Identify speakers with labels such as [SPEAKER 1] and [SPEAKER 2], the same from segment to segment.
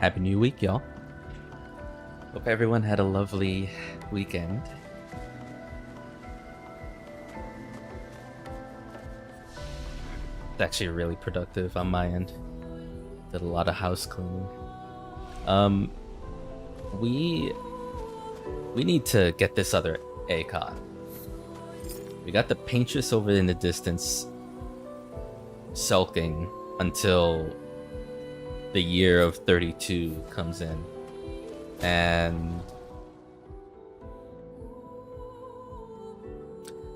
[SPEAKER 1] Happy New Week, y'all. Hope everyone had a lovely weekend. It's actually really productive on my end. Did a lot of house cleaning. We need to get this other ACON. We got the Paintress over in the distance, sulking until the year of 32 comes in, and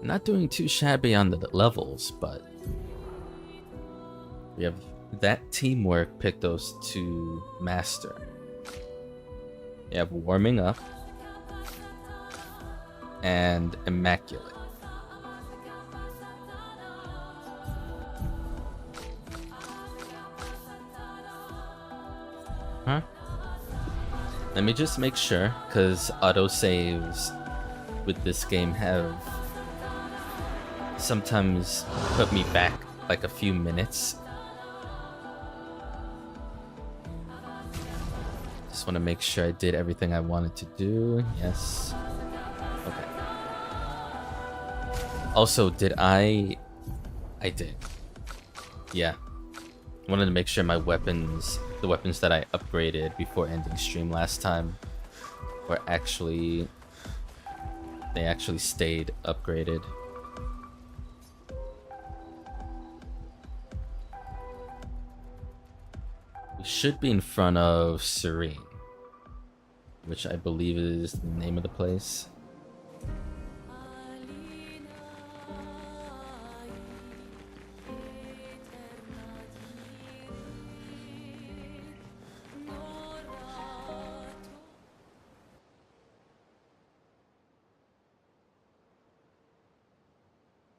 [SPEAKER 1] not doing too shabby on the levels, but we have that teamwork Pictos to master. We have warming up and immaculate. Huh? Let me just make sure, because autosaves with this game have sometimes put me back like a few minutes. Just want to make sure I did everything I wanted to do. Yes. Okay. Also, did I did. Yeah. Wanted to make sure my weapons, the weapons that I upgraded before ending stream last time, were actually, they actually stayed upgraded. We should be in front of Sirene, which I believe is the name of the place.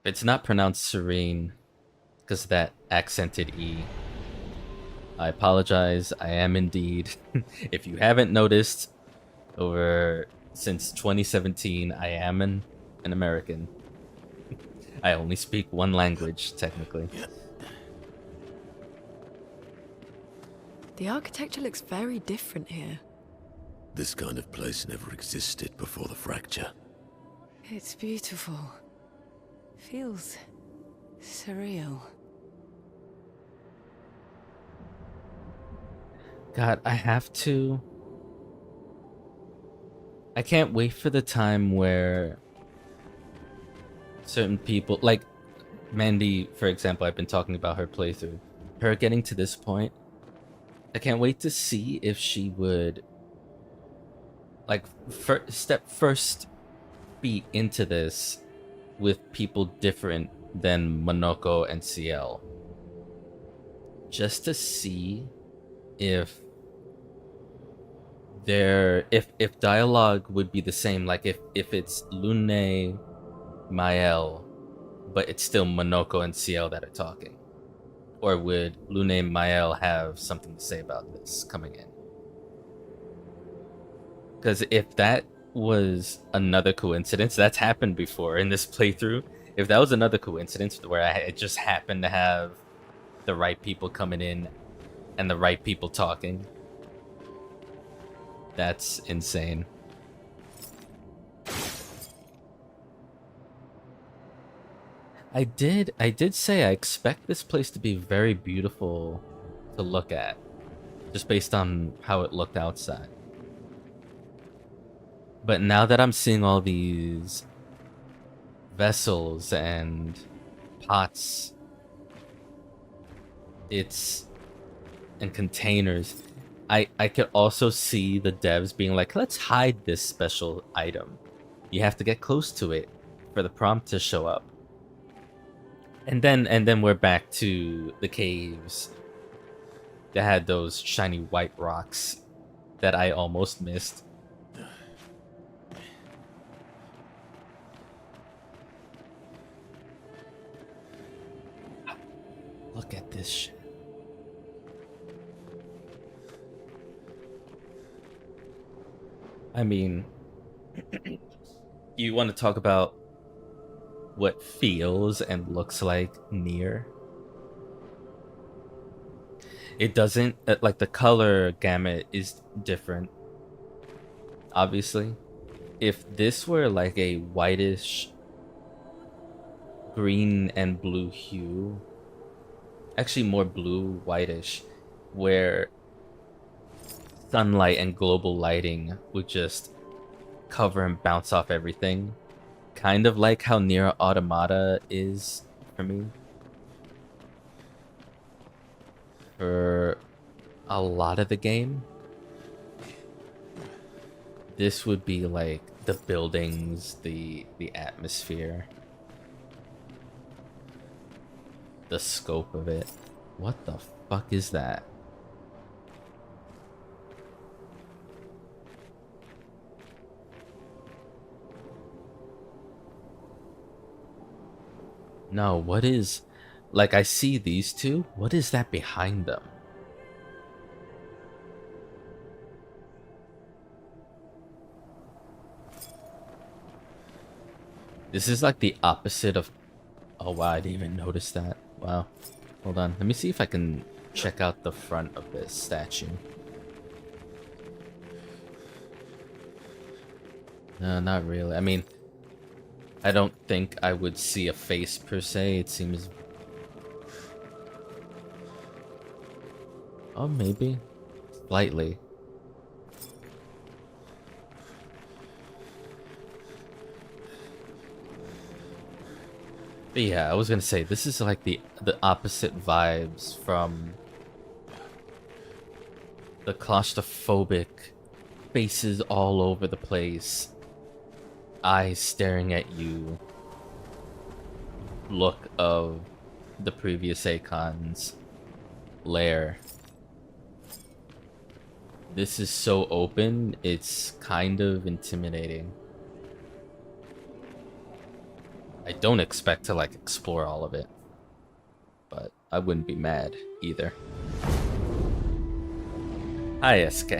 [SPEAKER 1] It's not pronounced Serene because of that accented E. I apologize. I am indeed. If you haven't noticed, since 2017, I am an American. I only speak one language, technically.
[SPEAKER 2] The architecture looks very different here.
[SPEAKER 3] This kind of place never existed before the fracture.
[SPEAKER 2] It's beautiful. Feels surreal.
[SPEAKER 1] God, I can't wait for the time where certain people, like Mandy, for example, I've been talking about her playthrough. Her getting to this point, I can't wait to see if she would, like, step first feet into this with people different than Monoko and CL. Just to see if if dialogue would be the same, like if it's Lune, Mael, but it's still Monoko and CL that are talking. Or would Lune and Mael have something to say about this coming in? Because if that was another coincidence, that's happened before in this playthrough. If that was another coincidence where I just happened to have the right people coming in and the right people talking, that's insane. I did say I expect this place to be very beautiful to look at, just based on how it looked outside. But now that I'm seeing all these vessels and pots, and containers, I could also see the devs being like, let's hide this special item. You have to get close to it for the prompt to show up. And then we're back to the caves that had those shiny white rocks that I almost missed. Look at this shit. I mean, you want to talk about what feels and looks like near? It doesn't like the color gamut is different, obviously. If this were like a whitish green and blue hue, actually more blue whitish, where sunlight and global lighting would just cover and bounce off everything, kind of like how Nier Automata is for me. For a lot of the game, this would be like the buildings, the atmosphere, the scope of it. What the fuck is that? No, what is... Like, I see these two. What is that behind them? This is like the opposite of... Oh, wow, I didn't even notice that. Wow. Hold on. Let me see if I can check out the front of this statue. No, not really. I mean, I don't think I would see a face per se. It seems... Oh, maybe. Slightly. But yeah, I was gonna say, this is like the opposite vibes from the claustrophobic faces all over the place, eyes staring at you look of the previous Akon's lair. This is so open, it's kind of intimidating. I don't expect to like explore all of it, but I wouldn't be mad either. Hi, SK.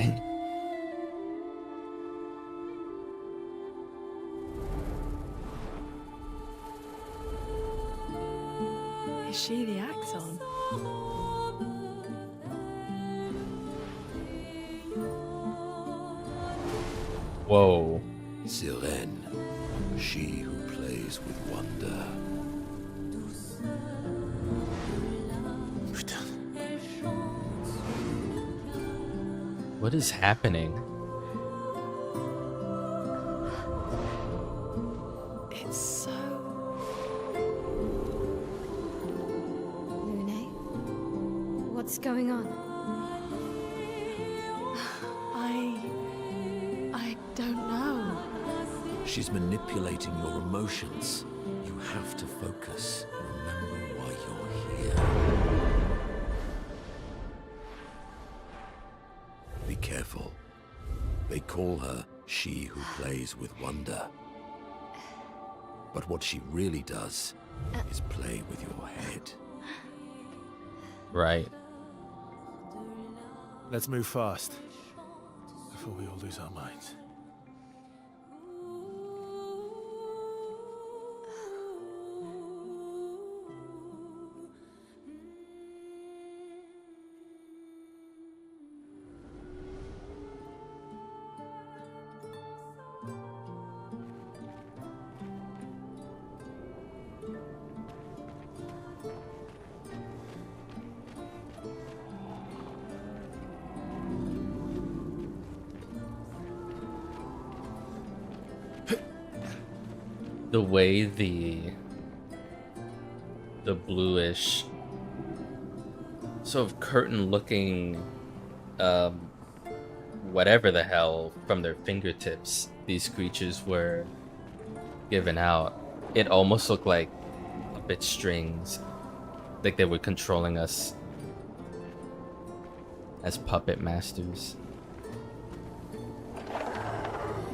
[SPEAKER 2] Is she the Axon?
[SPEAKER 1] Whoa.
[SPEAKER 3] Sirene, she who plays with wonder.
[SPEAKER 1] What is happening?
[SPEAKER 2] It's so...
[SPEAKER 4] Lune? What's going on?
[SPEAKER 2] I don't know.
[SPEAKER 3] She's manipulating your emotions. You have to focus. Remember why you're here. Be careful. They call her she who plays with wonder. But what she really does is play with your head.
[SPEAKER 1] Right.
[SPEAKER 5] Let's move fast before we all lose our minds.
[SPEAKER 1] The way the bluish sort of curtain looking whatever the hell from their fingertips these creatures were given out, it almost looked like puppet strings, like they were controlling us as puppet masters.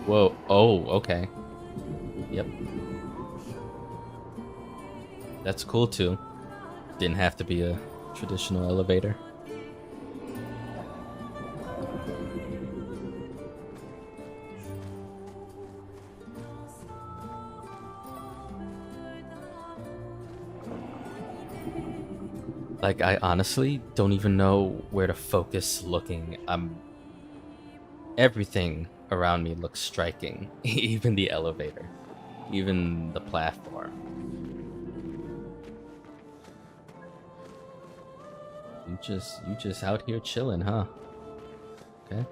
[SPEAKER 1] Whoa. Oh, okay. Yep. That's cool too. Didn't have to be a traditional elevator. Like, I honestly don't even know where to focus looking. Everything around me looks striking. Even the elevator. Even the platform. You just out here chilling, huh? Okay.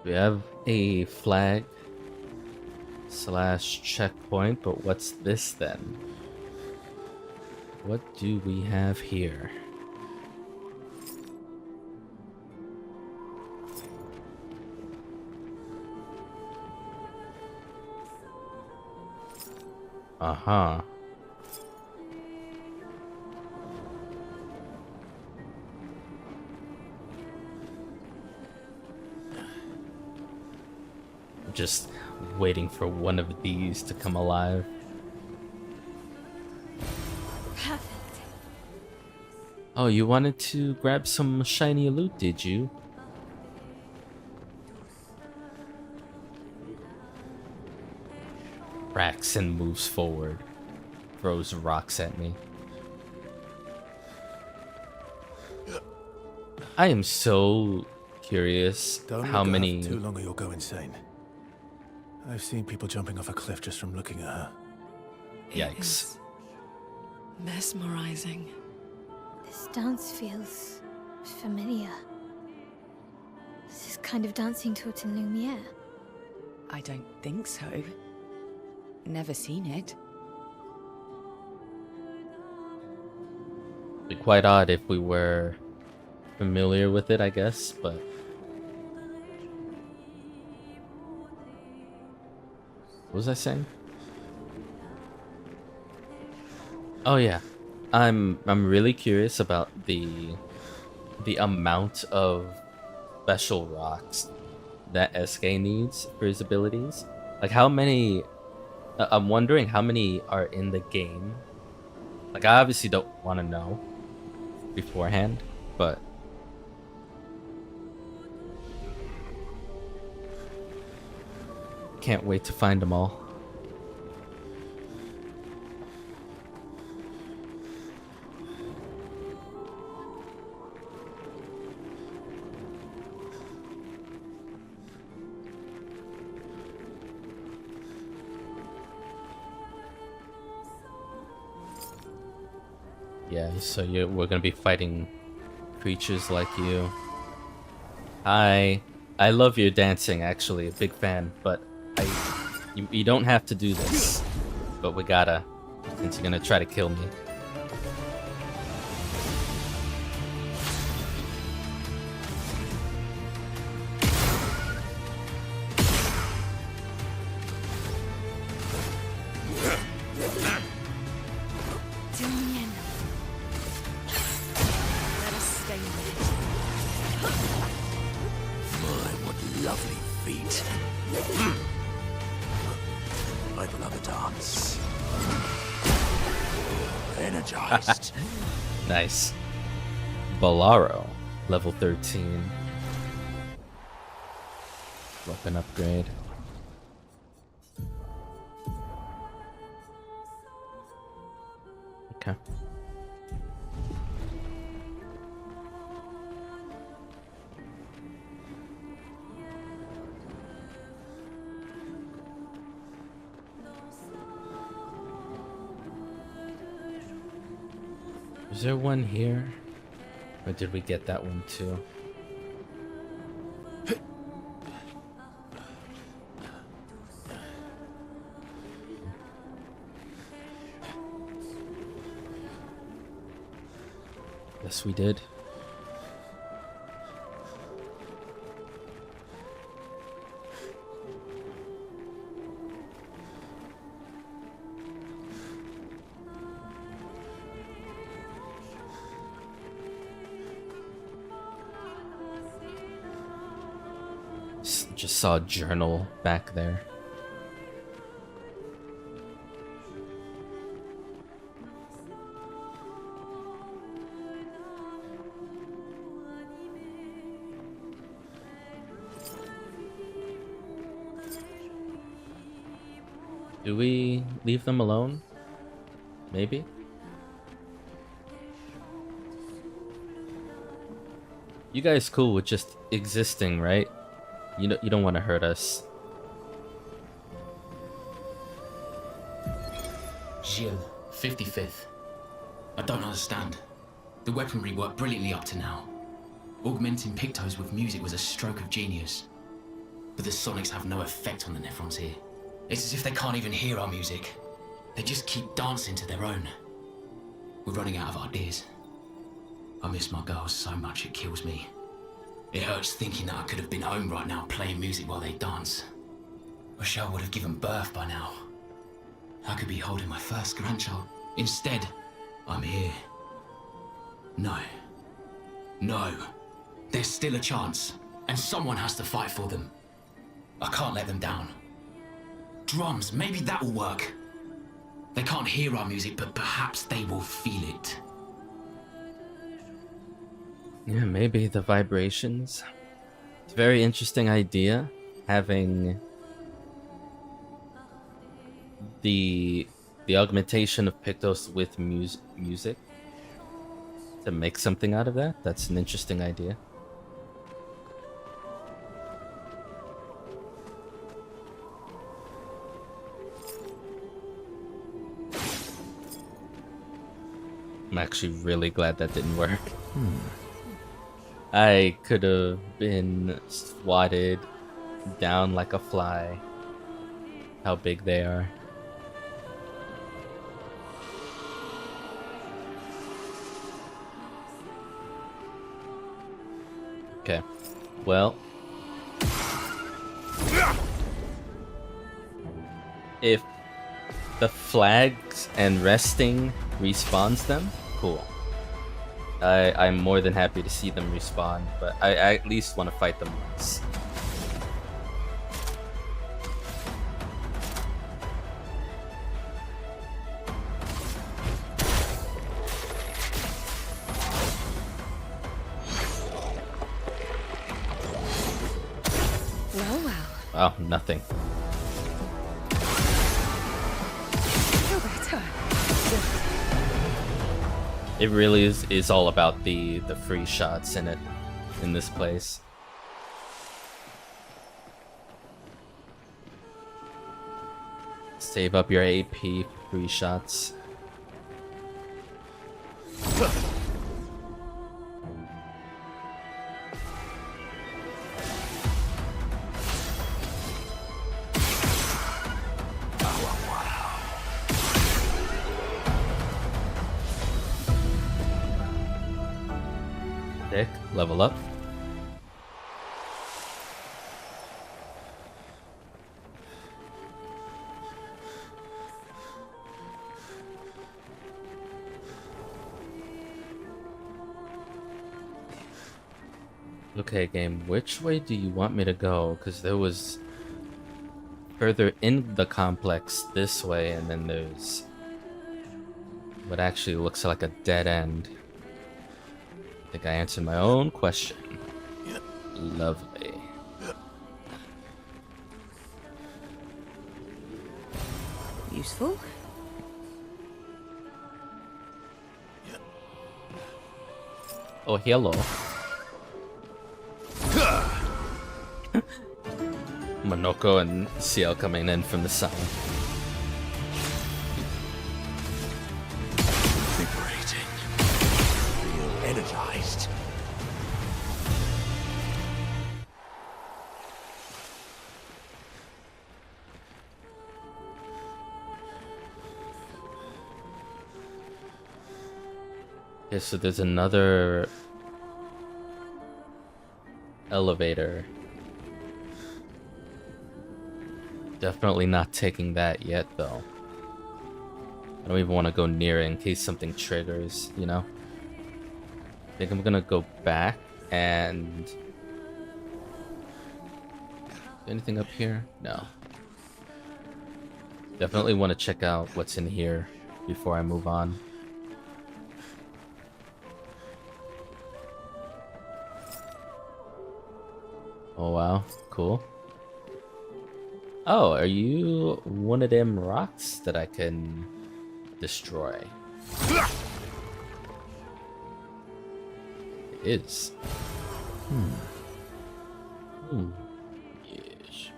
[SPEAKER 1] We have a flag / checkpoint, but what's this then? What do we have here? Uh-huh. Just waiting for one of these to come alive.
[SPEAKER 4] Perfect.
[SPEAKER 1] Oh, you wanted to grab some shiny loot, did you? Braxton moves forward, throws rocks at me. I am so curious
[SPEAKER 5] Don't
[SPEAKER 1] how
[SPEAKER 5] look at her
[SPEAKER 1] many.
[SPEAKER 5] for too long or you'll go insane. I've seen people jumping off a cliff just from looking at her.
[SPEAKER 2] It
[SPEAKER 1] Yikes.
[SPEAKER 2] is mesmerizing.
[SPEAKER 4] This dance feels familiar. This is kind of dancing to it in Lumiere.
[SPEAKER 6] I don't think so. Never seen it.
[SPEAKER 1] Be quite odd if we were familiar with it, I guess, but what was I saying? Oh yeah. I'm really curious about the amount of special rocks that SK needs for his abilities. Like how many I'm wondering how many are in the game. Like I obviously don't want to know beforehand, but can't wait to find them all. Yeah, so we're gonna be fighting creatures like you. I love your dancing, actually, a big fan, but you don't have to do this, but we gotta, since you're gonna try to kill me.
[SPEAKER 6] Let us stay with it.
[SPEAKER 3] My, what lovely feet. I'd love a dance. Energized.
[SPEAKER 1] Nice. Bolaro, level 13. Weapon upgrade. Okay. Is there one here? Or did we get that one too? Yes, we did. Just saw a journal back there. Do we leave them alone? Maybe? You guys cool with just existing, right? You don't want to hurt us.
[SPEAKER 7] Gilles, 55th. I don't understand. The weaponry worked brilliantly up to now. Augmenting Pictos with music was a stroke of genius. But the sonics have no effect on the Nephrons here. It's as if they can't even hear our music. They just keep dancing to their own. We're running out of ideas. I miss my girls so much it kills me. It hurts thinking that I could have been home right now playing music while they dance. Wish I would have given birth by now. I could be holding my first grandchild. Instead, I'm here. No. No. There's still a chance, and someone has to fight for them. I can't let them down. Drums, maybe that will work. They can't hear our music, but perhaps they will feel it.
[SPEAKER 1] Yeah, maybe the vibrations. It's a very interesting idea, having the augmentation of Pictos with music to make something out of that. That's an interesting idea. I'm actually really glad that didn't work. I could have been swatted down like a fly. How big they are. Okay, well, if the flags and resting respawns them, cool. I'm more than happy to see them respawn, but I at least want to fight them once.
[SPEAKER 6] Well, well.
[SPEAKER 1] Oh, nothing.
[SPEAKER 6] Feel better.
[SPEAKER 1] It really is all about the free shots in it, in this place. Save up your AP free shots. Sick. Level up. Okay, game, which way do you want me to go? Because there was further in the complex this way, and then there's what actually looks like a dead end. I think I answered my own question. Lovely.
[SPEAKER 6] Useful.
[SPEAKER 1] Oh, hello. Monoko and Ciel coming in from the side.
[SPEAKER 3] Vibrating. Feel energized.
[SPEAKER 1] Okay, so there's another elevator. Definitely not taking that yet, though. I don't even want to go near it in case something triggers, you know? I think I'm gonna go back and... Anything up here? No. Definitely want to check out what's in here before I move on. Oh wow, cool. Oh, are you one of them rocks that I can destroy? It is. Yes.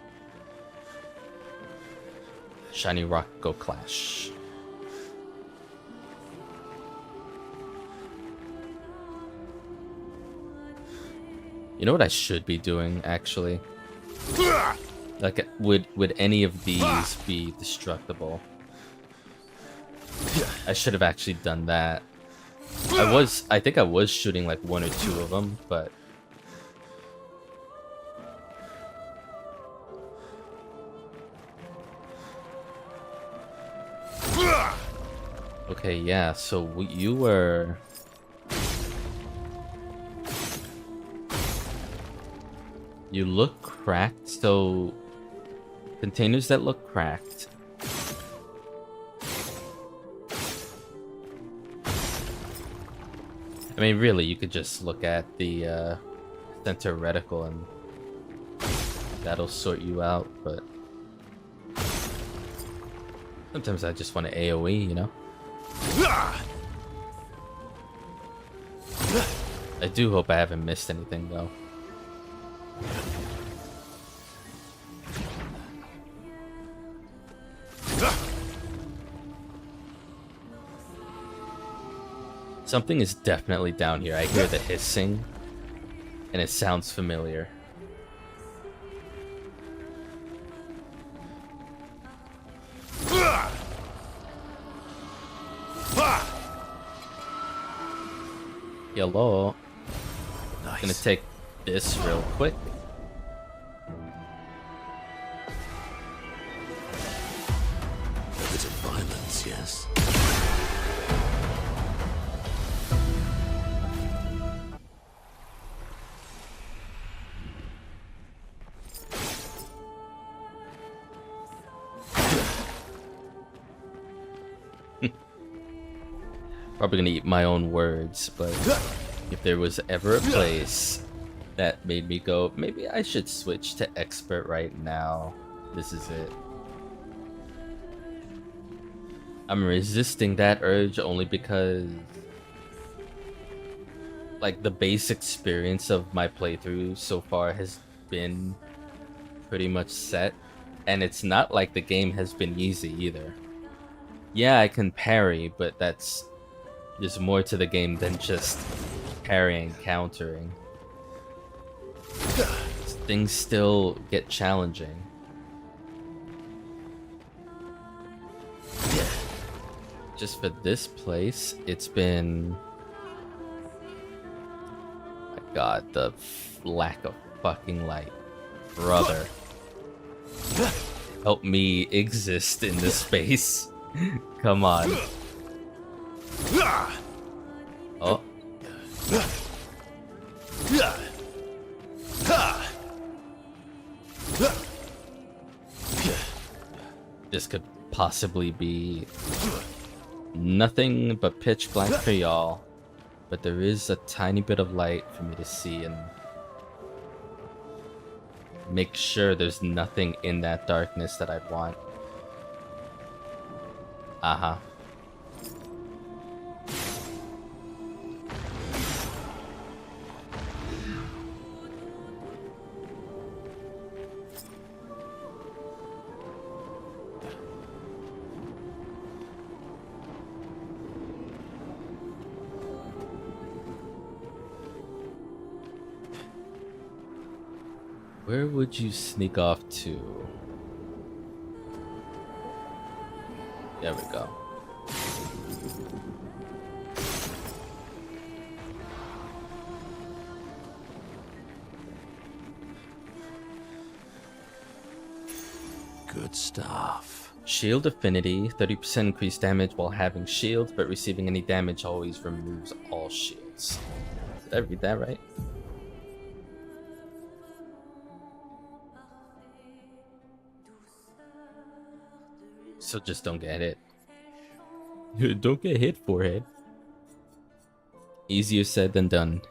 [SPEAKER 1] Shiny rock go clash. You know what I should be doing, actually? Like, would any of these be destructible? I should have actually done that. I think I was shooting like one or two of them, but... Okay, yeah, so you were... You look cracked, so... Containers that look cracked. I mean, really, you could just look at the center reticle and that'll sort you out, but... Sometimes I just want to AoE, you know? I do hope I haven't missed anything, though. Something is definitely down here. I hear the hissing, and it sounds familiar. Hello.
[SPEAKER 3] Nice.
[SPEAKER 1] Gonna take this real quick.
[SPEAKER 3] A bit of violence, yes?
[SPEAKER 1] Probably gonna eat my own words, but if there was ever a place that made me go, maybe I should switch to expert right now, this is it. I'm resisting that urge only because, like, the base experience of my playthrough so far has been pretty much set, and it's not like the game has been easy either. Yeah, I can parry, but there's more to the game than just parrying, countering. Things still get challenging. Just for this place, it's been... My god, the lack of fucking light. Brother. Help me exist in this space. Come on. Oh. This could possibly be nothing but pitch black for y'all, but there is a tiny bit of light for me to see and make sure there's nothing in that darkness that I'd want. Uh-huh. Where would you sneak off to? There we go.
[SPEAKER 3] Good stuff.
[SPEAKER 1] Shield affinity, 30% increased damage while having shields, but receiving any damage always removes all shields. Did I read that right? So just don't get hit. Don't get hit, forehead. Easier said than done.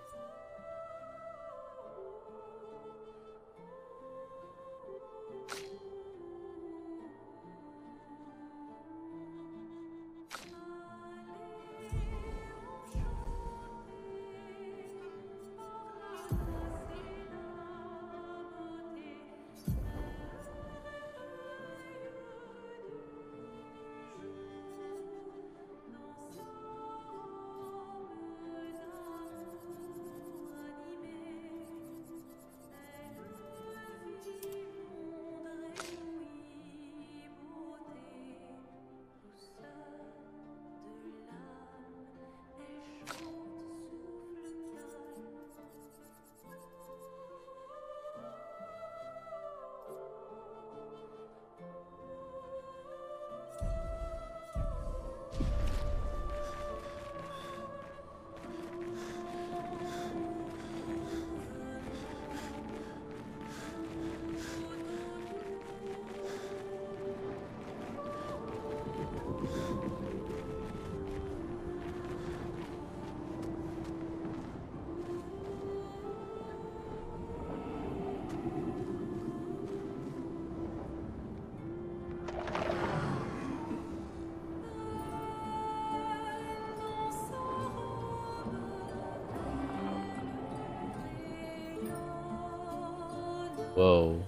[SPEAKER 1] Whoa.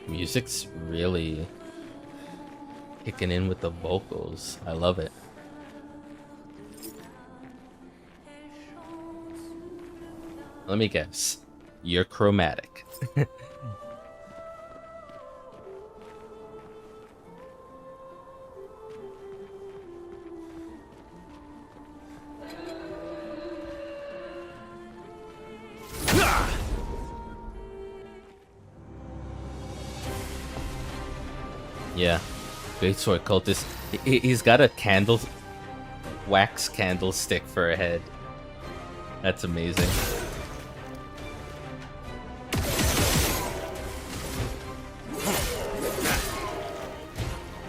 [SPEAKER 1] Music's really kicking in with the vocals. I love it. Let me guess. You're chromatic. Yeah. Great sword cultist. He's got a wax candlestick for a head. That's amazing.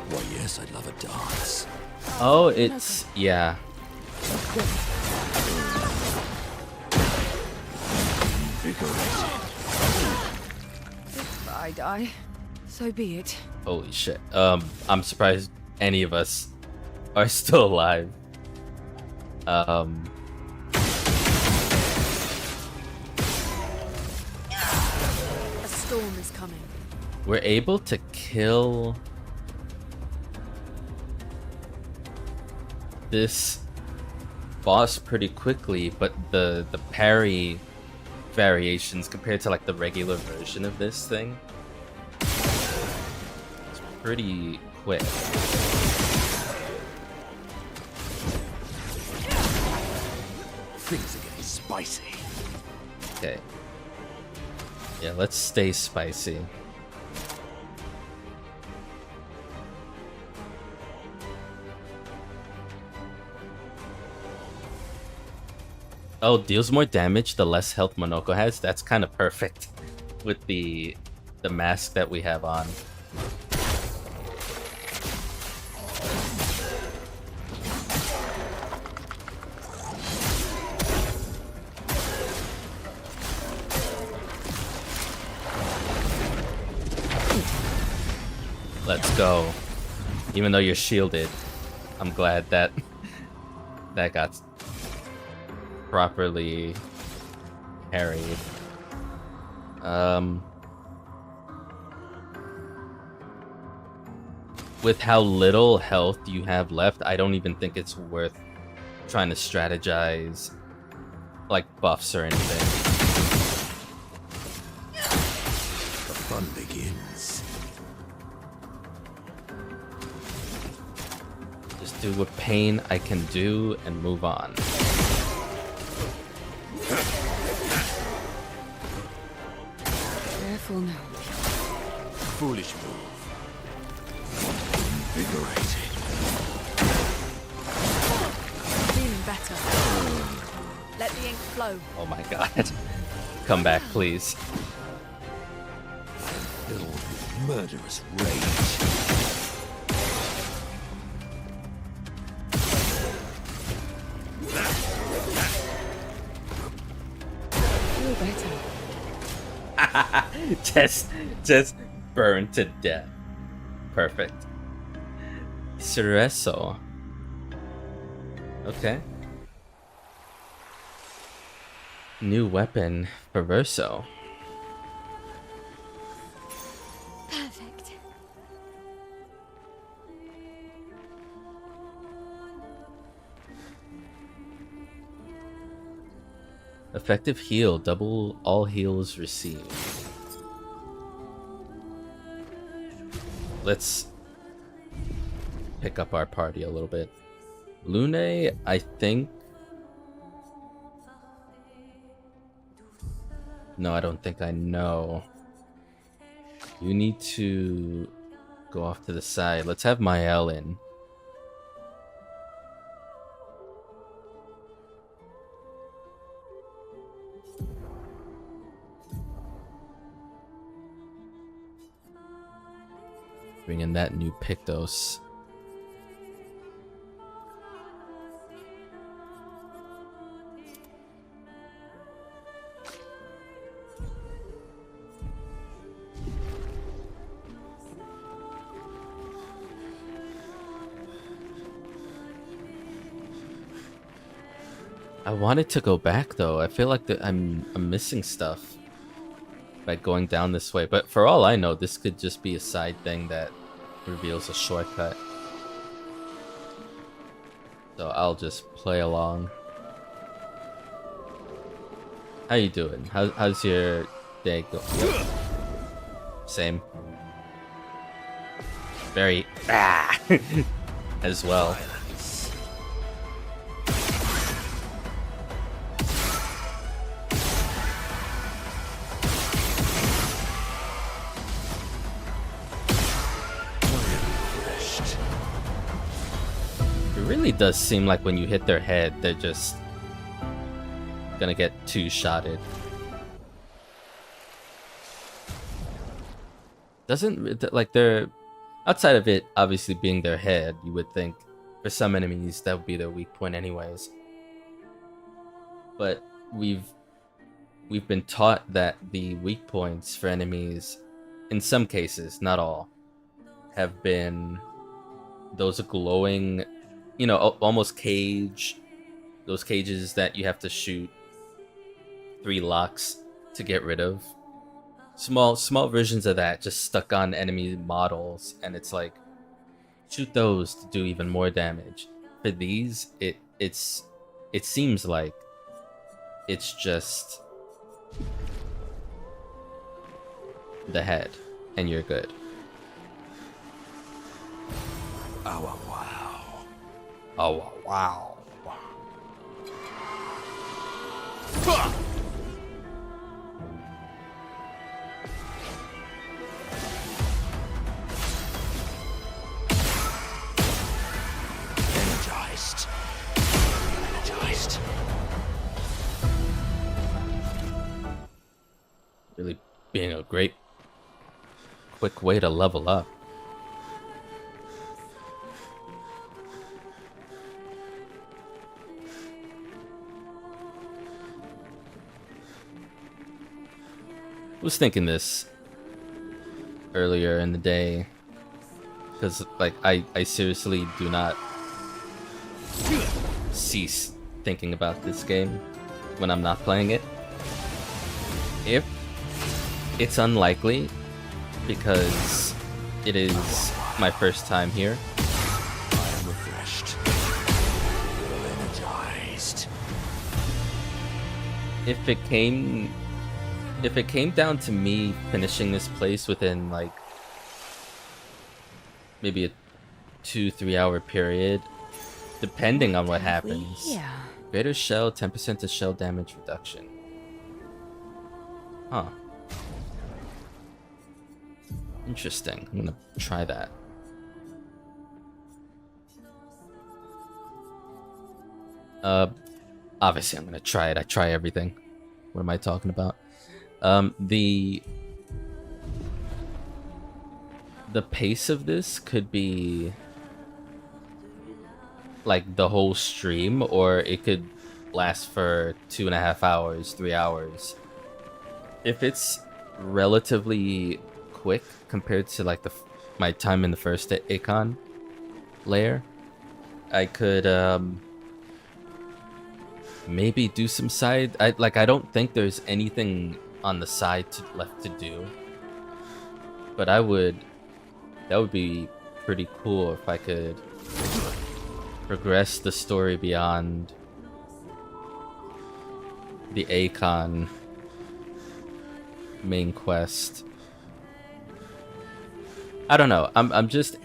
[SPEAKER 3] Why, yes, I'd love a dance.
[SPEAKER 1] Oh, it's... yeah.
[SPEAKER 6] If I die, so be it.
[SPEAKER 1] Holy shit. I'm surprised any of us are still alive.
[SPEAKER 2] A storm is coming.
[SPEAKER 1] We're able to kill this boss pretty quickly, but the parry variations compared to like the regular version of this thing, it's pretty quick.
[SPEAKER 3] Things are getting spicy.
[SPEAKER 1] Okay. Yeah, let's stay spicy. Oh, deals more damage the less health Monoko has. That's kind of perfect with the mask that we have on. Let's go. Even though you're shielded, I'm glad that that got properly parried. With how little health you have left, I don't even think it's worth trying to strategize like buffs or anything.
[SPEAKER 3] The fun begins.
[SPEAKER 1] Just do what pain I can do and move on.
[SPEAKER 6] Careful now.
[SPEAKER 3] Foolish move. Invigorating.
[SPEAKER 2] Feeling better. Let the ink flow.
[SPEAKER 1] Oh my god. Come back, please.
[SPEAKER 3] Filled with murderous rage.
[SPEAKER 6] Feel better.
[SPEAKER 1] just burned to death. Perfect. Cereso. Okay. New weapon for Verso.
[SPEAKER 4] Perfect.
[SPEAKER 1] Effective heal, double all heals received. Let's pick up our party a little bit. Lune, I think... No, I don't think I know. You need to go off to the side. Let's have Mael in. Bring in that new Pictos. I wanted to go back though. I feel like I'm missing stuff by going down this way. But for all I know, this could just be a side thing that reveals a shortcut. So I'll just play along. How you doing? How's your day going? Yep. Same. Very as well. It really does seem like when you hit their head, they're just gonna get two-shotted. Doesn't, like, they're outside of it obviously being their head, you would think for some enemies that would be their weak point anyways. But we've been taught that the weak points for enemies, in some cases, not all, have been those glowing, you know, almost those cages that you have to shoot 3 locks to get rid of. Small versions of that just stuck on enemy models, and it's like, shoot those to do even more damage. For these, it seems like it's just the head, and you're good.
[SPEAKER 3] Oh wow.
[SPEAKER 1] Oh wow.
[SPEAKER 3] Energized.
[SPEAKER 1] Really being a great quick way to level up. I was thinking this earlier in the day because, like, I seriously do not cease thinking about this game when I'm not playing it. If it's unlikely, because it is my first time here.
[SPEAKER 3] I am refreshed. Energized.
[SPEAKER 1] If it came down to me finishing this place within, like, maybe a 2-3 hour period, depending on what happens.
[SPEAKER 6] Yeah.
[SPEAKER 1] Greater shell, 10% to shell damage reduction. Huh. Interesting. I'm gonna try that. Obviously I'm gonna try it. I try everything. What am I talking about? The pace of this could be like the whole stream, or it could last for 2.5 hours, 3 hours. If it's relatively quick compared to, like, my time in the first Akon layer, I could maybe do some side. I don't think there's anything on the side left to do, but that would be pretty cool if I could progress the story beyond the Akon main quest. I don't know. I'm just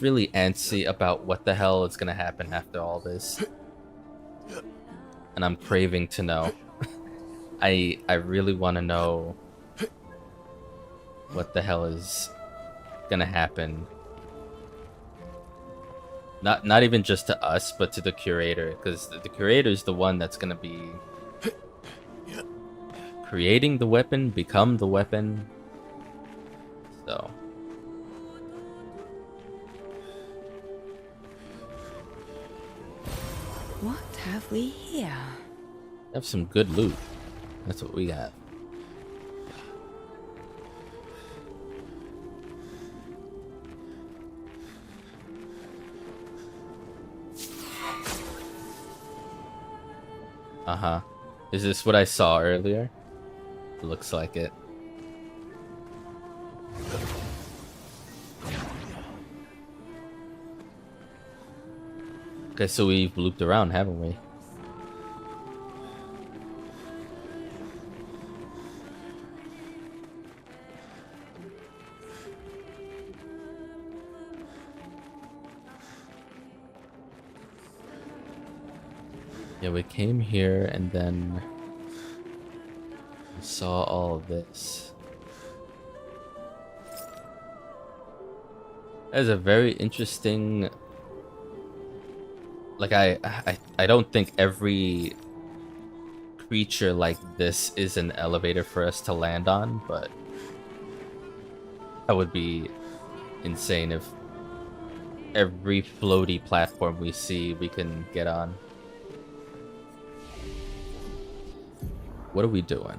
[SPEAKER 1] really antsy about what the hell is gonna happen after all this, and I'm craving to know. I really want to know what the hell is gonna happen. Not even just to us, but to the curator, because the curator is the one that's gonna be creating the weapon, become the weapon. So
[SPEAKER 6] What have we here?
[SPEAKER 1] have some good loot. That's what we got. Uh-huh. Is this what I saw earlier? Looks like it. Okay, so we've looped around, haven't we? Yeah, we came here and then we saw all of this. That is a very interesting. Like I don't think every creature like this is an elevator for us to land on, but that would be insane if every floaty platform we see we can get on. What are we doing?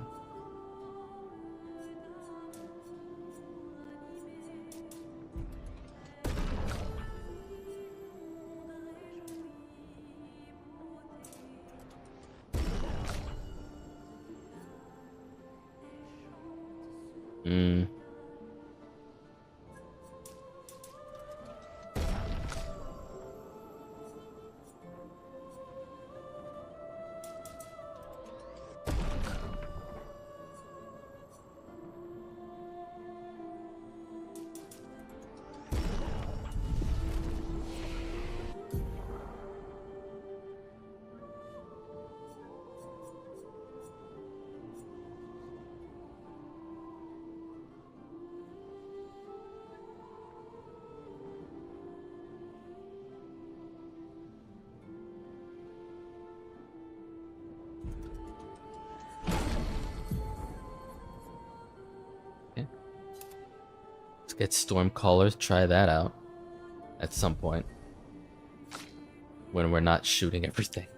[SPEAKER 1] Let's get Stormcallers, try that out at some point when we're not shooting everything.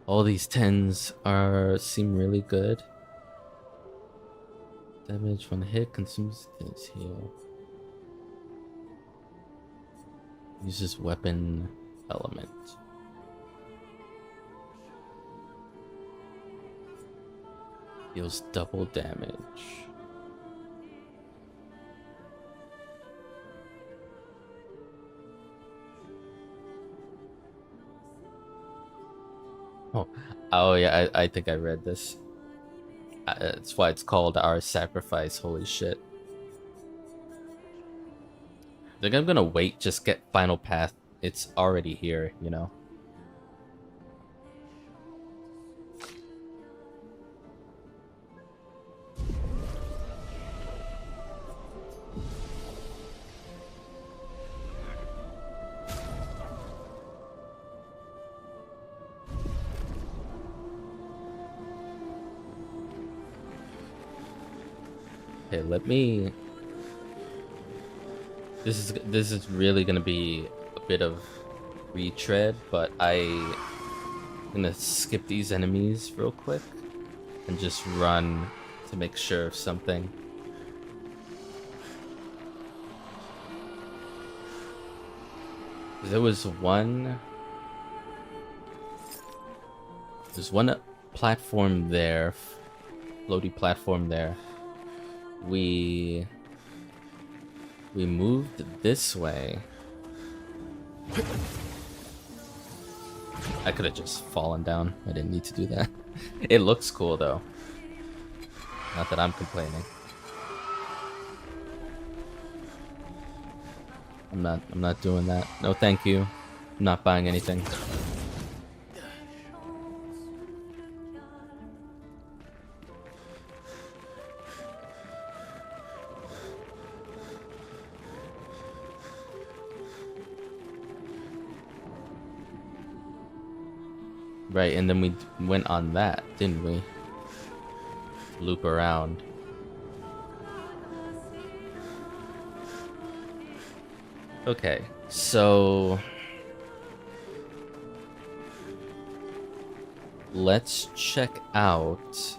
[SPEAKER 1] All these 10s seem really good. Damage when hit, consumes his heal. Uses weapon element. Deals double damage. Oh yeah, I think I read this. That's why it's called Our Sacrifice. Holy shit. I think I'm gonna wait, just get Final Path. It's already here, you know? Okay, let me... This is really gonna be a bit of retread, but I'm gonna skip these enemies real quick and just run to make sure of something. There was one... There's one platform there, floaty platform there. We moved this way. I could have just fallen down. I didn't need to do that. It looks cool though. Not that I'm complaining. I'm not doing that. No, thank you. I'm not buying anything. Right, and then we went on that, didn't we? Loop around. Okay, so let's check out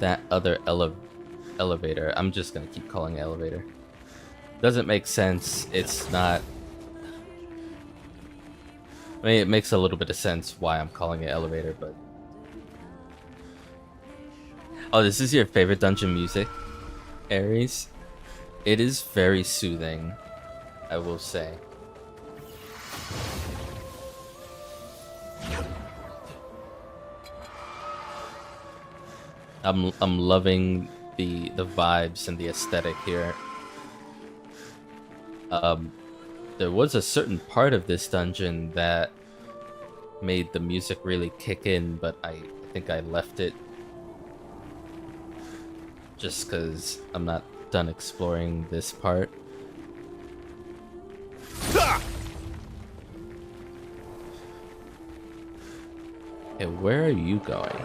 [SPEAKER 1] that other elevator. I'm just gonna keep calling it elevator. Doesn't make sense. It's not. I mean, it makes a little bit of sense why I'm calling it elevator, but. Oh, this is your favorite dungeon music, Ares? It is very soothing, I will say. I'm loving the vibes and the aesthetic here. There was a certain part of this dungeon that made the music really kick in, but I think I left it just because I'm not done exploring this part. Okay, where are you going?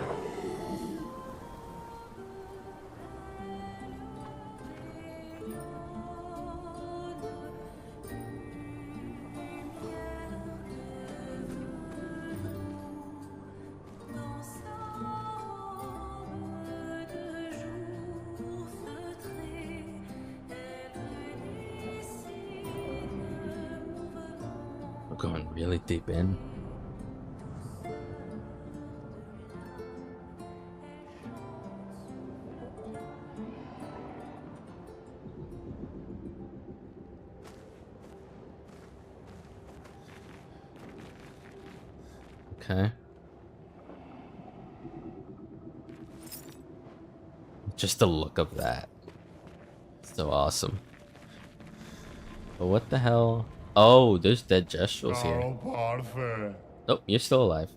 [SPEAKER 1] We're going really deep in. Okay. Just the look of that. So awesome. But what the hell? Oh, there's dead gestrels here. Oh, you're still alive.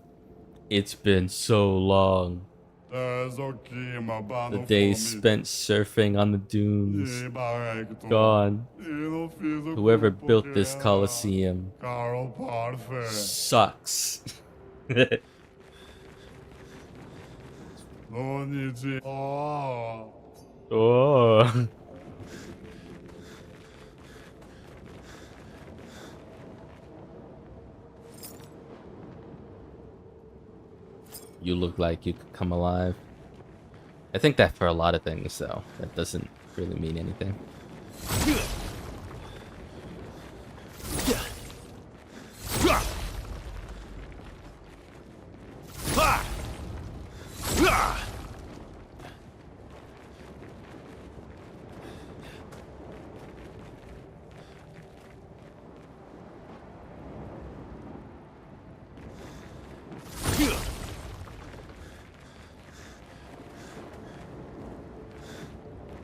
[SPEAKER 1] It's been so long. The days spent surfing on the dunes. Gone. Whoever built this Colosseum sucks. Oh. You look like you could come alive. I think that for a lot of things, though. That doesn't really mean anything.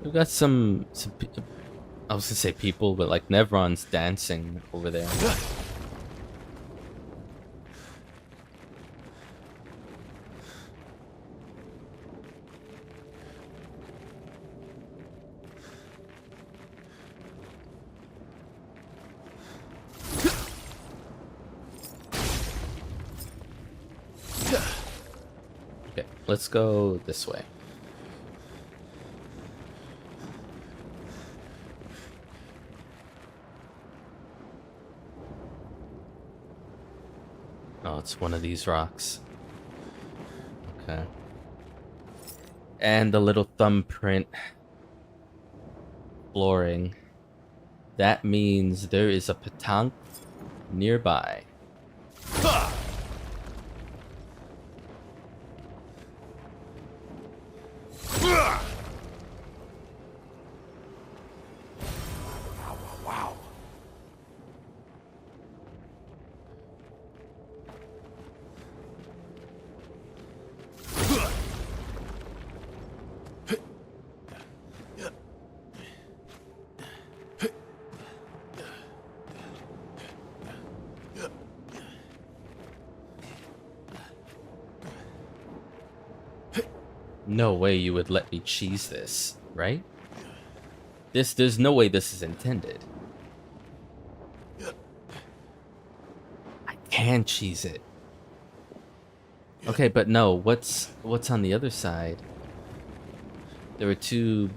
[SPEAKER 1] We've got some I was gonna say people, but like Nevron's dancing over there. Okay, let's go this way. Oh, it's one of these rocks. Okay. And the little thumbprint flooring. That means there is a petanque nearby. No way you would let me cheese this, right? There's no way this is intended. I can cheese it. Okay, but no, what's on the other side? There were two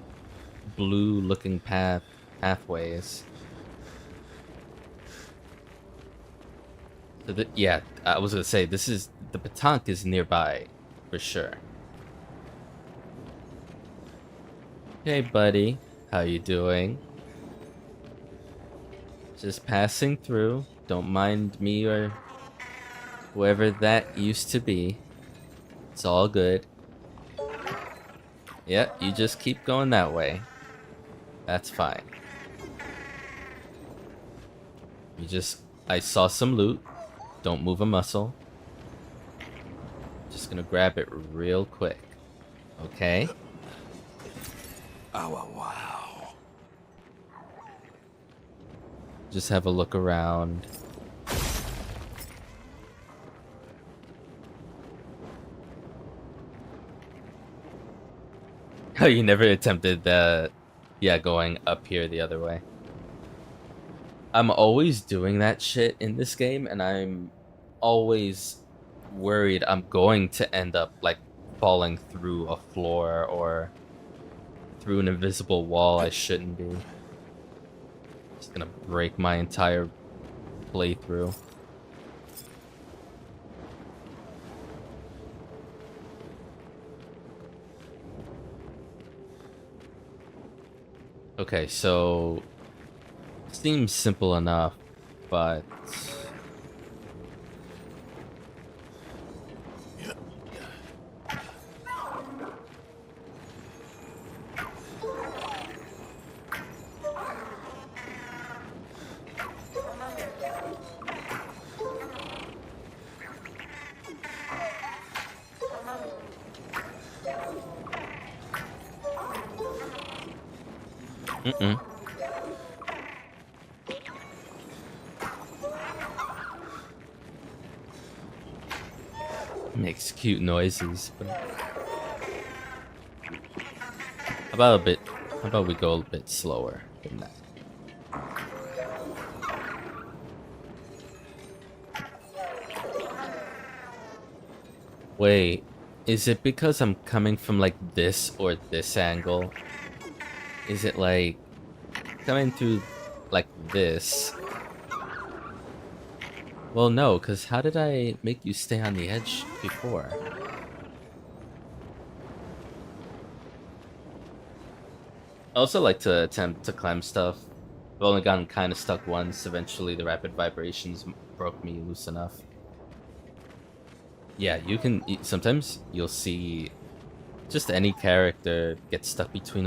[SPEAKER 1] blue looking pathways. Yeah, I was gonna say this is the Petanque is nearby, for sure. Hey, buddy, how you doing? Just passing through. Don't mind me or whoever that used to be. It's all good. Yeah, you just keep going that way. That's fine. I saw some loot. Don't move a muscle. Just gonna grab it real quick. Okay?
[SPEAKER 3] Oh, wow.
[SPEAKER 1] Just have a look around. Oh, you never attempted that? Yeah, going up here the other way. I'm always doing that shit in this game, and I'm always worried I'm going to end up, like, falling through a floor or through an invisible wall I shouldn't be. Just gonna break my entire playthrough. Okay, so seems simple enough, but mm-mm. Makes cute noises, but how about we go a bit slower than that? Wait, is it because I'm coming from like this or this angle? Is it like coming through like this? Well, no, because how did I make you stay on the edge before? I also like to attempt to climb stuff. I've only gotten kind of stuck once. Eventually, the rapid vibrations broke me loose enough. Yeah, sometimes you'll see just any character get stuck between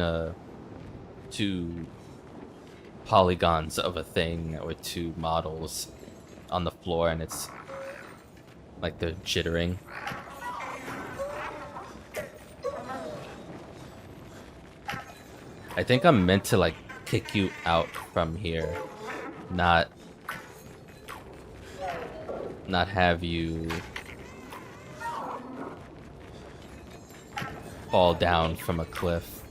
[SPEAKER 1] two polygons of a thing or two models on the floor, and it's like they're jittering. I think I'm meant to like kick you out from here, not have you fall down from a cliff.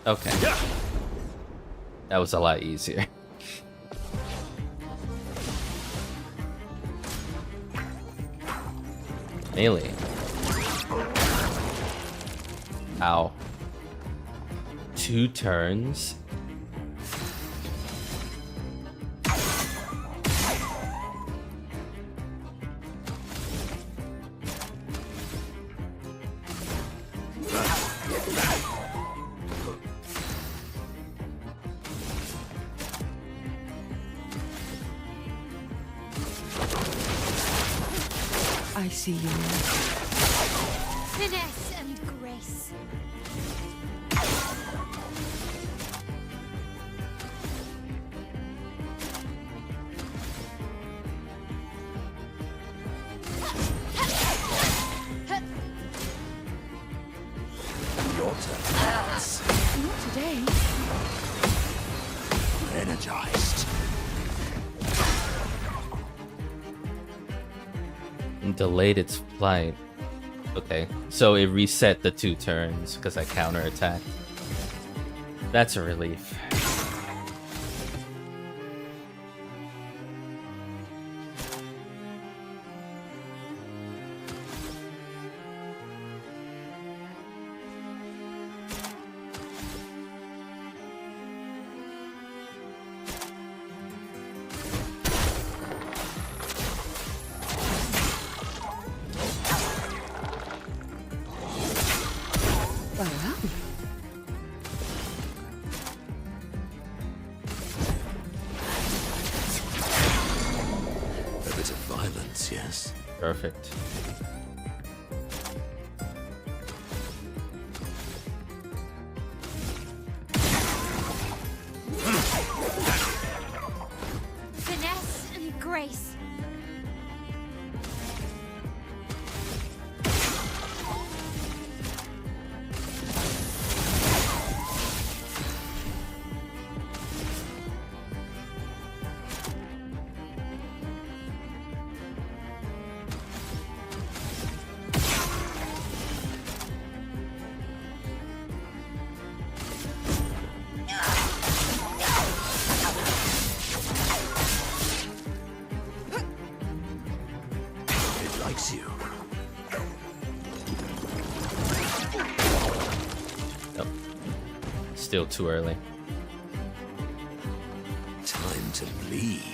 [SPEAKER 1] Okay. That was a lot easier. Melee. Ow. 2 turns.
[SPEAKER 6] I see you now.
[SPEAKER 4] Finesse and grace.
[SPEAKER 3] Your turn.
[SPEAKER 2] Not today.
[SPEAKER 3] Energized.
[SPEAKER 1] And delayed its flight. Okay, so it reset the 2 turns because I counterattacked. That's a relief.
[SPEAKER 3] chance, yes?
[SPEAKER 1] Perfect.
[SPEAKER 4] Finesse and grace.
[SPEAKER 3] It likes you.
[SPEAKER 1] Nope. Still too early.
[SPEAKER 3] Time to bleed.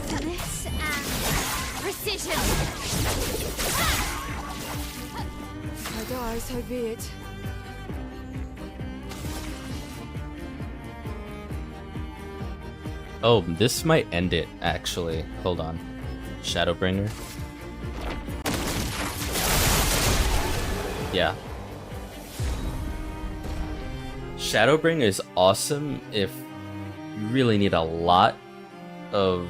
[SPEAKER 4] Finesse and precision.
[SPEAKER 2] If I die, so be it.
[SPEAKER 1] Oh, this might end it, actually. Hold on. Shadowbringer. Yeah. Shadowbringer is awesome if you really need a lot of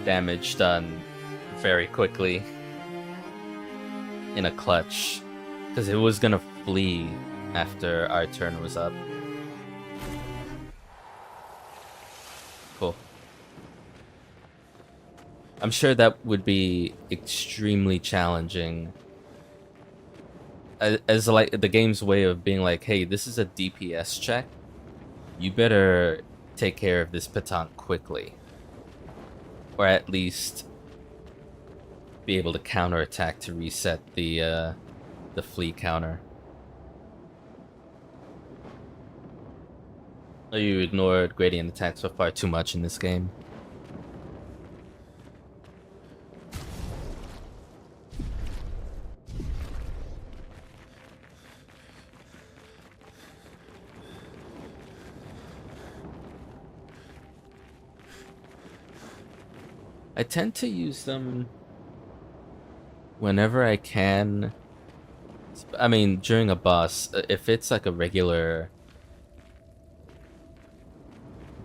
[SPEAKER 1] damage done very quickly in a clutch, because it was gonna flee after our turn was up. Cool. I'm sure that would be extremely challenging as like the game's way of being like, hey, this is a DPS check. You better take care of this Patank quickly. Or at least be able to counterattack to reset the flee counter. Oh, you ignored gradient attacks so far too much in this game. I tend to use them whenever I can. I mean, during a boss, if it's like a regular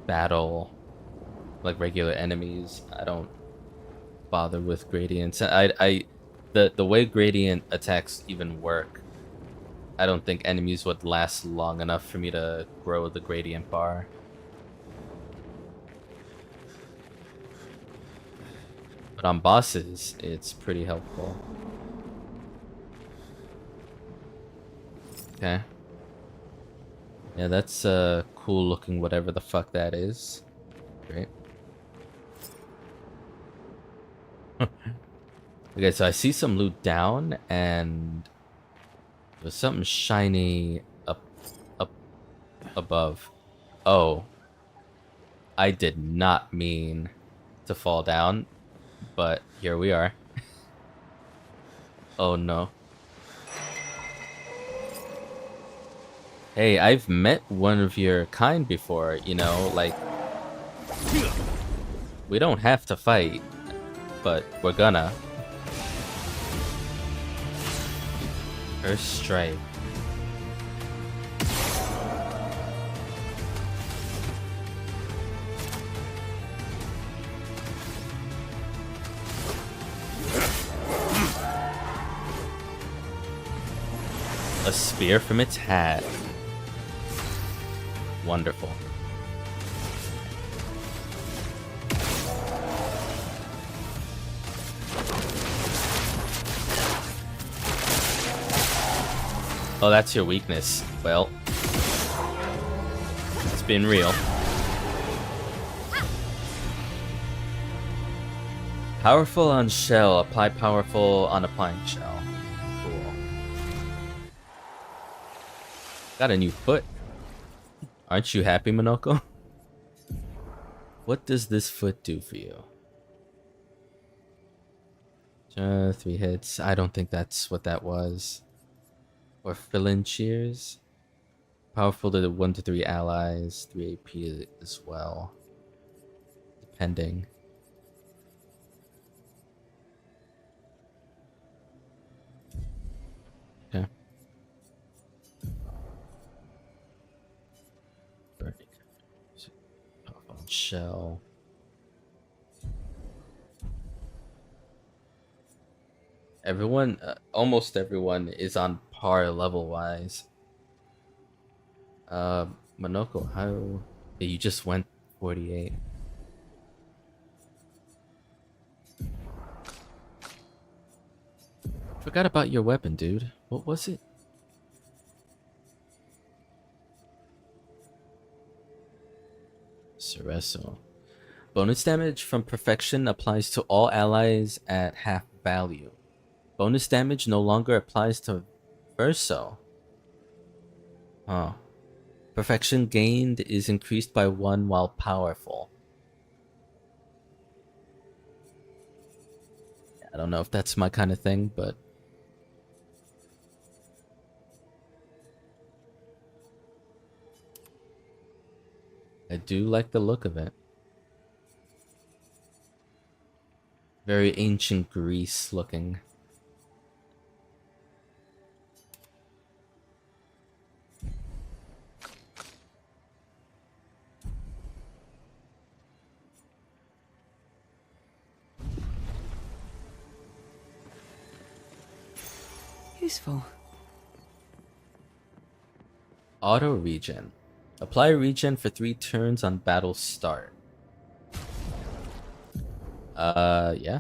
[SPEAKER 1] battle, like regular enemies, I don't bother with gradients. The way gradient attacks even work, I don't think enemies would last long enough for me to grow the gradient bar. But on bosses, it's pretty helpful. Okay. Yeah, that's cool looking whatever the fuck that is. Great. Okay, so I see some loot down, and there's something shiny up above. Oh. I did not mean to fall down, but here we are. Oh no. Hey, I've met one of your kind before, you know, like... We don't have to fight, but we're gonna. First strike. A spear from its hat. Wonderful. Oh, that's your weakness. Well, it's been real. Powerful on shell. Apply powerful on applying shell. Cool. Got a new foot. Aren't you happy, Monoko? What does this foot do for you? 3 hits. I don't think that's what that was. Or fill-in cheers. Powerful to the 1 to 3 allies. 3 AP as well. Depending. Okay. Burning. Powerful shell. Everyone, almost everyone is on par level-wise. Monoko, how... Yeah, you just went 48. Forgot about your weapon, dude. What was it? Cereso. Bonus damage from perfection applies to all allies at half value. Bonus damage no longer applies to Verso. Huh. Perfection gained is increased by 1 while powerful. I don't know if that's my kind of thing, but... I do like the look of it. Very ancient Greece looking.
[SPEAKER 6] Useful.
[SPEAKER 1] Auto regen. Apply regen for 3 turns on battle start. Yeah.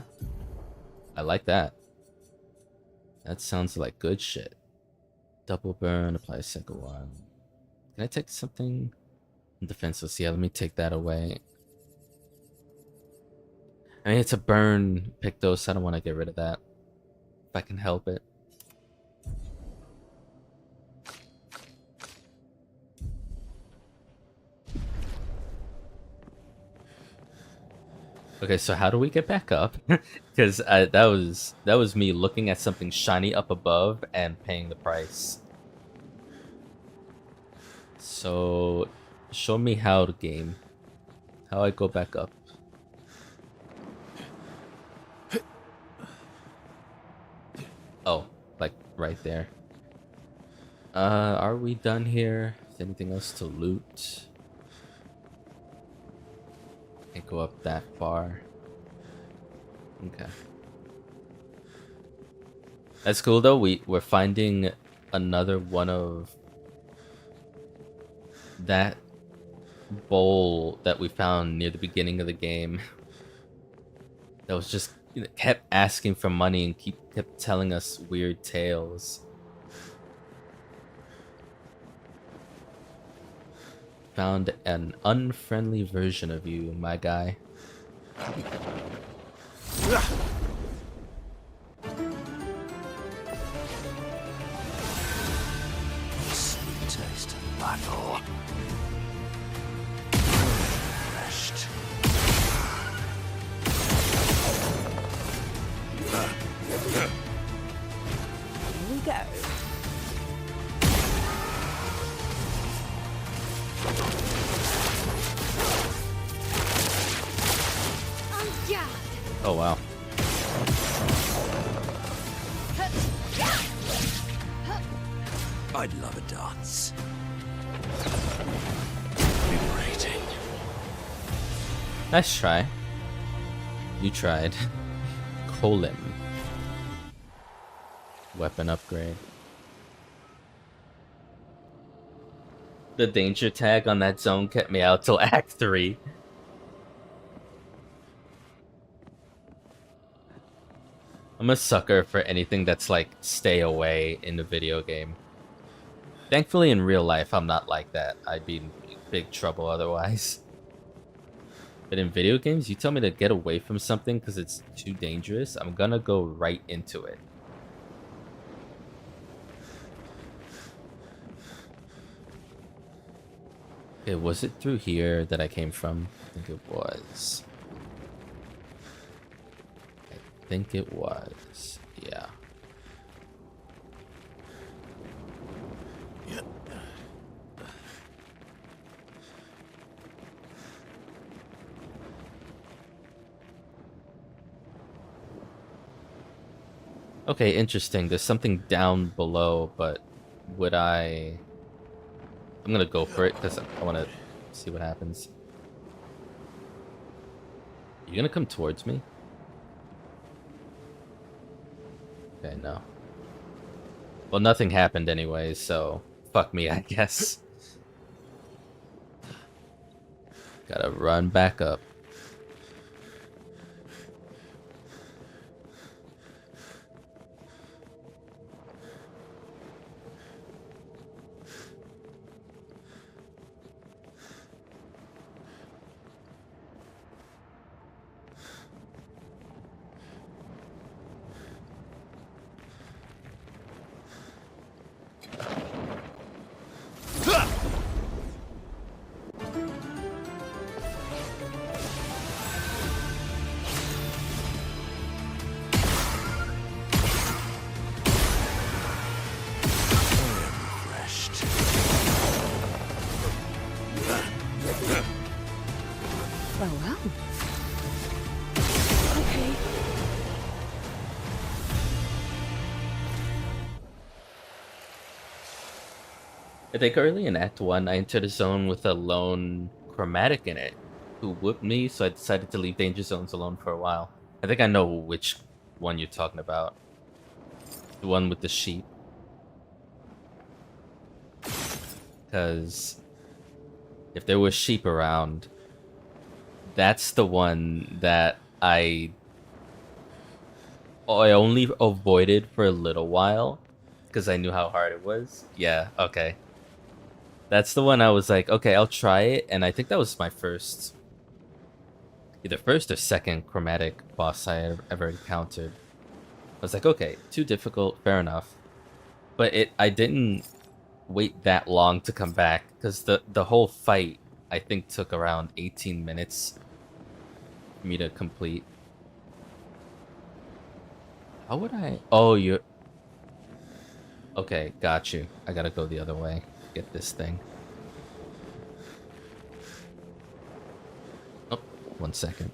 [SPEAKER 1] I like that. That sounds like good shit. Double burn, apply a second one. Can I take something? Defenseless, yeah, let me take that away. I mean, it's a burn Pictos, I don't want to get rid of that. If I can help it. Okay, so how do we get back up? Because that was me looking at something shiny up above and paying the price. So, show me how to game. How I go back up. Oh, like right there. Are we done here? Is anything else to loot? Can't go up that far. Okay. That's cool though. We're finding another one of that bowl that we found near the beginning of the game. That was just kept asking for money and kept telling us weird tales. Found an unfriendly version of you, my guy.
[SPEAKER 3] Sweet taste of battle. Refreshed.
[SPEAKER 6] Here we go.
[SPEAKER 1] Oh wow.
[SPEAKER 3] I'd love a dance. Liberating.
[SPEAKER 1] Nice try. You tried. Colin. Weapon upgrade. The danger tag on that zone kept me out till Act 3. I'm a sucker for anything that's like stay away in the video game. Thankfully in real life I'm not like that. I'd be in big trouble otherwise. But in video games, you tell me to get away from something because it's too dangerous, I'm gonna go right into it. Okay, was it through here that I came from? I think it was. I think it was. Yeah. Okay, interesting. There's something down below, but would I... I'm gonna go for it because I want to see what happens. You gonna come towards me? Okay, no. Well, nothing happened anyway, so fuck me, I guess. Gotta run back up.
[SPEAKER 6] Well, well. Okay.
[SPEAKER 1] I think early in Act 1, I entered a zone with a lone chromatic in it who whooped me, so I decided to leave danger zones alone for a while. I think I know which one you're talking about. The one with the sheep. Because if there was sheep around, that's the one that I only avoided for a little while because I knew how hard it was. Yeah, okay. That's the one I was like, okay, I'll try it, and I think that was my first, either first or second chromatic boss I ever encountered. I was like, okay, too difficult, fair enough. But I didn't wait that long to come back because the whole fight I think took around 18 minutes for me to complete. How would I? Oh, you. Okay, got you. I gotta go the other way. Get this thing. Oh, 1 second.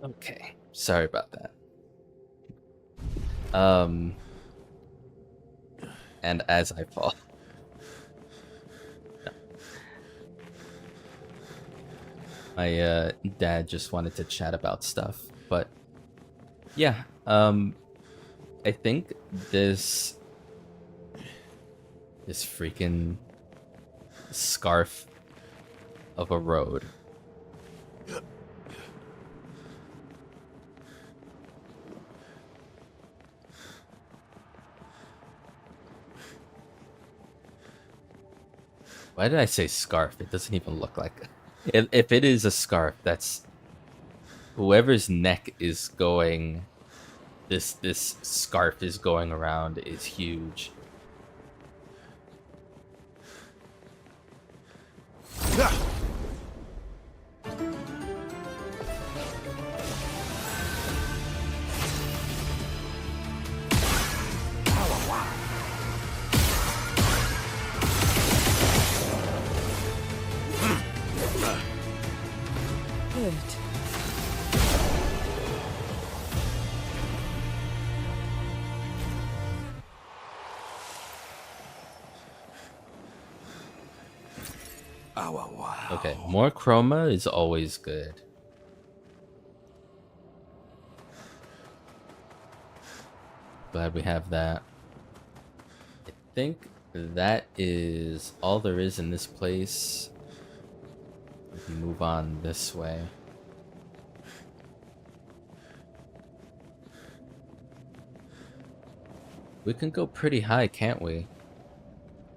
[SPEAKER 1] Okay, sorry about that. And as I fall. My dad just wanted to chat about stuff, but yeah, I think this freaking scarf of a road. Why did I say scarf? It doesn't even look like it. If it is a scarf, that's whoever's neck is going. This scarf is going around is huge.
[SPEAKER 6] Good.
[SPEAKER 3] Wow.
[SPEAKER 1] Okay, more chroma is always good. Glad we have that. I think that is all there is in this place. We can move on this way. We can go pretty high, can't we?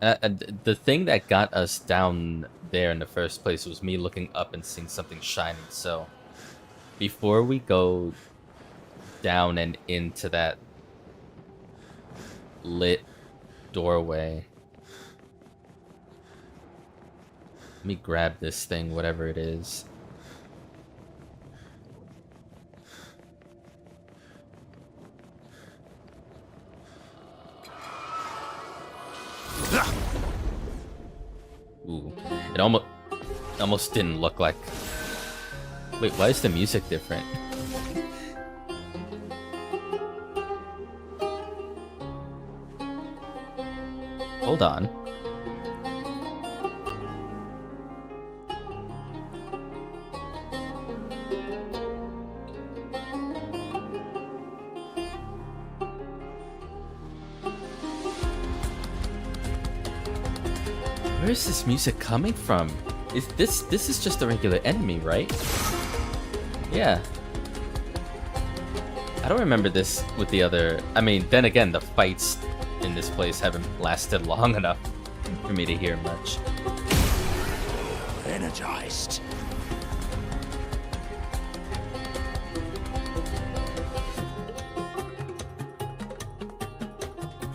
[SPEAKER 1] The thing that got us down there in the first place was me looking up and seeing something shining. So before we go down and into that lit doorway, let me grab this thing, whatever it is. Ooh, it almost didn't look like. Wait, why is the music different? Hold on. Where is this music coming from? Is this is just a regular enemy, right? Yeah. I don't remember this with the other. I mean, then again, the fights in this place haven't lasted long enough for me to hear much.
[SPEAKER 3] Energized.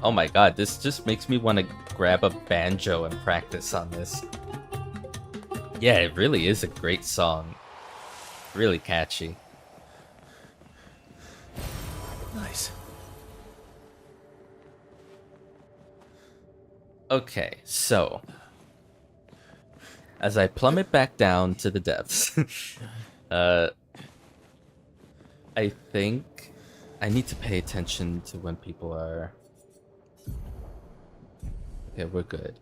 [SPEAKER 1] Oh my god, this just makes me want to grab a banjo and practice on this. Yeah, it really is a great song. Really catchy.
[SPEAKER 5] Nice.
[SPEAKER 1] Okay, so as I plummet back down to the depths, I think I need to pay attention to when people are. Okay, we're good.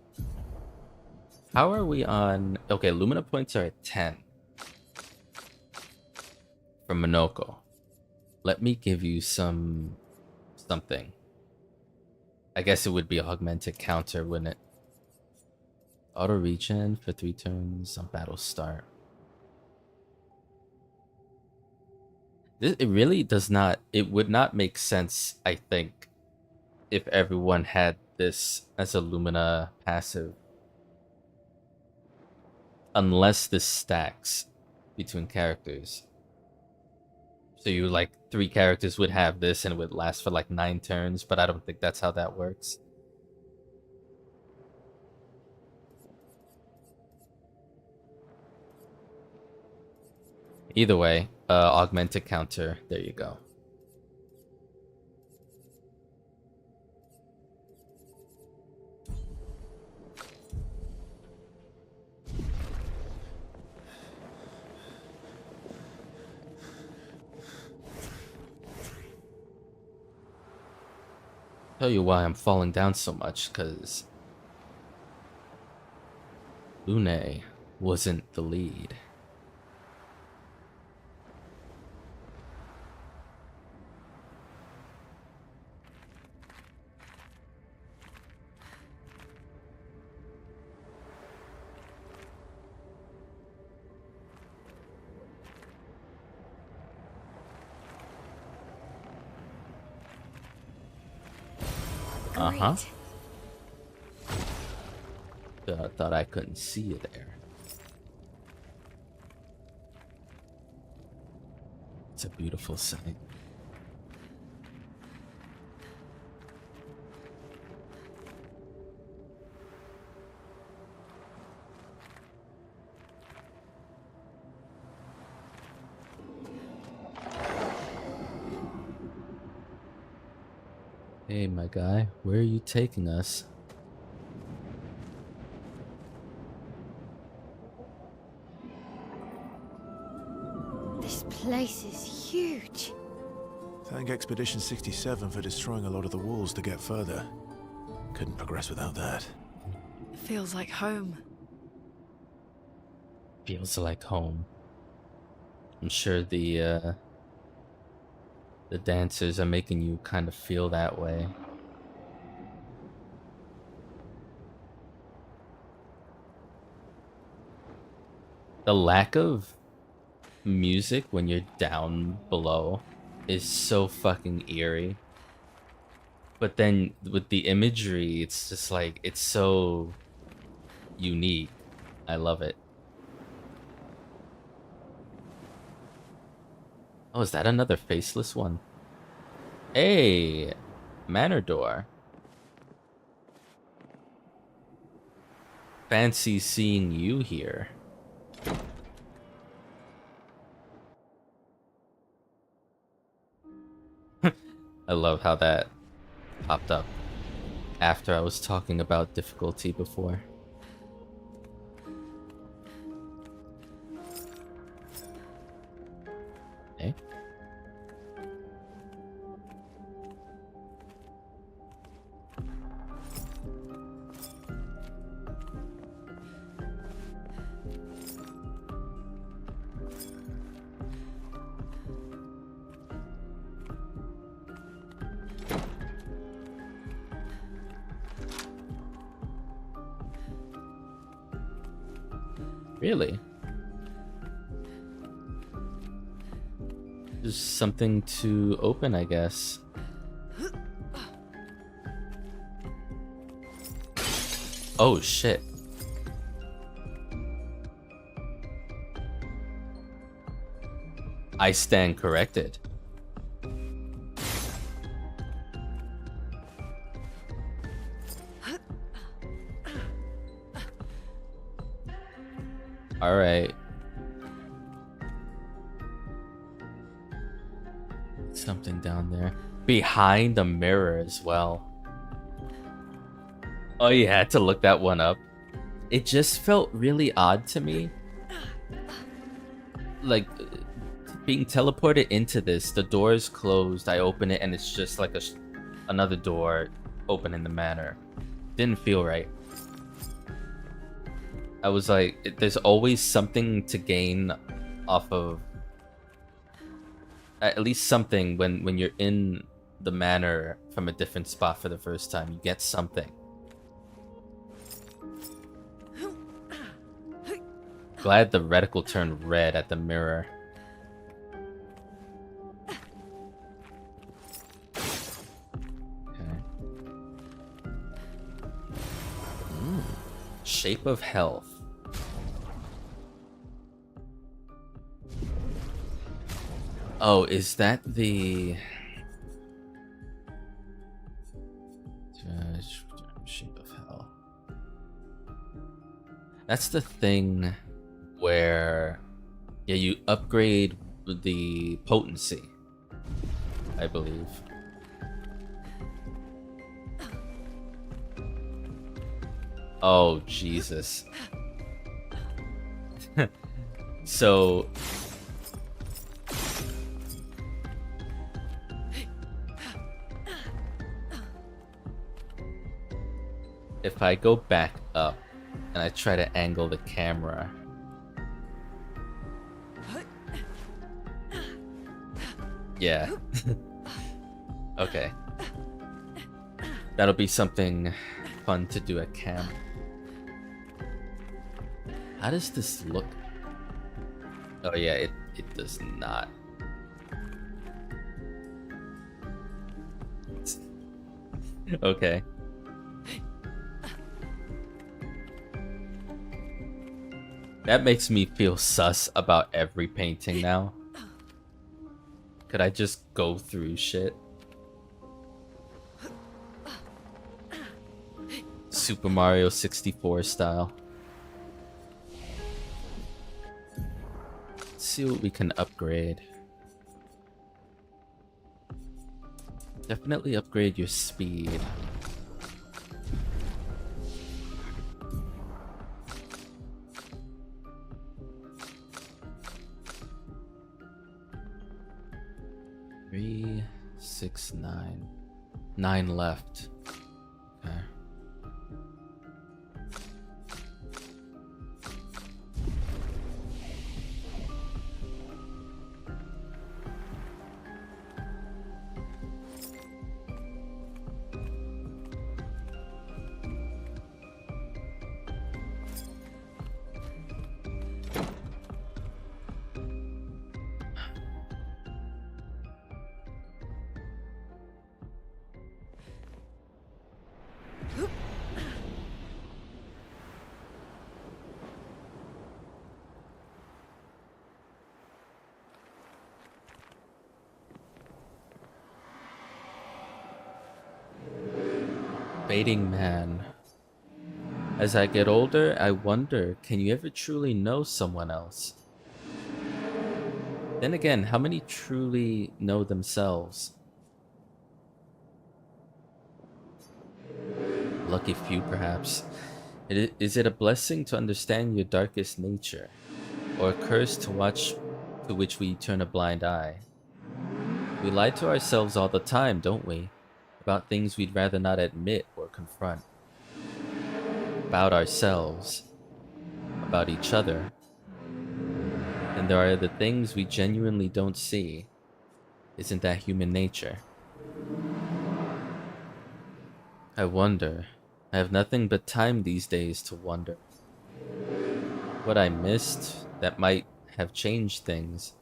[SPEAKER 1] How are we on? Okay, Lumina points are at 10 from Minoko. Let me give you something. I guess it would be augmented counter, wouldn't it? Auto regen for 3 turns on battle start. It really does not. It would not make sense, I think, if everyone had this as a Lumina passive. Unless this stacks between characters. So you like 3 characters would have this and it would last for like 9 turns, but I don't think that's how that works. Either way, augmented counter, there you go. Tell you why I'm falling down so much, because Lune wasn't the lead. Uh-huh. Thought I couldn't see you there. It's a beautiful sight. Hey, my guy, where are you taking us?
[SPEAKER 4] This place is huge.
[SPEAKER 5] Thank Expedition 67 for destroying a lot of the walls to get further. Couldn't progress without that.
[SPEAKER 2] It feels like home.
[SPEAKER 1] Feels like home. I'm sure the dancers are making you kind of feel that way. The lack of music when you're down below is so fucking eerie. But then with the imagery, it's just like, it's so unique. I love it. Oh, is that another faceless one? Hey, Manor Door. Fancy seeing you here. I love how that popped up after I was talking about difficulty before. Okay. Really? There's something to open, I guess. Oh, shit. I stand corrected. All right. Something down there. Behind the mirror as well. Oh, you had to look that one up. It just felt really odd to me. Like, being teleported into this, the door is closed, I open it, and it's just like another door open in the manor. Didn't feel right. I was like, there's always something to gain off of, at least something when you're in the manor from a different spot for the first time. You get something. Glad the reticle turned red at the mirror. Okay. Shape of Health. Oh, is that the Shape of Hell? That's the thing where, yeah, you upgrade the potency, I believe. Oh, Jesus. So if I go back up and I try to angle the camera. Yeah. Okay. That'll be something fun to do at camp. How does this look? Oh yeah, it does not. Okay. That makes me feel sus about every painting now. Could I just go through shit? Super Mario 64 style. Let's see what we can upgrade. Definitely upgrade your speed. Three, 6, 9. 9 left. Okay. Fading man. As I get older, I wonder, can you ever truly know someone else? Then again, how many truly know themselves? Lucky few, perhaps. Is it a blessing to understand your darkest nature, or a curse to which we turn a blind eye? We lie to ourselves all the time, don't we? About things we'd rather not admit or confront. About ourselves. About each other. And there are the things we genuinely don't see. Isn't that human nature? I wonder. I have nothing but time these days to wonder. What I missed that might have changed things.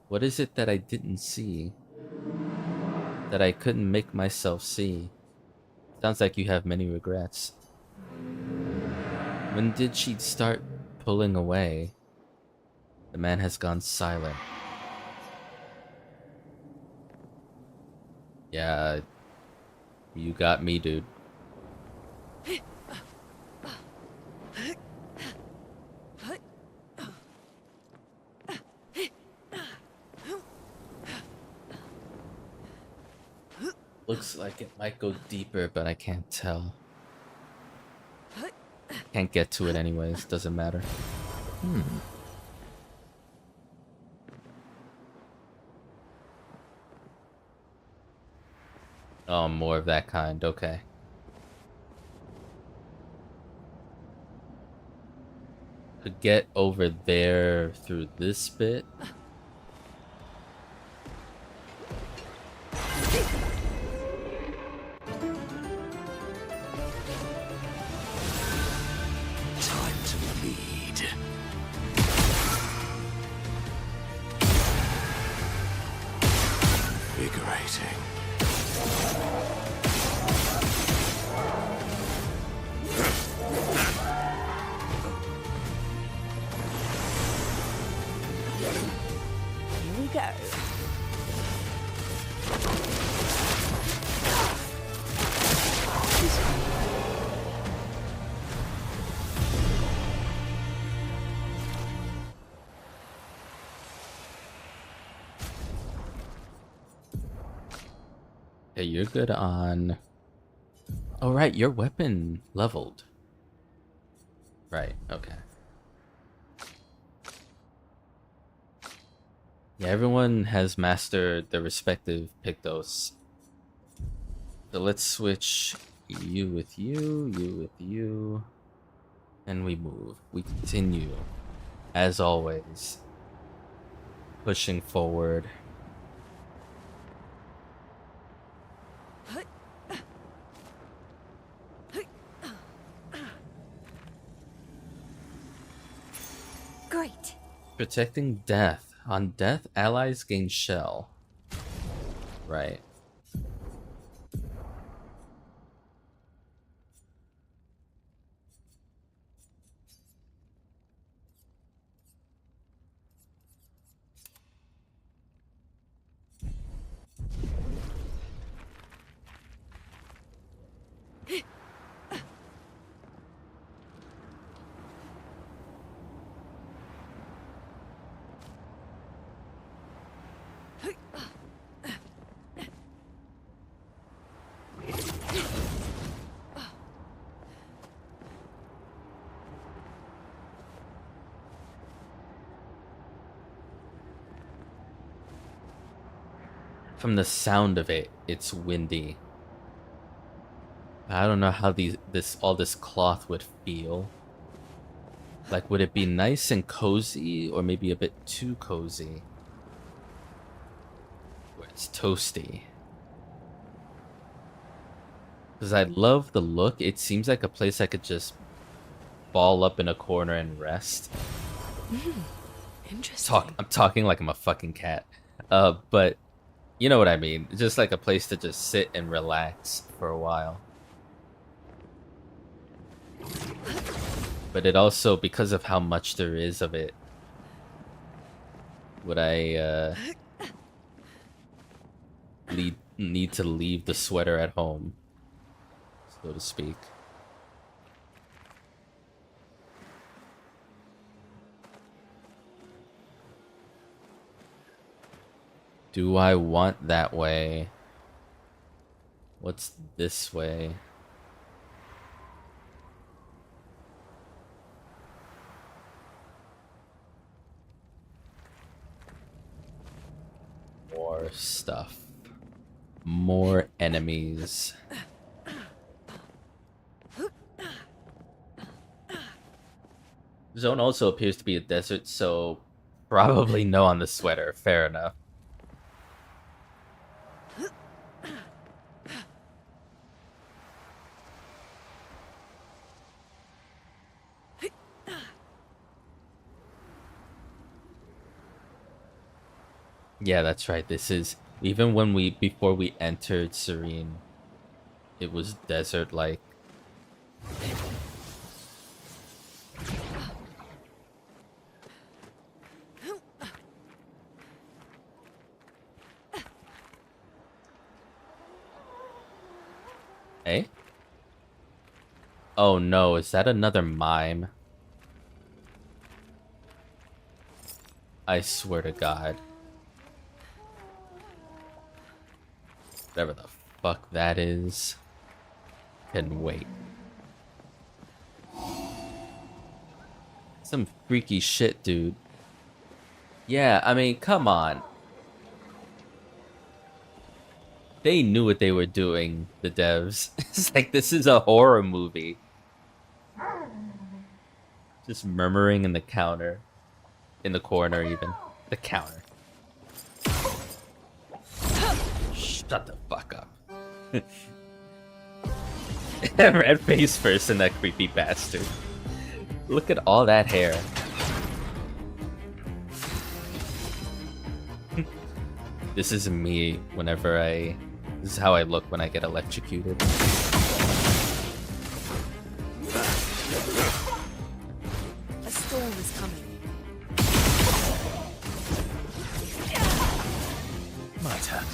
[SPEAKER 1] What is it that I didn't see? That I couldn't make myself see? Sounds like you have many regrets. When did she start pulling away? The man has gone silent. Yeah, you got me, dude. Looks like it might go deeper, but I can't tell. Can't get to it anyways, doesn't matter. Oh, more of that kind, okay. Could get over there through this bit.
[SPEAKER 3] Time to lead. Invigorating.
[SPEAKER 6] Here we go.
[SPEAKER 1] Okay, you're good on... Oh, right, your weapon leveled. Right, okay. Yeah, everyone has mastered their respective Pictos. So let's switch You with you, you with you. And we move. We continue. As always. Pushing forward.
[SPEAKER 4] Great.
[SPEAKER 1] Protecting death. On death, allies gain shell. Right. From the sound of it, it's windy. I don't know how all this cloth would feel. Like, would it be nice and cozy, or maybe a bit too cozy? Where it's toasty. Because I love the look. It seems like a place I could just ball up in a corner and rest.
[SPEAKER 2] Interesting.
[SPEAKER 1] I'm talking like I'm a fucking cat. But you know what I mean. Just like a place to just sit and relax for a while. But it also, because of how much there is of it, would I need to leave the sweater at home, so to speak. Do I want that way? What's this way? More stuff. More enemies. Zone also appears to be a desert, so probably no on the sweater. Fair enough. Yeah, that's right. This is, even when before we entered Sirene, it was desert-like. Eh? Oh no, is that another mime? I swear to God. Whatever the fuck that is. Can wait. Some freaky shit, dude. Yeah, I mean, come on. They knew what they were doing, the devs. It's like, this is a horror movie. Just murmuring in the counter. In the corner, even. The counter. Shut the fuck up. Red face first and that creepy bastard. Look at all that hair. This is me whenever this is how I look when I get electrocuted.
[SPEAKER 2] A storm is coming.
[SPEAKER 5] My turn.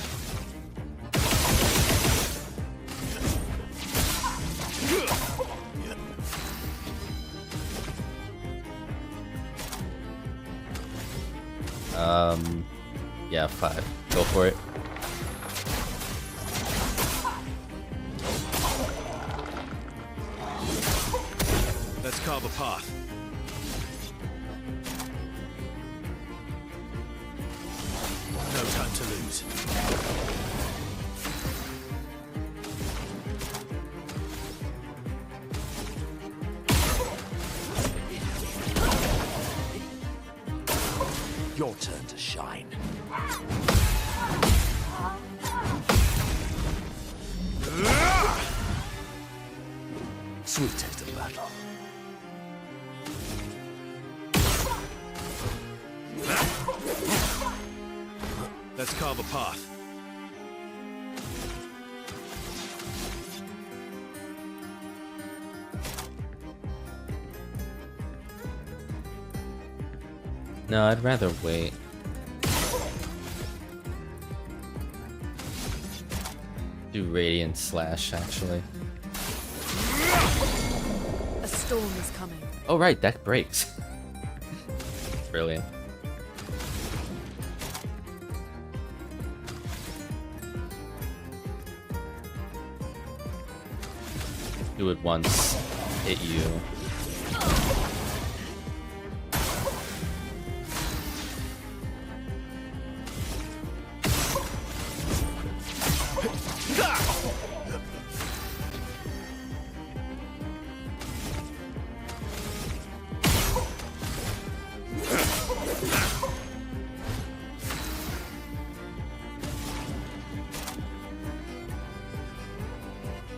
[SPEAKER 1] Yeah, 5. Go for it.
[SPEAKER 5] Let's carve a path. No time to lose.
[SPEAKER 3] Your turn to shine. Sweet taste of battle.
[SPEAKER 5] Let's carve a path.
[SPEAKER 1] No, I'd rather wait. Do Radiant Slash, actually.
[SPEAKER 2] A storm is coming.
[SPEAKER 1] Oh right, that breaks. Brilliant. Do it once, hit you.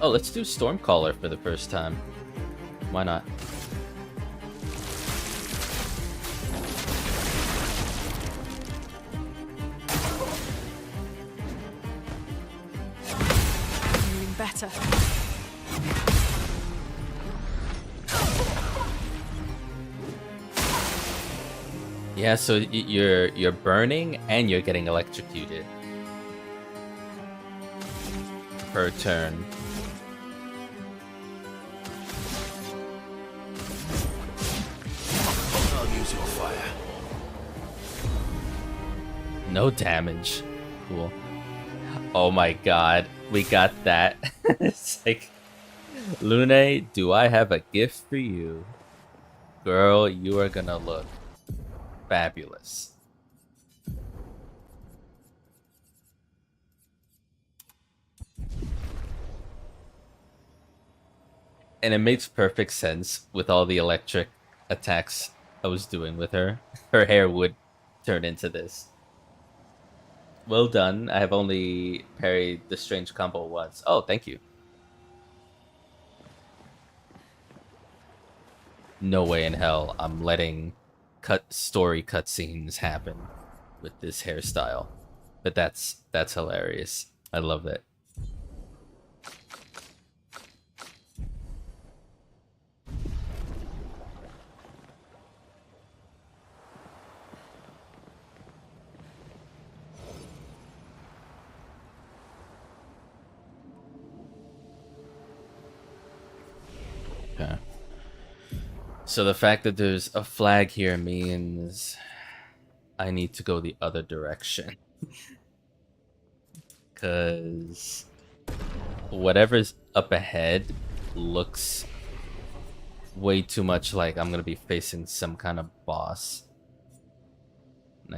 [SPEAKER 1] Oh, let's do Stormcaller for the first time. Why not?
[SPEAKER 2] Doing better.
[SPEAKER 1] Yeah, so you're burning and you're getting electrocuted per turn.
[SPEAKER 5] I'll use your fire.
[SPEAKER 1] No damage. Cool. Oh my god, we got that. It's like, Lune, do I have a gift for you? Girl, you are gonna look fabulous. And it makes perfect sense with all the electric attacks I was doing with her. Her hair would turn into this. Well done. I have only parried the strange combo once. Oh, thank you. No way in hell I'm letting story cutscenes happen with this hairstyle. But that's hilarious. I love it. Okay. So the fact that there's a flag here means I need to go the other direction. Because whatever's up ahead looks way too much like I'm going to be facing some kind of boss. And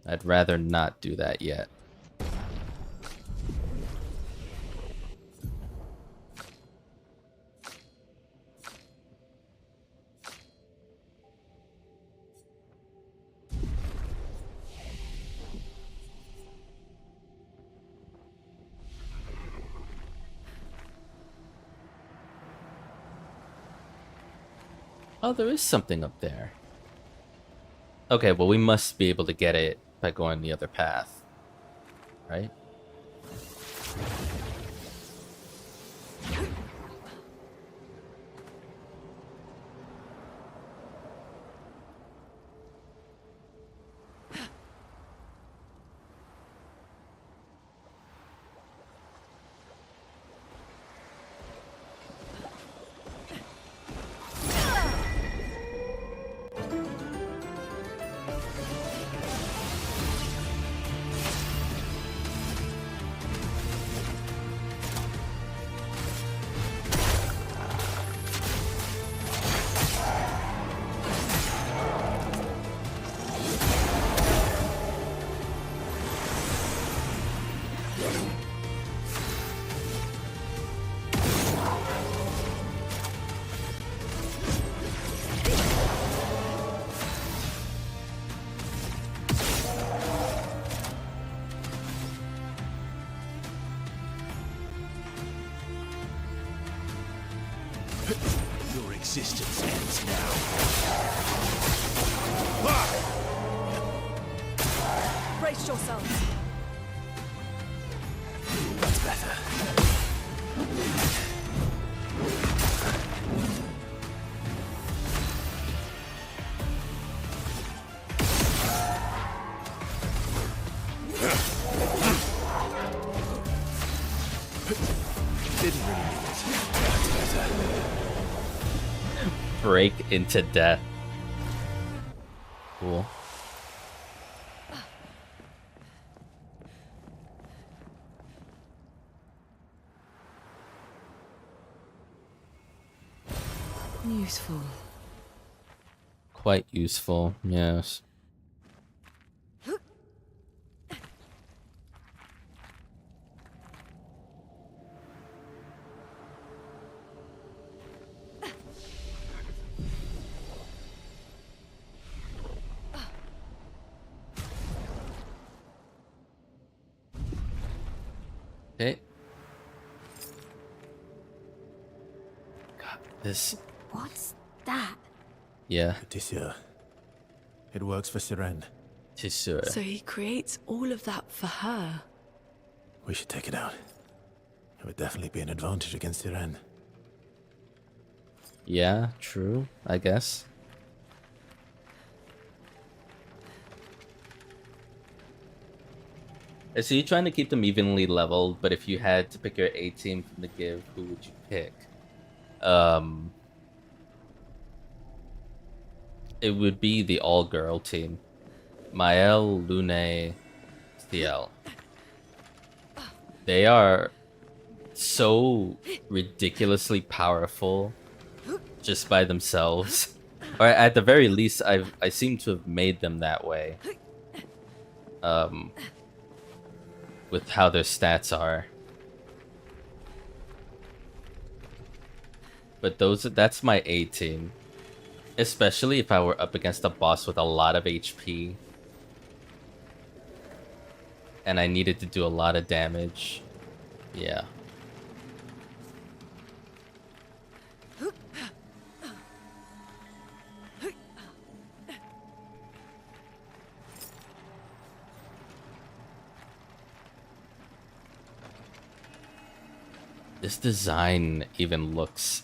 [SPEAKER 1] I'd rather not do that yet. Oh, there is something up there. Okay, well, we must be able to get it by going the other path. Right?
[SPEAKER 5] Your existence ends now.
[SPEAKER 2] Brace yourselves.
[SPEAKER 5] That's better. Didn't really need it. That's better.
[SPEAKER 1] Break into death. Cool.
[SPEAKER 6] Useful.
[SPEAKER 1] Quite useful, yes. Okay. God, this.
[SPEAKER 4] What's that?
[SPEAKER 1] Yeah,
[SPEAKER 5] Odysseus. It works for Sirene.
[SPEAKER 1] tissue.
[SPEAKER 2] So he creates all of that for her.
[SPEAKER 5] We should take it out. It would definitely be an advantage against Sirene.
[SPEAKER 1] Yeah, true, I guess. I see you trying to keep them evenly leveled, but if you had to pick your A team from the give, who would you pick? It would be the all-girl team. Mael, Lune, CL. They are so ridiculously powerful just by themselves. Or at the very least, I seem to have made them that way. With how their stats are. But that's my A team. Especially if I were up against a boss with a lot of HP. And I needed to do a lot of damage. Yeah. This design even looks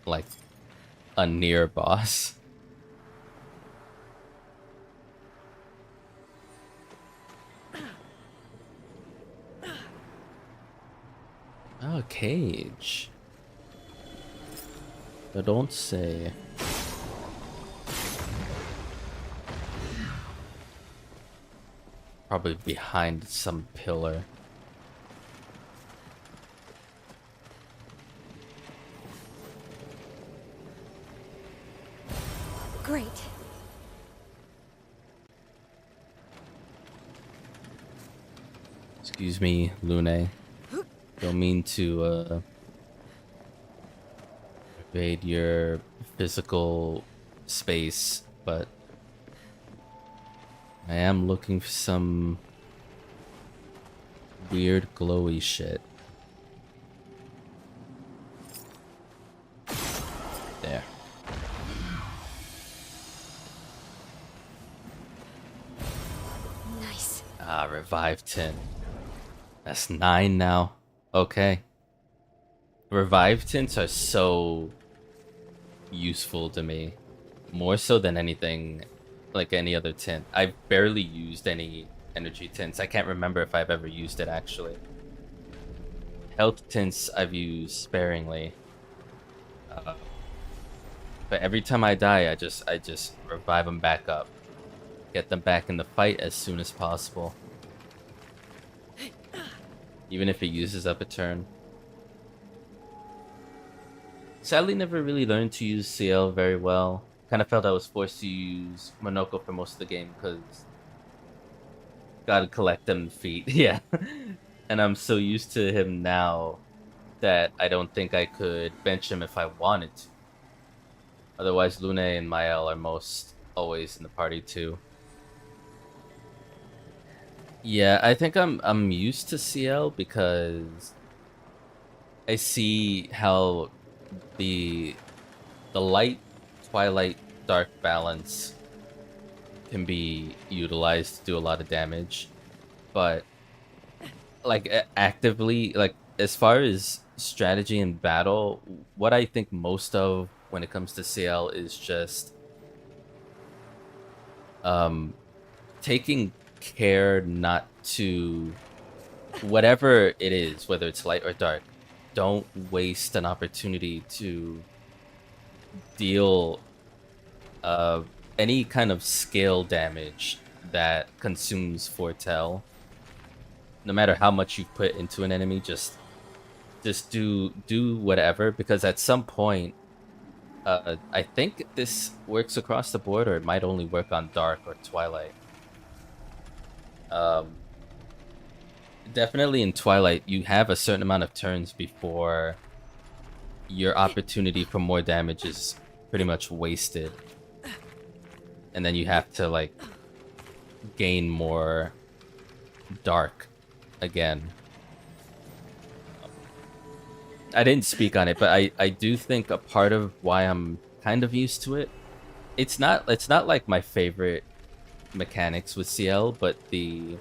[SPEAKER 1] like a near boss. Oh, cage. But don't say. Probably behind some pillar.
[SPEAKER 4] Great.
[SPEAKER 1] Excuse me, Lune. Don't mean to invade your physical space, but I am looking for some weird glowy shit. There.
[SPEAKER 4] Nice.
[SPEAKER 1] Ah, revive 10. That's 9 now. Okay. Revive tints are so useful to me. More so than anything, like any other tint. I've barely used any energy tints. I can't remember if I've ever used it actually. Health tints I've used sparingly. But every time I die, I just revive them back up. Get them back in the fight as soon as possible. Even if it uses up a turn. Sadly, never really learned to use CL very well. Kind of felt I was forced to use Monoko for most of the game because gotta collect them feet. Yeah. And I'm so used to him now that I don't think I could bench him if I wanted to. Otherwise, Lune and Mael are most always in the party too. Yeah, I think I'm used to CL because I see how the light, twilight, dark balance can be utilized to do a lot of damage, but like actively, like as far as strategy and battle, what I think most of when it comes to CL is just taking care not to, whatever it is, whether it's light or dark, don't waste an opportunity to deal any kind of scale damage that consumes foretell. No matter how much you put into an enemy, just do whatever, because at some point, I think this works across the board, or it might only work on dark or twilight. Definitely in twilight, you have a certain amount of turns before your opportunity for more damage is pretty much wasted, and then you have to like gain more dark again. I didn't speak on it, but I do think a part of why I'm kind of used to it, it's not like my favorite mechanics with CL, but the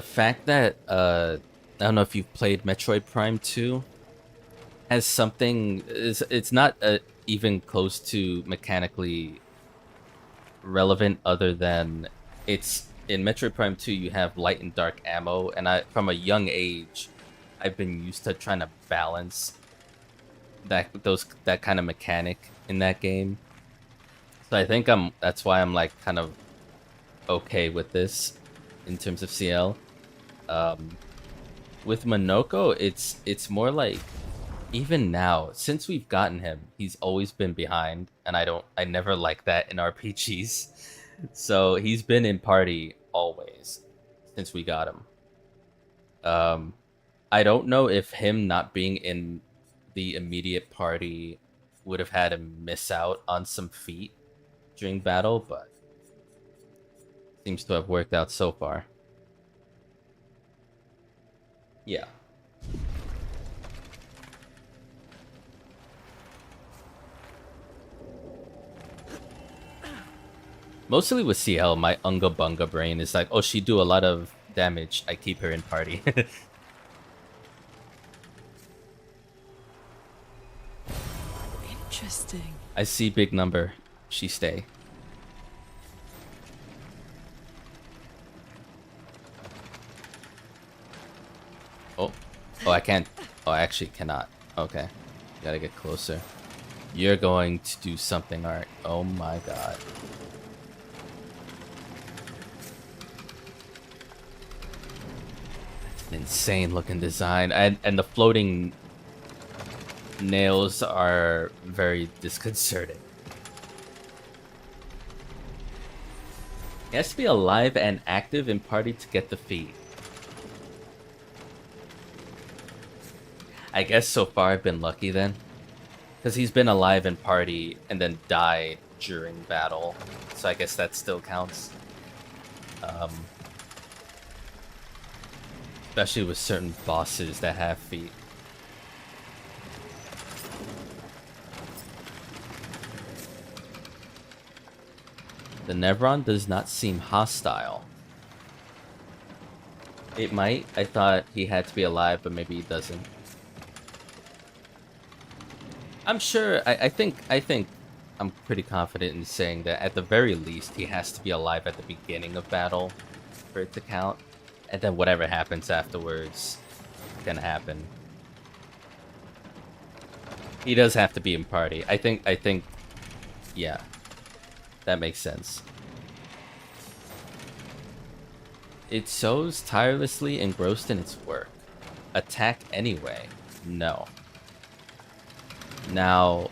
[SPEAKER 1] fact that I don't know if you've played Metroid Prime 2, has something, it's not even close to mechanically relevant, other than it's in Metroid Prime 2 you have light and dark ammo, and from a young age I've been used to trying to balance that kind of mechanic in that game. So I think that's why I'm like kind of okay with this in terms of CL. With Monoko, it's more like, even now, since we've gotten him, he's always been behind, and I never like that in RPGs. So he's been in party always since we got him. I don't know if him not being in the immediate party would have had him miss out on some feat during battle, but seems to have worked out so far. Yeah. Mostly with CL, my Unga Bunga brain is like, oh, she do a lot of damage, I keep her in party.
[SPEAKER 2] Interesting.
[SPEAKER 1] I see big number, she stay. Oh, I can't. Oh, I actually cannot. Okay, gotta get closer. You're going to do something, alright. Oh my god. That's an insane looking design. And the floating nails are very disconcerting. He has to be alive and active in party to get the feat. I guess so far I've been lucky then. Because he's been alive in party and then died during battle. So I guess that still counts. Especially with certain bosses that have feet. The Nevron does not seem hostile. It might. I thought he had to be alive, but maybe he doesn't. I'm sure. I think I'm pretty confident in saying that at the very least he has to be alive at the beginning of battle for it to count, and then whatever happens afterwards can happen. He does have to be in party. I think, yeah, that makes sense. It sows tirelessly engrossed in its work. Attack anyway. No. Now,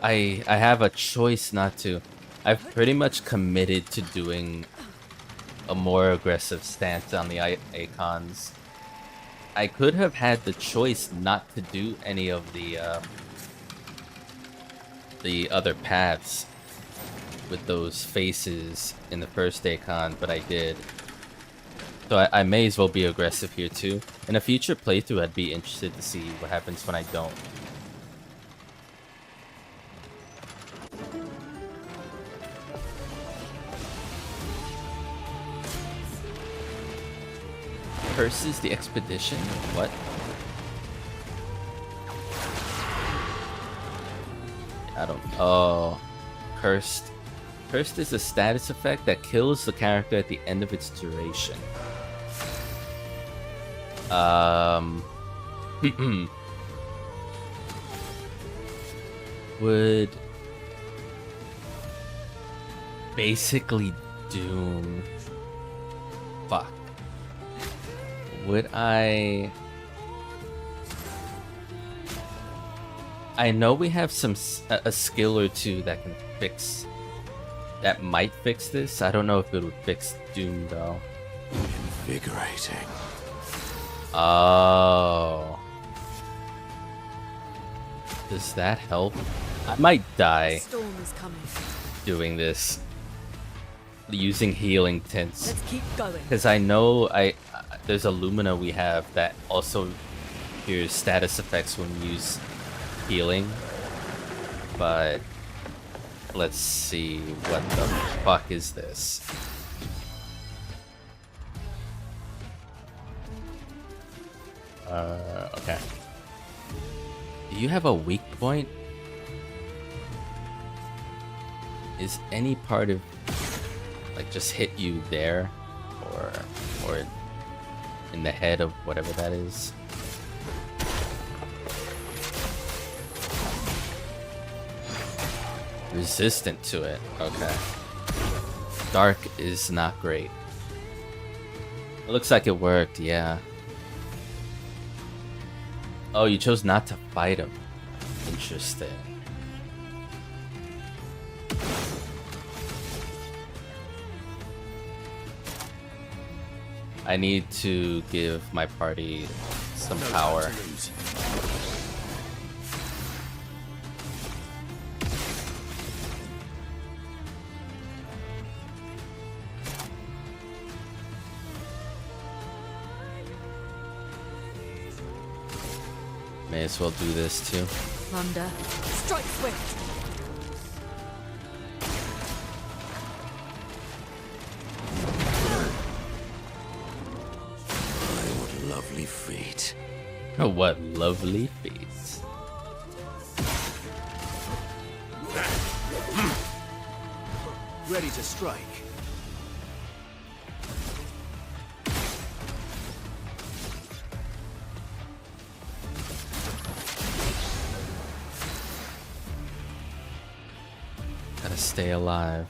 [SPEAKER 1] I have a choice not to. I've pretty much committed to doing a more aggressive stance on the icons. I could have had the choice not to do any of the other paths with those faces in the first icon, but I did. So I may as well be aggressive here too. In a future playthrough, I'd be interested to see what happens when I don't. Curses the expedition? What? I don't. Oh, cursed. Cursed is a status effect that kills the character at the end of its duration. Would basically doom. Fuck. Would I know we have a skill or two that can fix. That might fix this. I don't know if it would fix Doom though.
[SPEAKER 3] Invigorating.
[SPEAKER 1] Oh. Does that help? I might die
[SPEAKER 2] Storm is coming.
[SPEAKER 1] doing this. Using healing tints.
[SPEAKER 2] Let's keep going.
[SPEAKER 1] Because I know there's a Lumina we have that also hears status effects when we use healing. But let's see, what the fuck is this? Okay. Do you have a weak point? Is any part of like just hit you there, or in the head of whatever that is? Resistant to it. Okay. Dark is not great. It looks like it worked, yeah. Oh, you chose not to fight him. Interesting. I need to give my party some power. May as well do this too.
[SPEAKER 2] Thunder. Strike swift.
[SPEAKER 3] What lovely feet.
[SPEAKER 1] Oh, what lovely feet.
[SPEAKER 5] Ready to strike.
[SPEAKER 1] Gotta stay alive.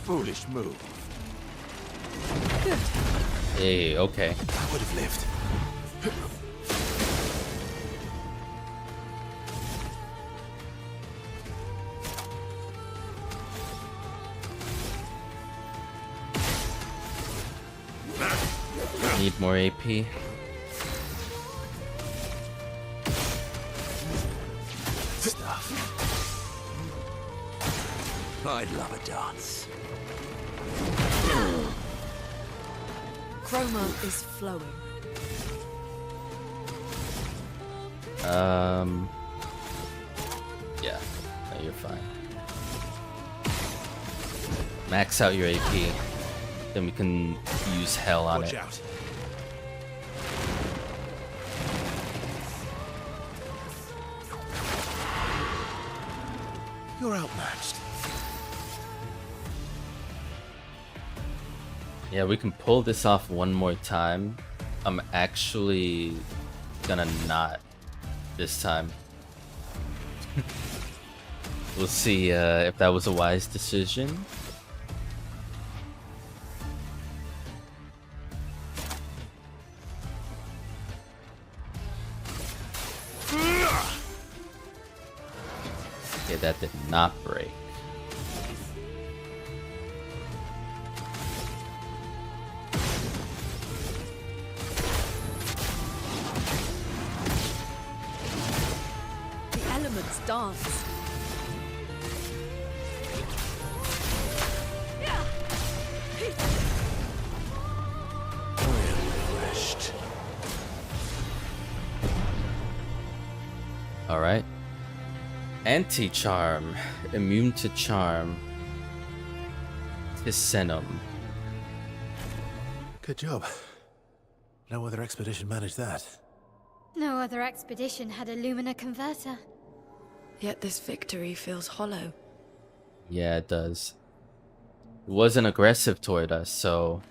[SPEAKER 5] Foolish move.
[SPEAKER 1] Hey, okay.
[SPEAKER 5] I would have lived.
[SPEAKER 1] Need more AP.
[SPEAKER 5] Stuff. I'd love a dance.
[SPEAKER 2] Chroma is flowing.
[SPEAKER 1] Yeah. No, you're fine. Max out your AP. Then we can use hell on
[SPEAKER 5] Watch
[SPEAKER 1] it.
[SPEAKER 5] out. You're outmatched.
[SPEAKER 1] Yeah, we can pull this off one more time. I'm actually gonna not this time. We'll see if that was a wise decision. Okay, that did not break.
[SPEAKER 2] The elements chance.
[SPEAKER 5] Refreshed.
[SPEAKER 1] Alright. Anti-charm. Immune to charm. Tisenum.
[SPEAKER 5] Good job. No other expedition managed that.
[SPEAKER 4] No other expedition had a Lumina converter.
[SPEAKER 2] Yet this victory feels hollow.
[SPEAKER 1] Yeah, it does. It wasn't aggressive toward us, so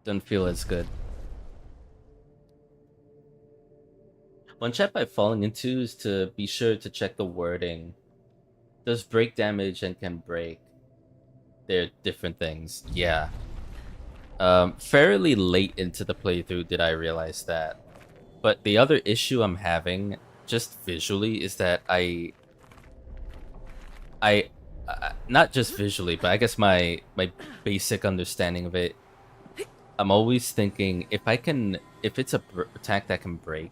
[SPEAKER 1] doesn't feel as good. One trap I've fallen into is to be sure to check the wording. Does break damage and can break. They're different things. Yeah. Fairly late into the playthrough did I realize that. But the other issue I'm having, just visually, is that I not just visually, but I guess my basic understanding of it, I'm always thinking if it's a attack that can break,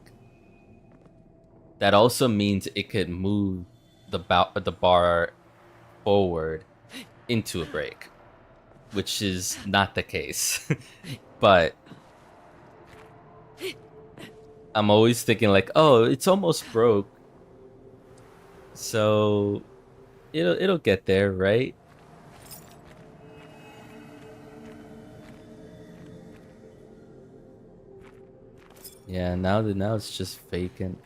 [SPEAKER 1] that also means it could move the bar forward into a break, which is not the case. But I'm always thinking like, oh, it's almost broke, so it'll get there, right? Yeah, now it's just vacant.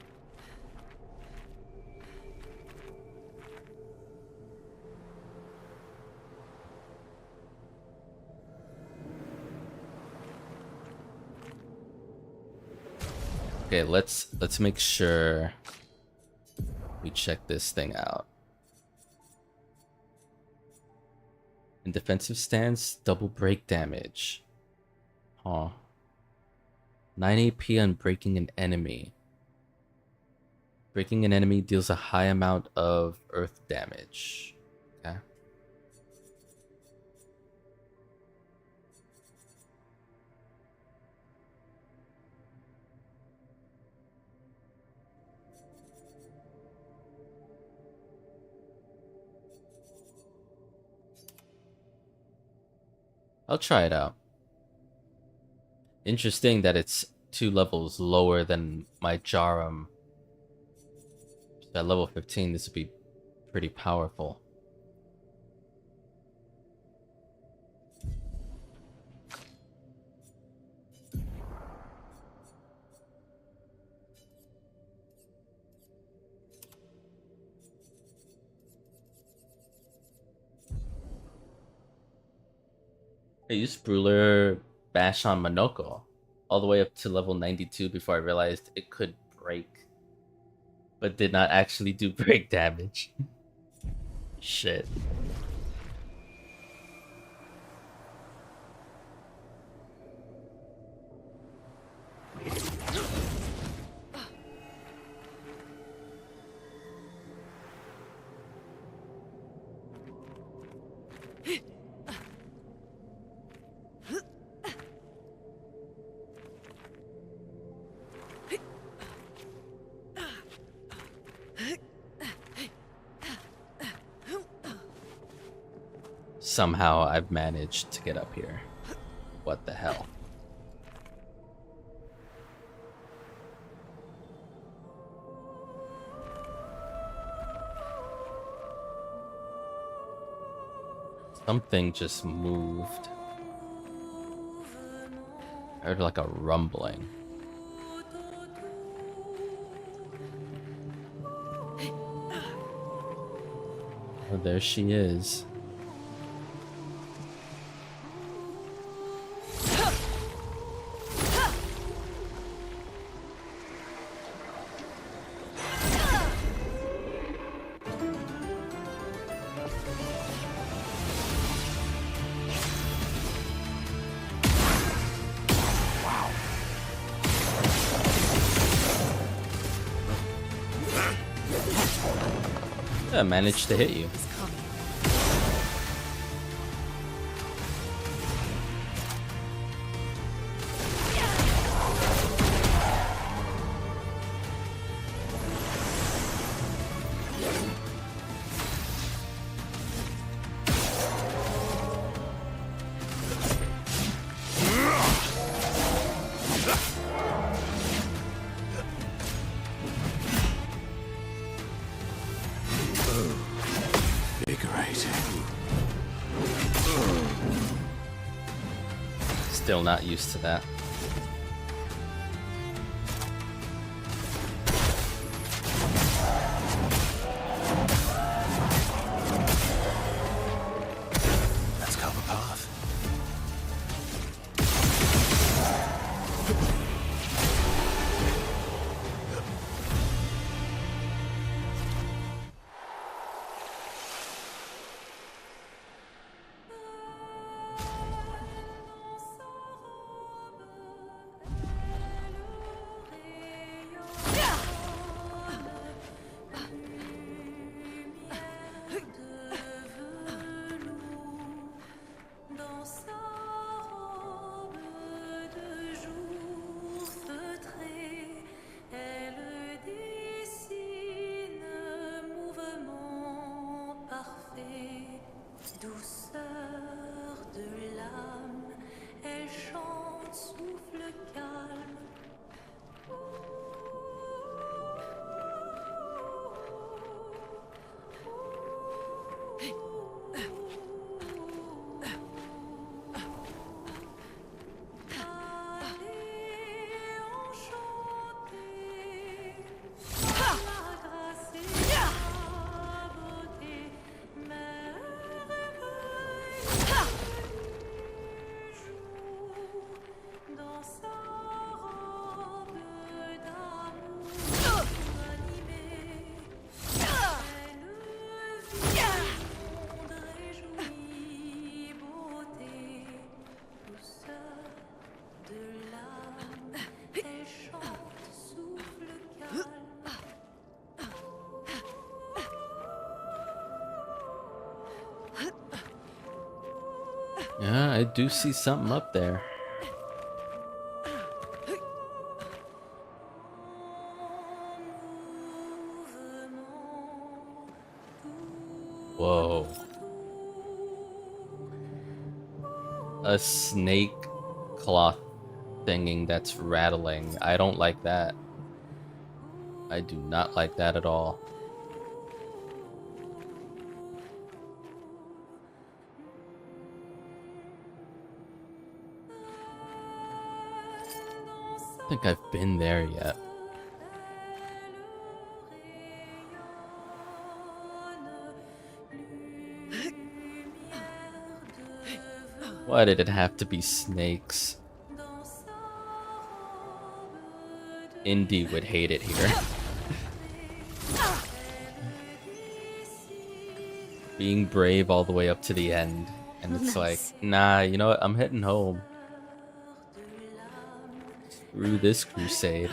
[SPEAKER 1] Okay, let's make sure we check this thing out. In defensive stance, double break damage. Huh. 9 AP on breaking an enemy. Breaking an enemy deals a high amount of earth damage. Okay. I'll try it out. Interesting that it's 2 levels lower than my Jarum. So at level 15, this would be pretty powerful. I used Bruler Bash on Monoko all the way up to level 92 before I realized it could break, but did not actually do break damage. Shit. Somehow I've managed to get up here. What the hell? Something just moved. I heard like a rumbling. Oh, there she is. I managed to hit you. Still not used to that.
[SPEAKER 5] Let's carve a path.
[SPEAKER 1] Yeah, I do see something up there. Whoa. A snake cloth thinging that's rattling. I don't like that. I do not like that at all. I don't think I've been there yet. Why did it have to be snakes? Indy would hate it here. Being brave all the way up to the end. And it's like, nah, you know what? I'm heading home. Screw this crusade.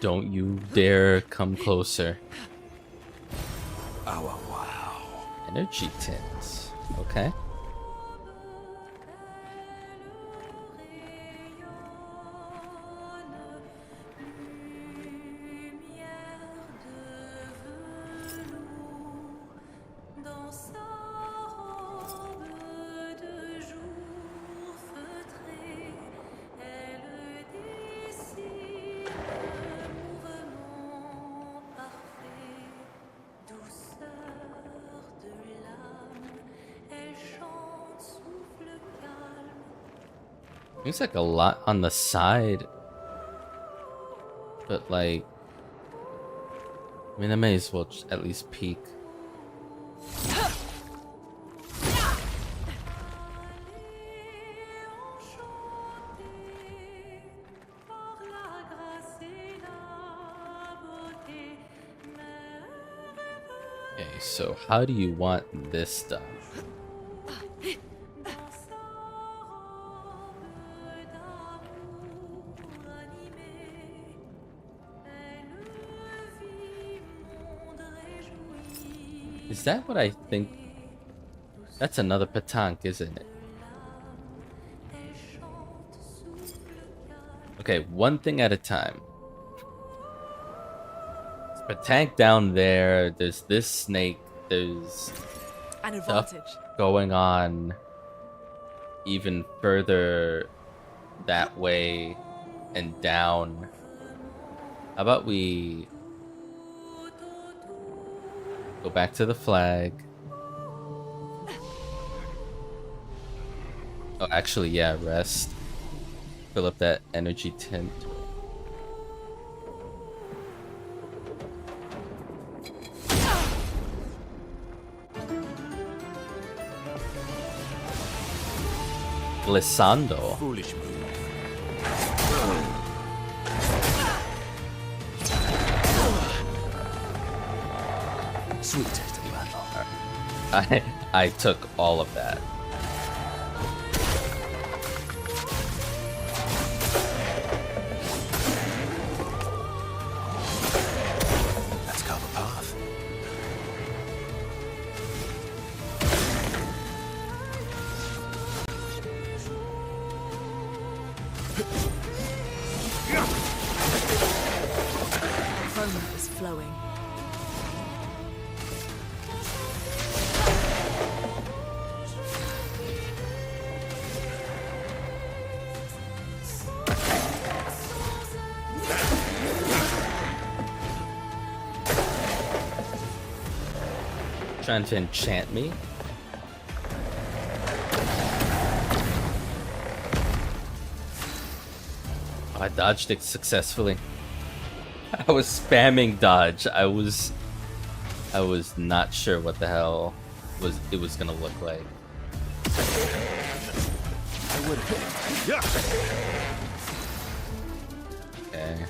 [SPEAKER 1] Don't you dare come closer.
[SPEAKER 3] Oh, wow.
[SPEAKER 1] Energy tins. Okay. Seems like a lot on the side. But like, I mean, I may as well at least peek. Okay, so how do you want this done? Is that what I think? That's another petanque, isn't it? Okay, one thing at a time. Petanque down there, there's this snake, there's
[SPEAKER 2] An
[SPEAKER 1] stuff
[SPEAKER 2] advantage.
[SPEAKER 1] going on even further that way and down. How about we go back to the flag? Oh, actually, yeah, rest. Fill up that energy tint. Glissando.
[SPEAKER 3] Foolish move. Sweet taste of battle.
[SPEAKER 1] I took all of that.
[SPEAKER 3] Let's carve a path.
[SPEAKER 2] Chroma is flowing.
[SPEAKER 1] Trying to enchant me. Oh, I dodged it successfully. I was spamming dodge. I was not sure what the hell it was gonna look like. Okay.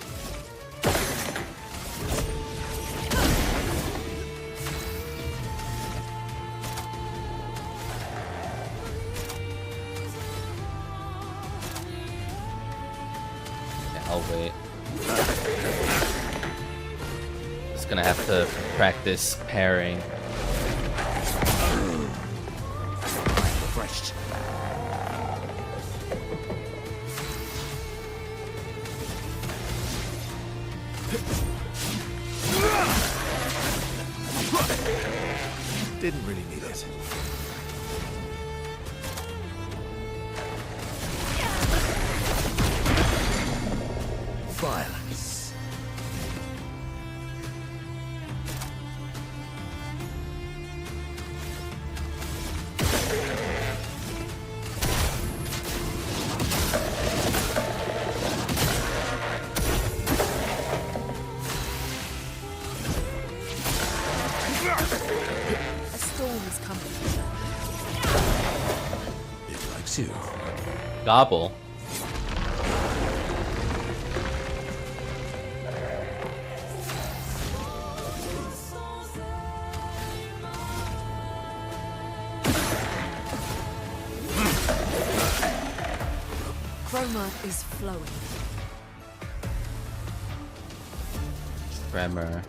[SPEAKER 1] I'll wait. Just gonna have to practice pairing.
[SPEAKER 3] Refreshed.
[SPEAKER 5] Didn't really need it.
[SPEAKER 3] Violence.
[SPEAKER 2] A storm is coming.
[SPEAKER 3] It likes you.
[SPEAKER 1] Gobble.
[SPEAKER 2] Chroma is flowing.
[SPEAKER 1] Tremor.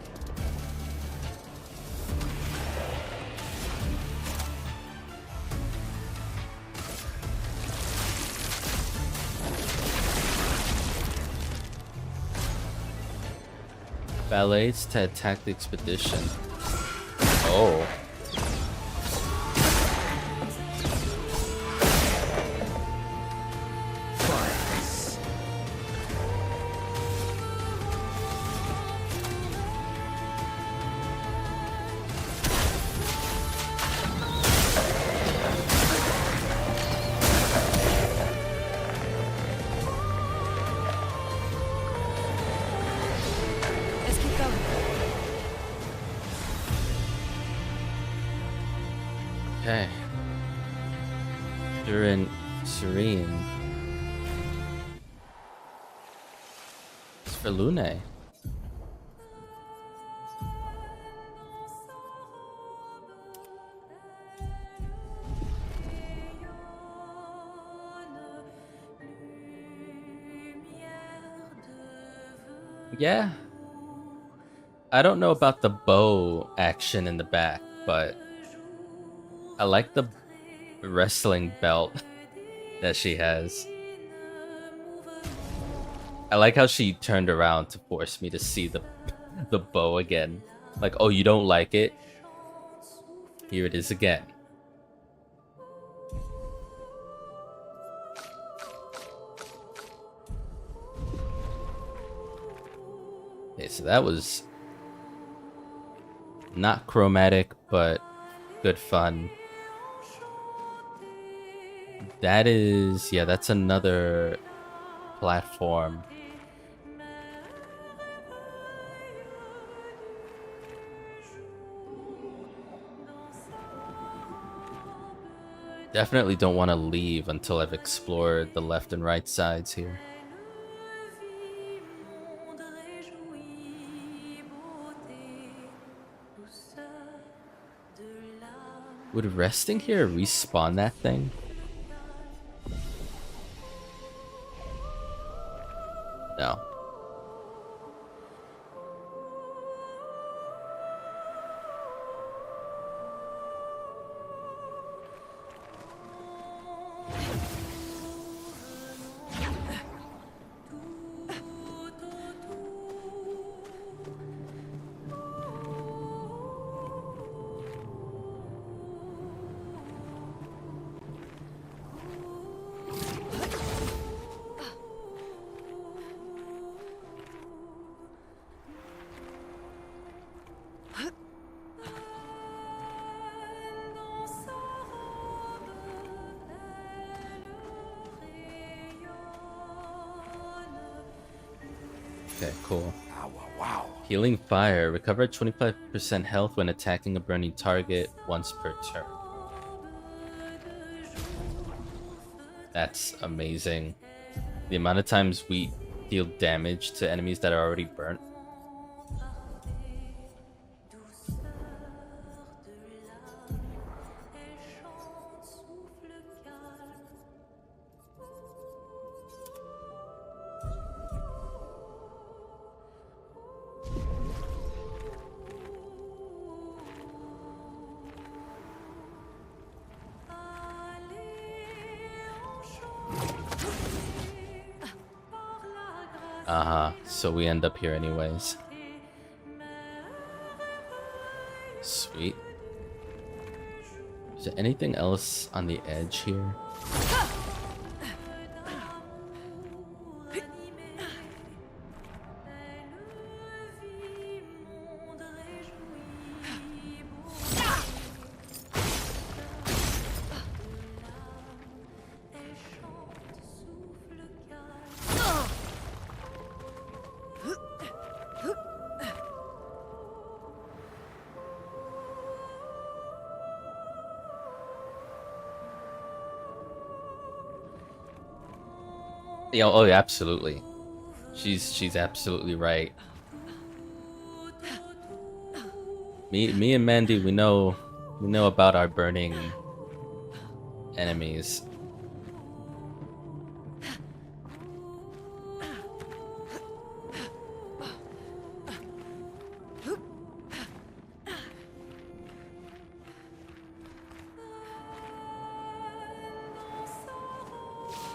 [SPEAKER 1] Ballets to attack the expedition. Oh.
[SPEAKER 3] Violence.
[SPEAKER 1] mean? It's for Lune. Yeah. I don't know about the bow action in the back, but I like the wrestling belt that she has. I like how she turned around to force me to see the bow again. Like, oh, you don't like it? Here it is again. Okay, so that was not chromatic, but good fun. That is, yeah, that's another platform. Definitely don't want to leave until I've explored the left and right sides here. Would resting here respawn that thing? No. Okay, cool.
[SPEAKER 3] Wow.
[SPEAKER 1] Healing Fire. Recover 25% health when attacking a burning target once per turn. That's amazing. The amount of times we deal damage to enemies that are already burnt. So we end up here anyways. Sweet. Is there anything else on the edge here? Yeah, oh, yeah, absolutely. She's absolutely right. Me and Mandy, we know about our burning enemies.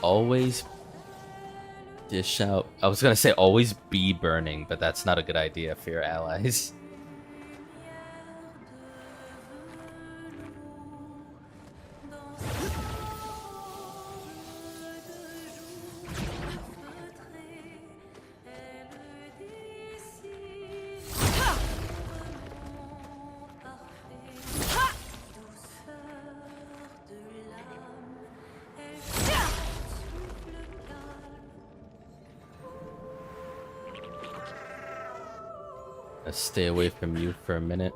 [SPEAKER 1] Always dish out. I was gonna say always be burning, but that's not a good idea for your allies. Let's stay away from you for a minute.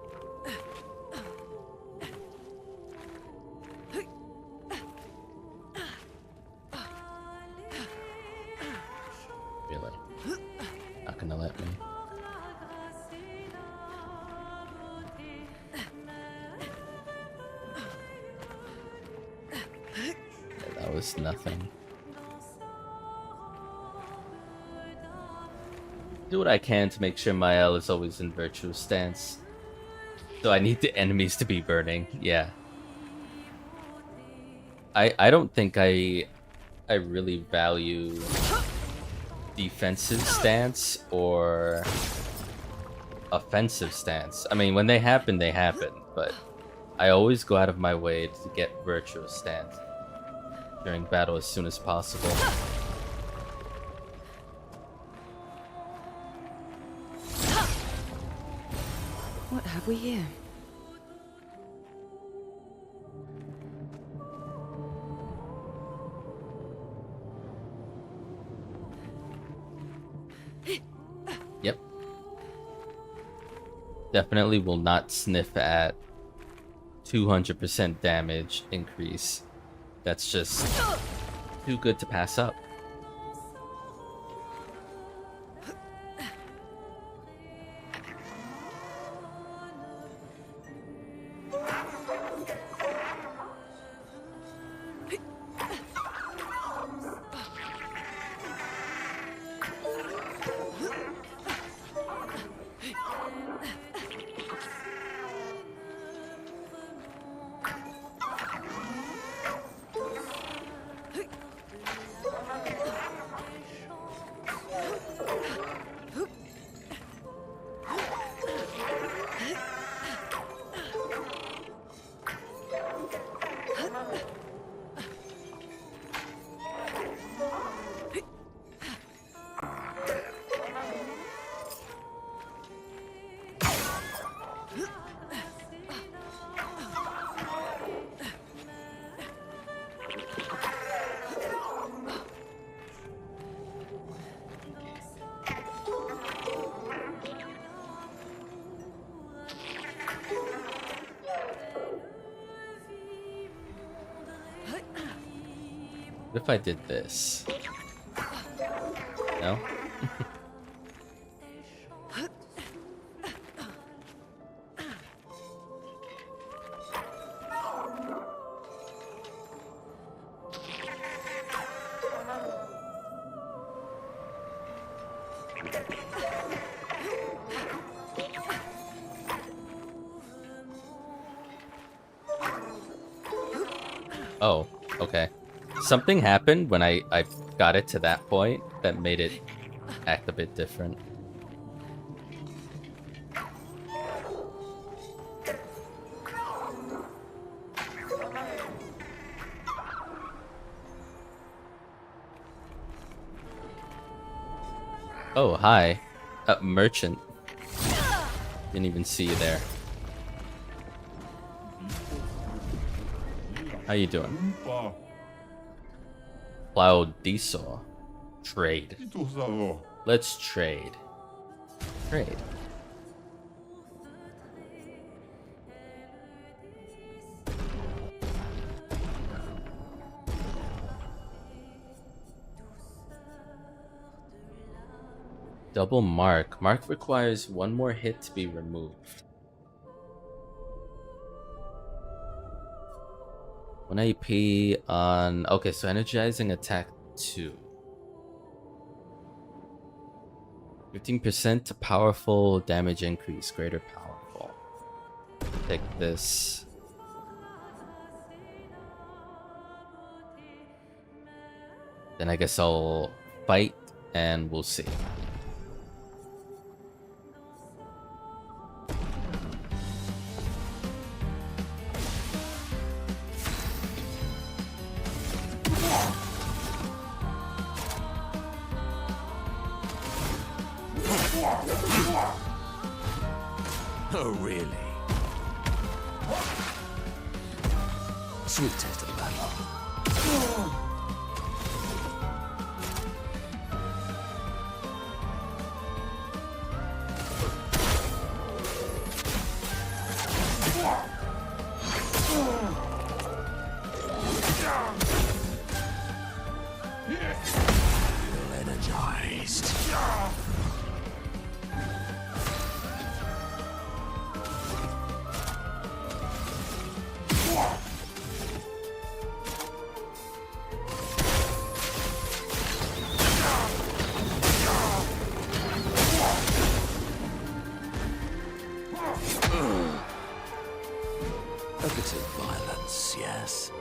[SPEAKER 1] gonna let me. Yeah, that was nothing. Do what I can to make sure my L is always in virtuous stance. So I need the enemies to be burning. Yeah. I don't think I really value defensive stance or offensive stance. I mean, when they happen, but I always go out of my way to get virtuous stance during battle as soon as possible.
[SPEAKER 6] What have we here?
[SPEAKER 1] Yep. Definitely will not sniff at 200% damage increase. That's just too good to pass up. What if I did this? No? Oh, okay. Something happened when I got it to that point that made it act a bit different. Oh, hi. Merchant. Didn't even see you there. How you doing? Cloud Diesel. Trade. Let's trade. Trade. Double mark. Mark requires one more hit to be removed. 1 AP on... Okay, so energizing attack 2. 15% to powerful damage increase. Greater powerful. Take this. Then I guess I'll fight and we'll see.
[SPEAKER 3] Oh, really? Sweet taste of battle. Feel energized. A bit of violence, yes.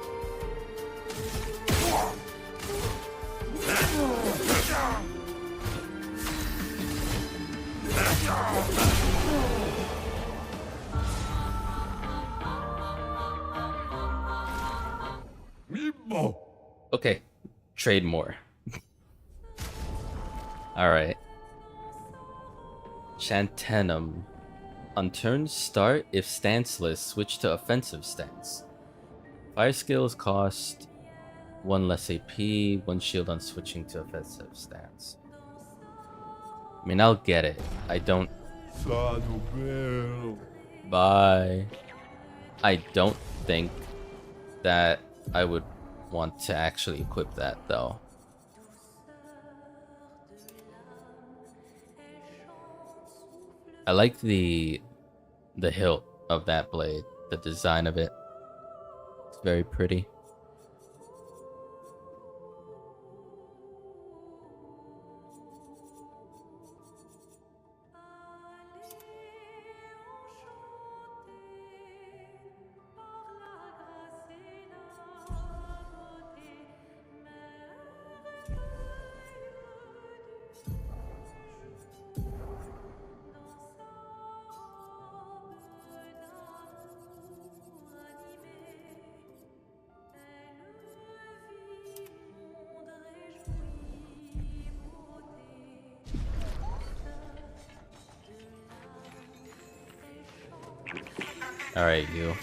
[SPEAKER 1] Okay, trade more. Alright. Chantenum. On turn start, if stanceless, switch to offensive stance. Fire skills cost 1 less AP, 1 shield on switching to offensive stance. I mean, I'll get it. I don't... Bye. I don't think that I would want to actually equip that, though. I like the hilt of that blade, the design of it. It's very pretty. Alright, you.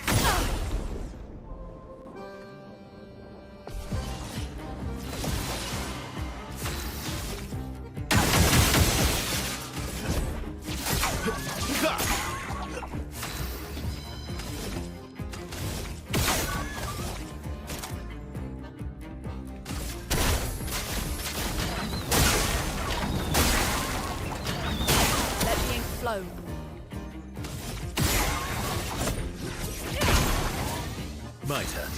[SPEAKER 2] Let the ink flow.
[SPEAKER 3] My turn.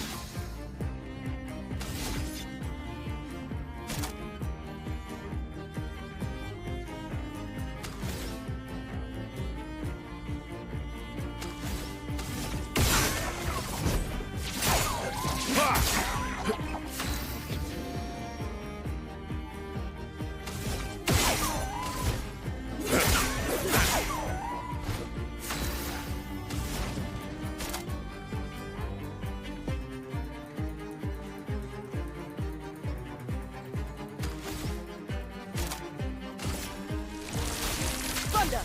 [SPEAKER 2] Thunder!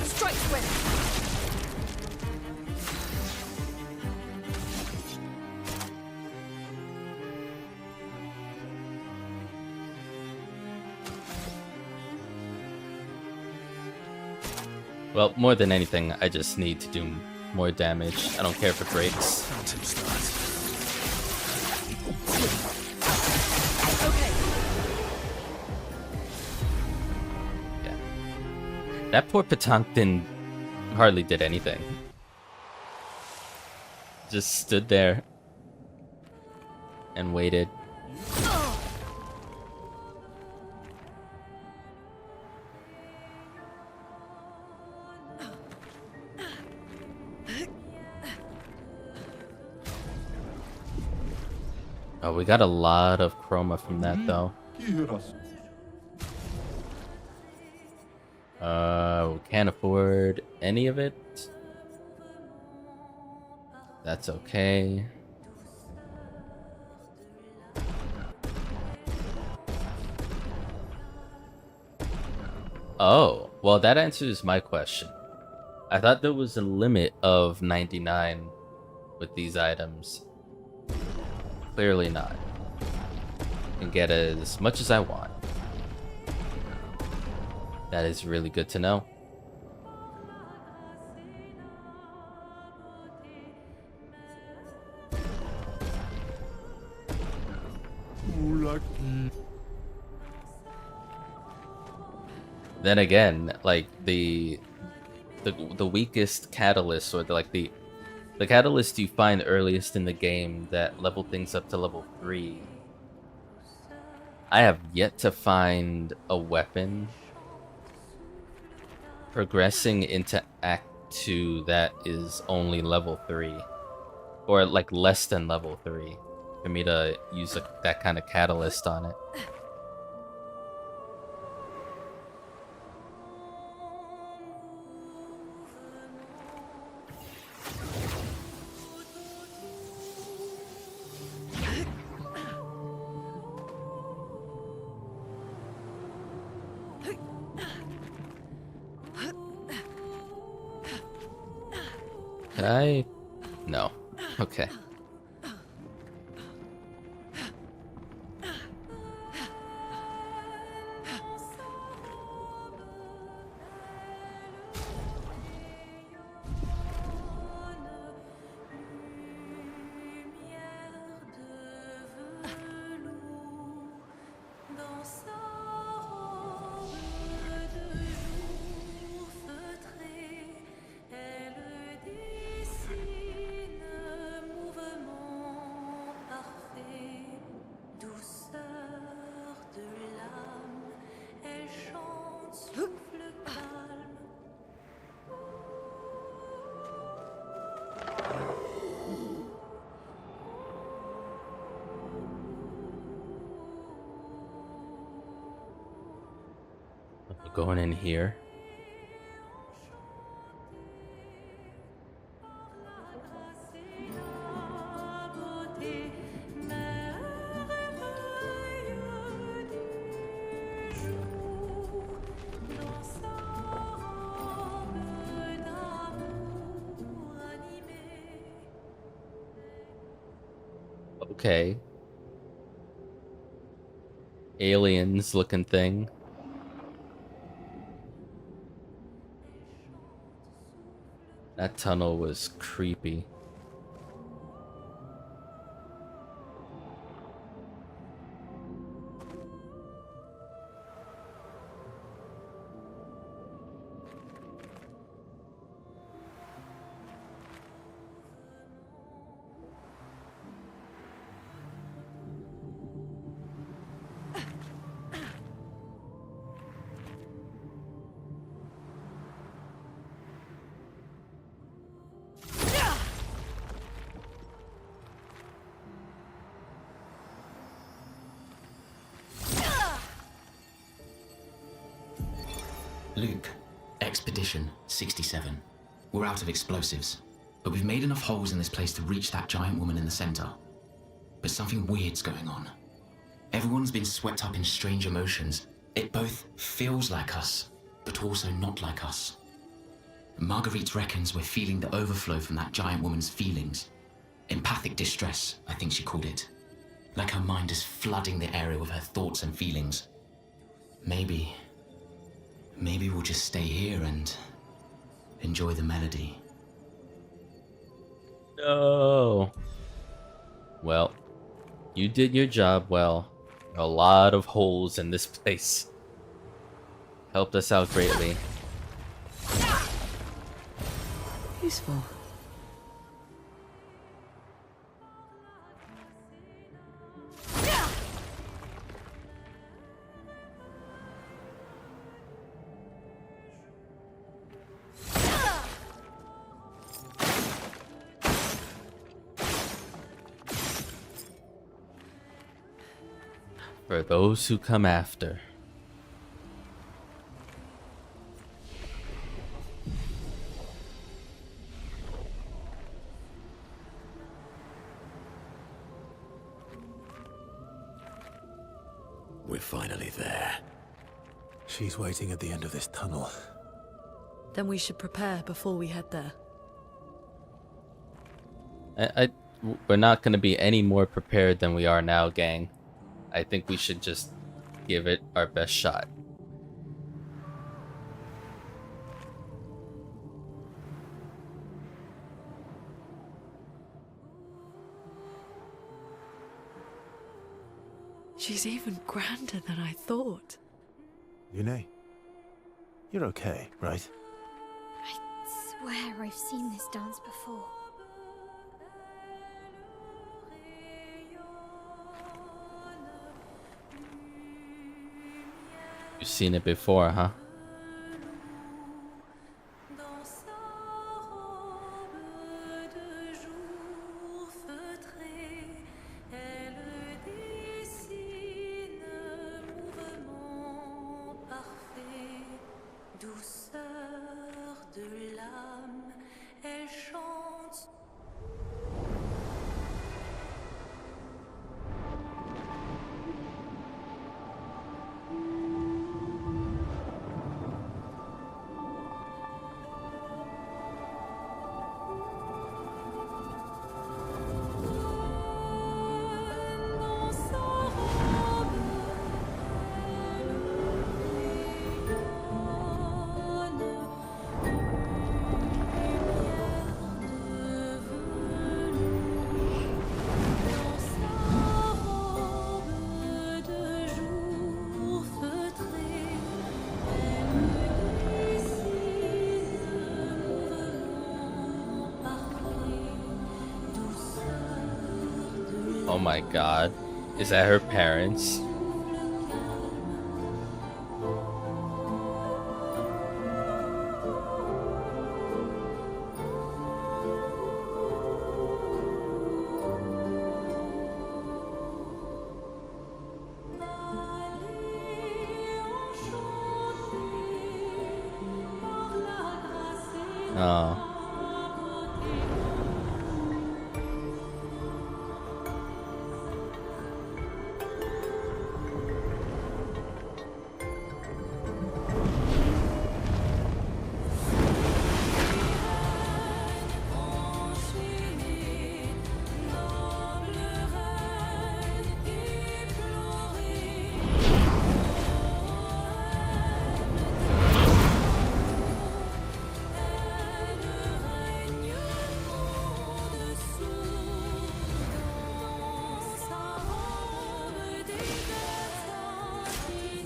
[SPEAKER 2] Strike swift!
[SPEAKER 1] Well, more than anything, I just need to do more damage. I don't care if it breaks.
[SPEAKER 2] Okay.
[SPEAKER 1] Yeah. That poor Petanque hardly did anything. Just stood there and waited. Oh, we got a lot of chroma from that, though. We can't afford any of it. That's okay. Oh, well, that answers my question. I thought there was a limit of 99 with these items. Clearly not. I can get as much as I want. That is really good to know. Then again, like the weakest catalyst, or the catalyst you find earliest in the game that level things up to level 3. I have yet to find a weapon progressing into Act 2 that is only level 3. Or like less than level 3 for me to use that kind of catalyst on it. Can I? No. Okay. Going in here. Okay. Aliens looking thing. That tunnel was creepy.
[SPEAKER 7] Luke, Expedition 67. We're out of explosives, but we've made enough holes in this place to reach that giant woman in the center. But something weird's going on. Everyone's been swept up in strange emotions. It both feels like us, but also not like us. Marguerite reckons we're feeling the overflow from that giant woman's feelings. Empathic distress, I think she called it. Like her mind is flooding the area with her thoughts and feelings. Maybe we'll just stay here and enjoy the melody.
[SPEAKER 1] No. Well, you did your job well. A lot of holes in this place. Helped us out greatly.
[SPEAKER 6] Useful.
[SPEAKER 1] For those who come after.
[SPEAKER 3] We're finally there.
[SPEAKER 5] She's waiting at the end of this tunnel.
[SPEAKER 2] Then we should prepare before we head there.
[SPEAKER 1] We're not going to be any more prepared than we are now, gang. I think we should just give it our best shot.
[SPEAKER 2] She's even grander than I thought.
[SPEAKER 5] Yune, You're okay, right?
[SPEAKER 4] I swear I've seen this dance before.
[SPEAKER 1] You've seen it before, huh? Oh my god. Is that her parents? Oh.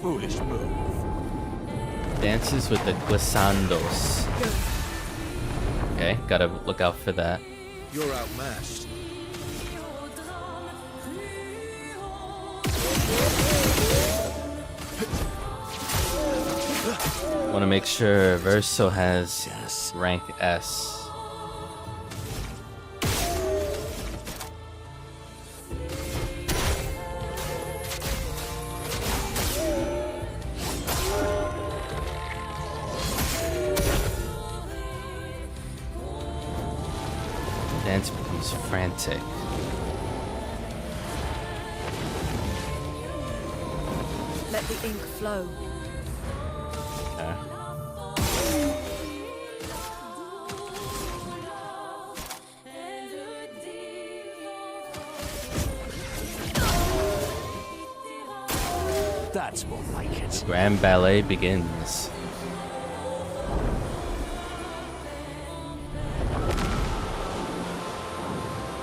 [SPEAKER 5] Foolish move.
[SPEAKER 1] Dances with the glissandos. Okay, gotta look out for that.
[SPEAKER 5] You're outmatched.
[SPEAKER 1] Want to make sure Verso has
[SPEAKER 3] Yes.
[SPEAKER 1] rank S. Dance becomes frantic.
[SPEAKER 2] Let the ink flow.
[SPEAKER 1] Okay.
[SPEAKER 3] That's more like it.
[SPEAKER 1] Grand ballet begins.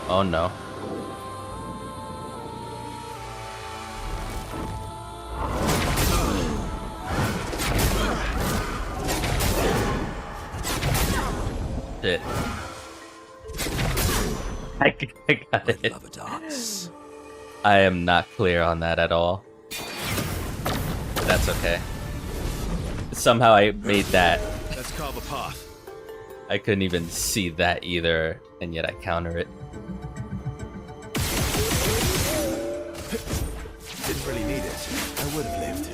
[SPEAKER 1] Oh no. Shit. I got it.
[SPEAKER 3] Love a dance.
[SPEAKER 1] I am not clear on that at all. That's okay. Somehow I made that.
[SPEAKER 5] Let's carve a path.
[SPEAKER 1] I couldn't even see that either, and yet I counter it.
[SPEAKER 5] Didn't really need it. I would have lived.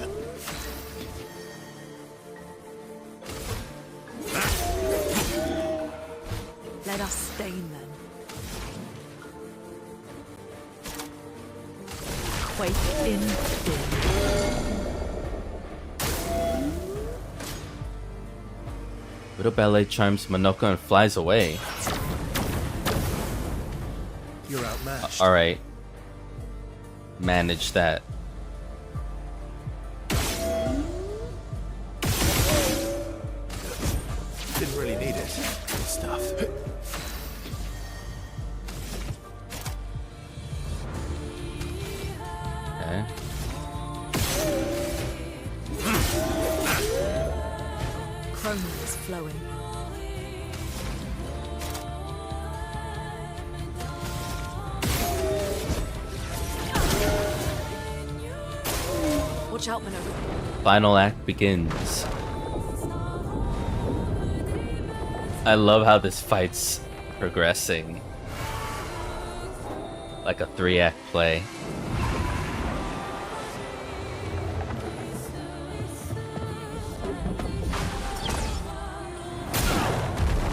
[SPEAKER 2] Let us stain them. Quake in fear.
[SPEAKER 1] Little ballet charms Monoko and flies away.
[SPEAKER 5] You're outmatched.
[SPEAKER 1] Alright. Manage that.
[SPEAKER 5] Didn't really need it. Good stuff.
[SPEAKER 1] Okay.
[SPEAKER 2] chrome is flowing. Watch out, Minoru.
[SPEAKER 1] Final act begins. I love how this fight's progressing. Like a 3-act play.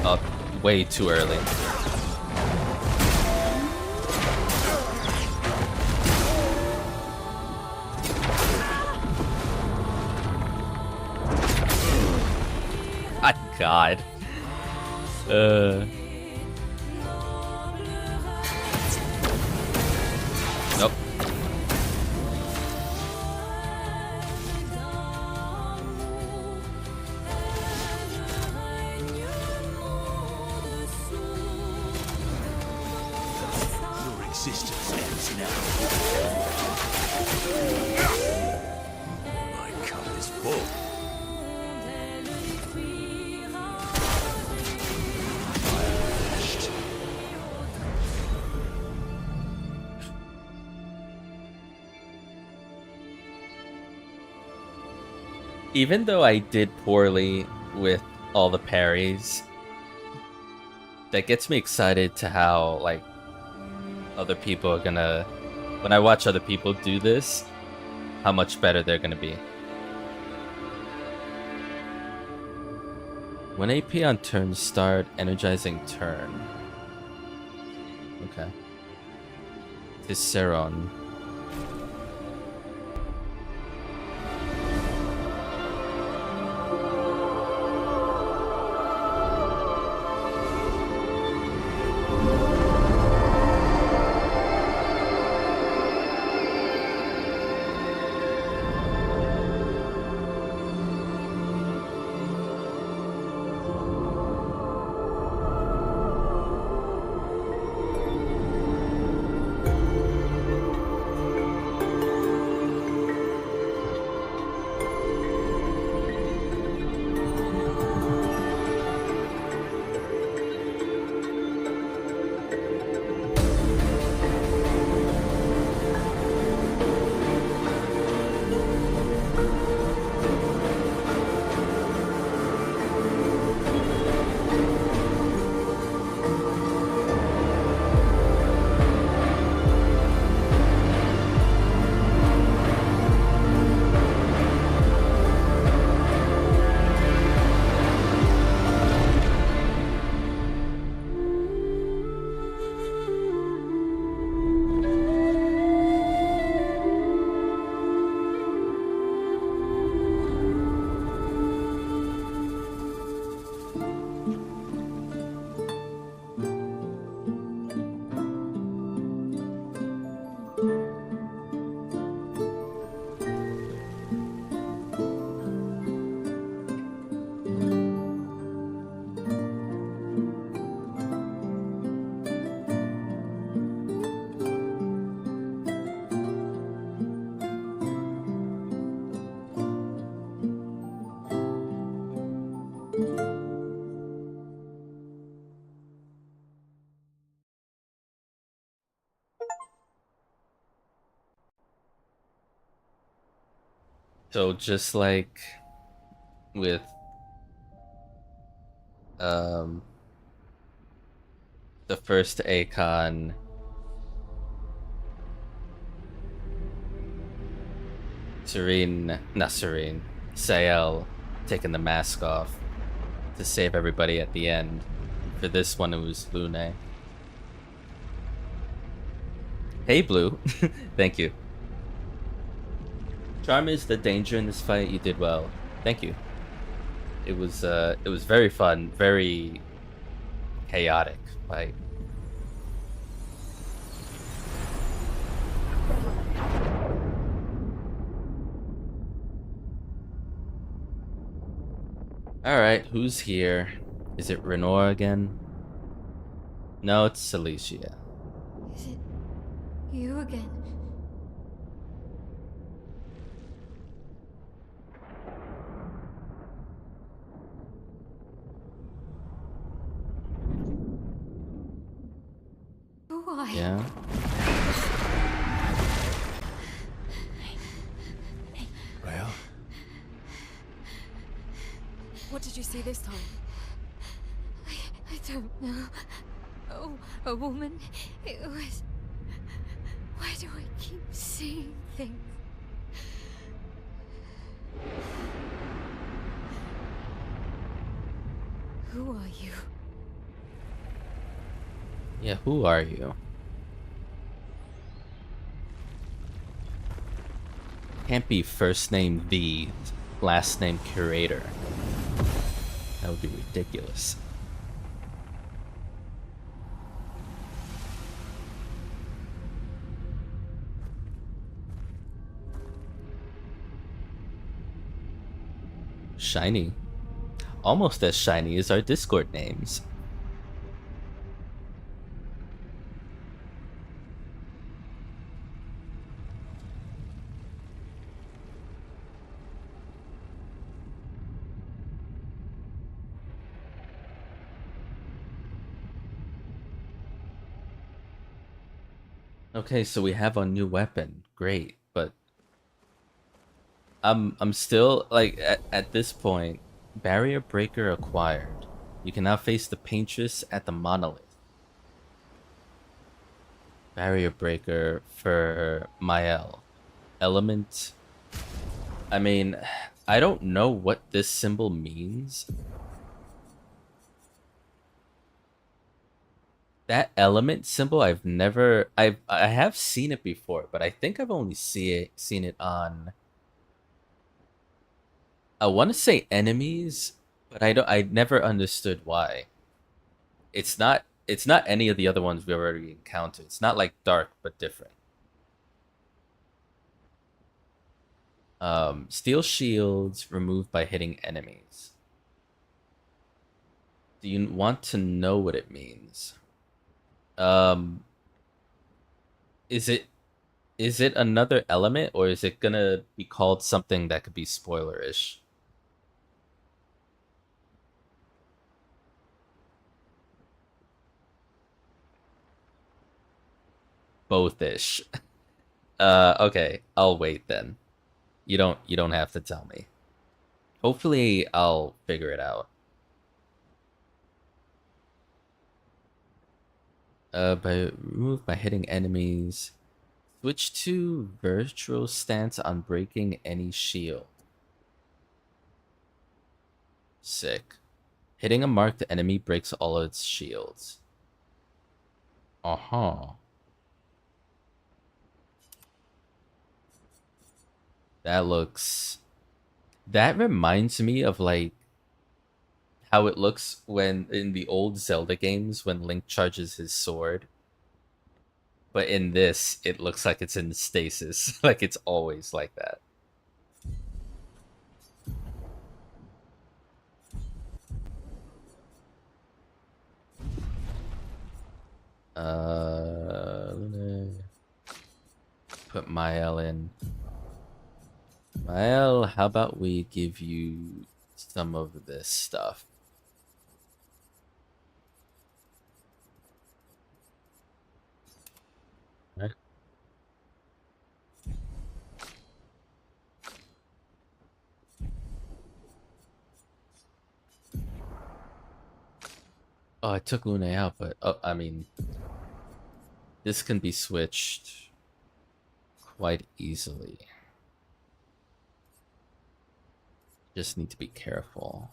[SPEAKER 1] Oh, way too early. My God. Nope.
[SPEAKER 3] Your existence ends now. My cup is full. Finished.
[SPEAKER 1] Even though I did poorly with all the parries, that gets me excited to how, like, other people are gonna... When I watch other people do this, how much better they're gonna be. 1 AP on turn start, energizing turn. Okay. Tisseron. So just like with the first Akon, Sael taking the mask off to save everybody at the end. For this one, it was Lune. Hey, Blue. Thank you. Charm is the danger in this fight. You did well. Thank you. It was very fun, very chaotic fight. Alright, who's here? Is it Renora again? No, it's Celicia.
[SPEAKER 4] Is it you again? Why?
[SPEAKER 1] Yeah.
[SPEAKER 5] Rael?
[SPEAKER 2] What did you see this time?
[SPEAKER 4] I don't know. Oh, a woman. It was. Why do I keep seeing things? Who are you?
[SPEAKER 1] Yeah, who are you? Can't be first name the, last name curator. That would be ridiculous. Shiny. Almost as shiny as our Discord names. Okay, so we have a new weapon. Great, but I'm still like at this point, barrier breaker acquired. You can now face the paintress at the monolith. Barrier breaker for Mael. Element. I mean, I don't know what this symbol means. That element symbol I have seen it before, but I think I've only seen it on, I want to say enemies, but I never understood why. It's not any of the other ones we already encountered. It's not like dark but different. Steel shields removed by hitting enemies. Do you want to know what it means? Um, is it another element, or is it gonna be called something that could be spoiler-ish? Both-ish. Okay, I'll wait then. You don't have to tell me. Hopefully I'll figure it out. By remove by hitting enemies. Switch to virtual stance on breaking any shield. Sick. Hitting a marked enemy breaks all its shields. Uh-huh. That reminds me of like how it looks when in the old Zelda games when Link charges his sword. But in this, it looks like it's in stasis. Like it's always like that. Put Mael in. Mael, how about we give you some of this stuff? Right. Oh, I took Lune out, but oh, I mean, this can be switched quite easily. Just need to be careful.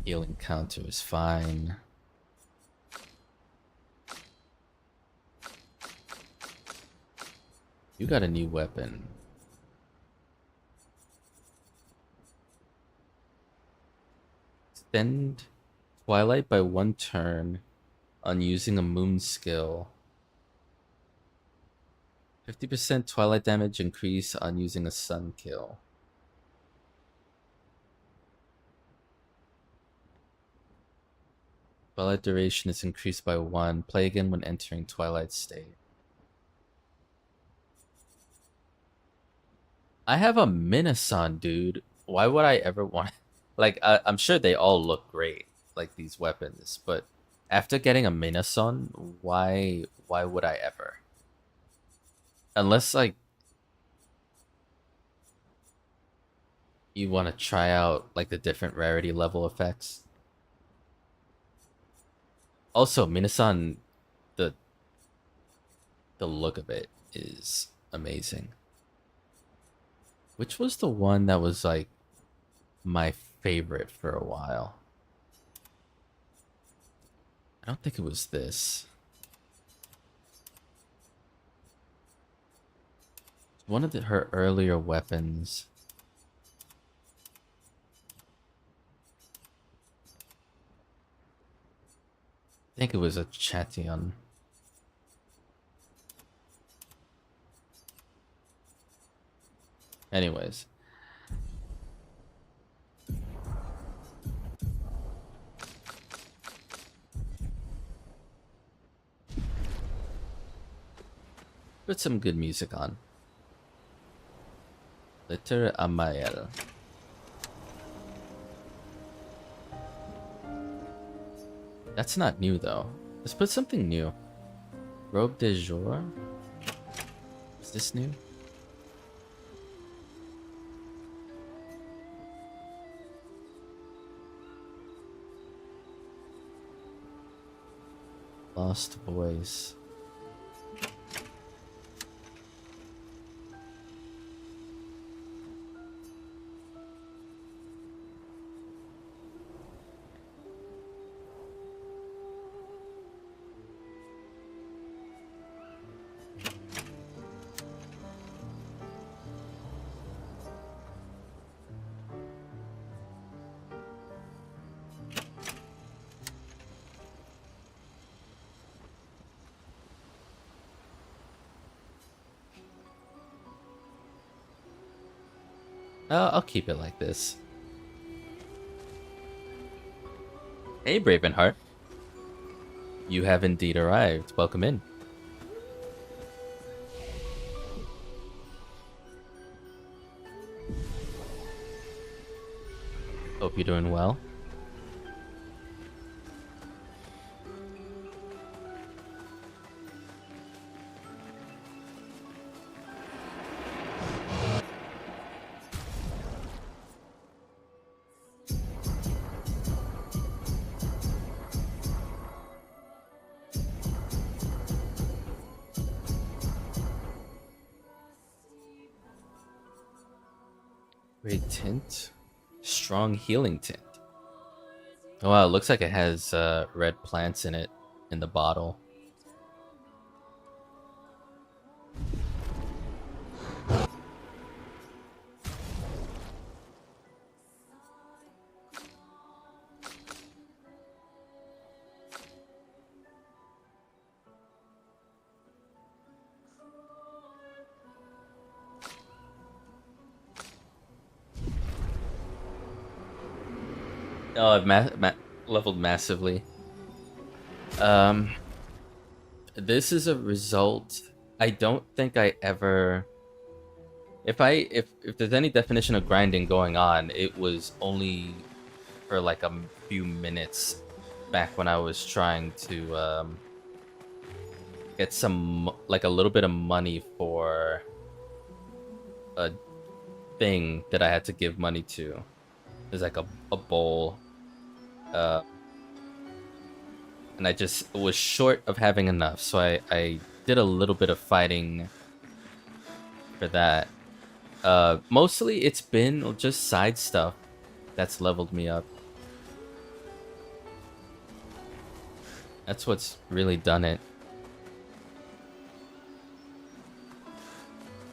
[SPEAKER 1] Healing counter is fine. You got a new weapon. Extend Twilight by 1 turn on using a moon skill. 50% Twilight damage increase on using a sun kill. Twilight duration is increased by 1. Play again when entering Twilight state. I have a Minasan, dude. Why would I ever want Like I'm sure they all look great, like these weapons, but after getting a Minason, why would I ever? Unless like you want to try out like the different rarity level effects. Also, Minasan, the the look of it is amazing. Which was the one that was like my favorite for a while? I don't think it was this. One of her earlier weapons. I think it was a Chation. Anyways. Put some good music on. Litter Amael. That's not new though. Let's put something new. Robe de jour. Is this new? Lost Voice. I'll keep it like this. Hey, Bravenheart. You have indeed arrived. Welcome in. Hope you're doing well. Great tint. Strong healing tint. Oh wow, it looks like it has red plants in it in the bottle. Oh, I've leveled massively. This is a result. I don't think I ever. If there's any definition of grinding going on, it was only for like a few minutes back when I was trying to get some like a little bit of money for a thing that I had to give money to. There's like a bowl. And I just was short of having enough, so I did a little bit of fighting for that. Mostly it's been just side stuff that's leveled me up. That's what's really done it.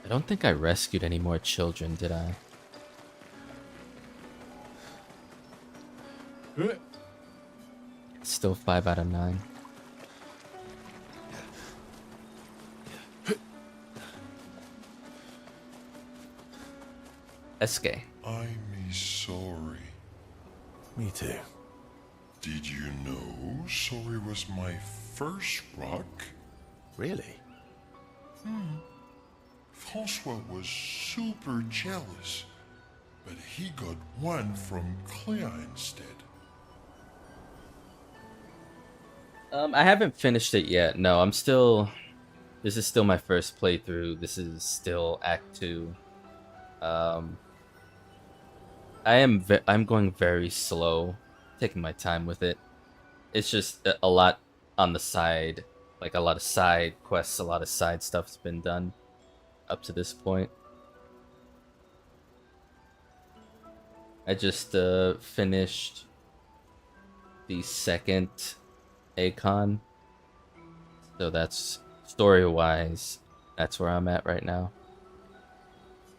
[SPEAKER 1] I don't think I rescued any more children, did I? Still 5 out of 9. SK.
[SPEAKER 8] I'm sorry.
[SPEAKER 5] Me too.
[SPEAKER 8] Did you know sorry was my first rock?
[SPEAKER 5] Really?
[SPEAKER 8] Francois was super jealous. but he got one from Clair instead.
[SPEAKER 1] I haven't finished it yet. No, I'm still. This is still my first playthrough. This is still Act 2. I'm going very slow, taking my time with it. It's just a lot on the side, like a lot of side quests, a lot of side stuff's been done up to this point. I just finished the second Acon, so that's story-wise, that's where I'm at right now.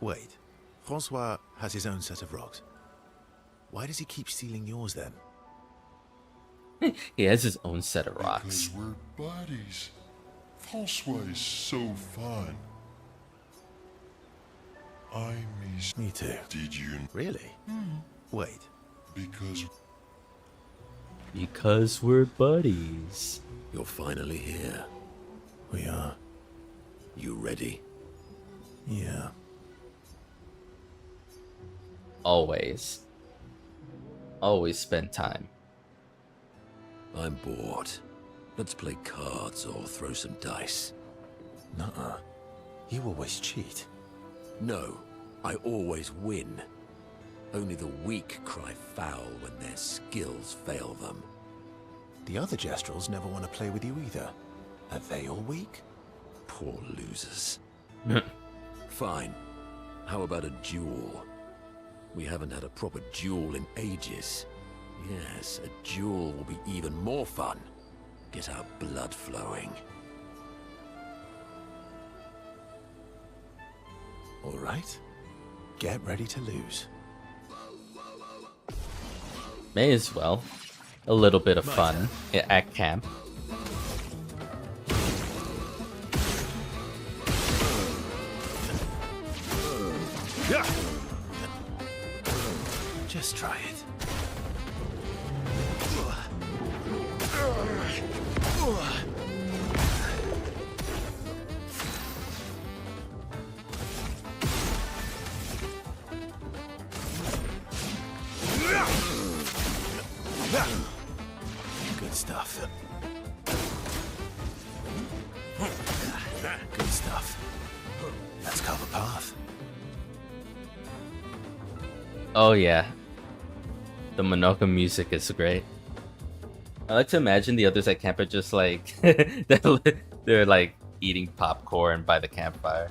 [SPEAKER 5] Wait, Francois has his own set of rocks. Why does he keep stealing yours then?
[SPEAKER 1] He has his own set of rocks.
[SPEAKER 8] Because we're buddies. Francois is so fun. I miss...
[SPEAKER 5] Me too.
[SPEAKER 8] Did you...
[SPEAKER 5] Really? Wait.
[SPEAKER 8] Because
[SPEAKER 1] we're buddies.
[SPEAKER 3] You're finally here.
[SPEAKER 5] We are.
[SPEAKER 3] You ready?
[SPEAKER 5] Yeah.
[SPEAKER 1] Always. Always spend time.
[SPEAKER 3] I'm bored. Let's play cards or throw some dice.
[SPEAKER 5] Nuh-uh. You always cheat.
[SPEAKER 3] No, I always win. Only the weak cry foul when their skills fail them.
[SPEAKER 5] The other Jestrels never want to play with you either. Are they all weak?
[SPEAKER 3] Poor losers. Fine. How about a duel? We haven't had a proper duel in ages. Yes, a duel will be even more fun. Get our blood flowing.
[SPEAKER 5] All right. Get ready to lose.
[SPEAKER 1] May as well. A little bit of fun at camp.
[SPEAKER 5] Just try it. Good stuff. Good stuff. Let's cover path.
[SPEAKER 1] Oh yeah. The Monoka music is great. I like to imagine the others at camp are just like they're like eating popcorn by the campfire.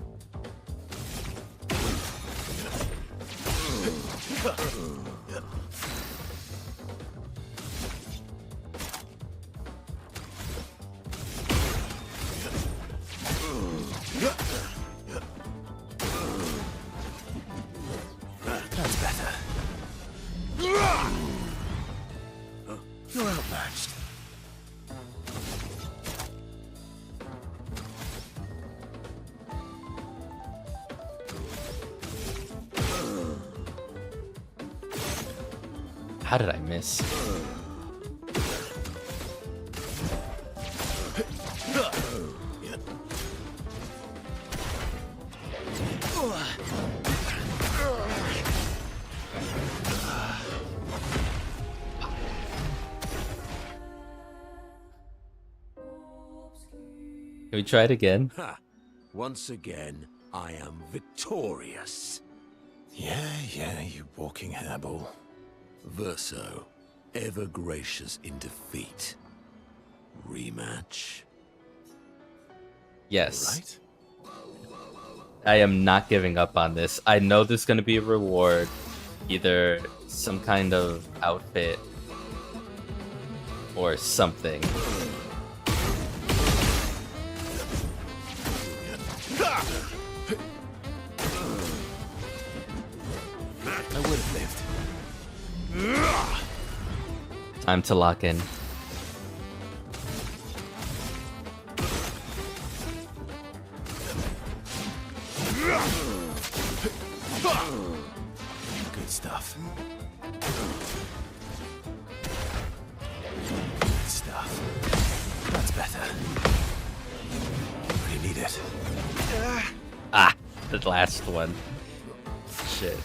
[SPEAKER 5] That's better. You're outmatched.
[SPEAKER 1] How did I miss? Can we try it again?
[SPEAKER 3] Ha! Once again, I am victorious.
[SPEAKER 5] Yeah, you walking hairball.
[SPEAKER 3] Verso, ever gracious in defeat. Rematch.
[SPEAKER 1] Yes.
[SPEAKER 5] Right?
[SPEAKER 1] I am not giving up on this. I know there's going to be a reward. Either some kind of outfit or something.
[SPEAKER 5] I would have lived.
[SPEAKER 1] Time to lock in.
[SPEAKER 5] Good stuff. Good stuff. That's better. Really need it.
[SPEAKER 1] Ah, the last one. Shit.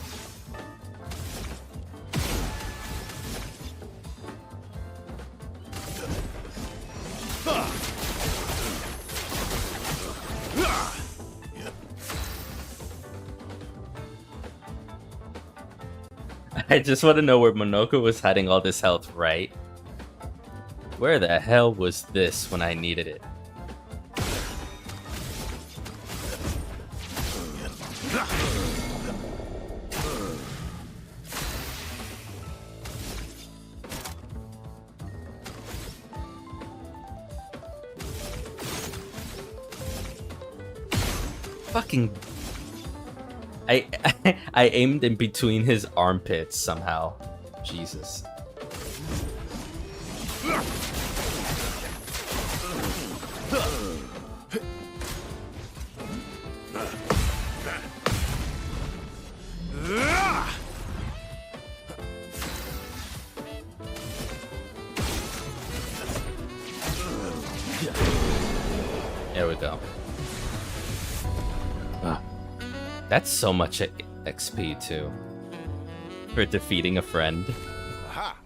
[SPEAKER 1] I just want to know where Monoko was hiding all this health, right? Where the hell was this when I needed it? Fucking... I aimed in between his armpits somehow. Jesus. There we go. That's so much XP too. For defeating a friend.
[SPEAKER 5] Aha!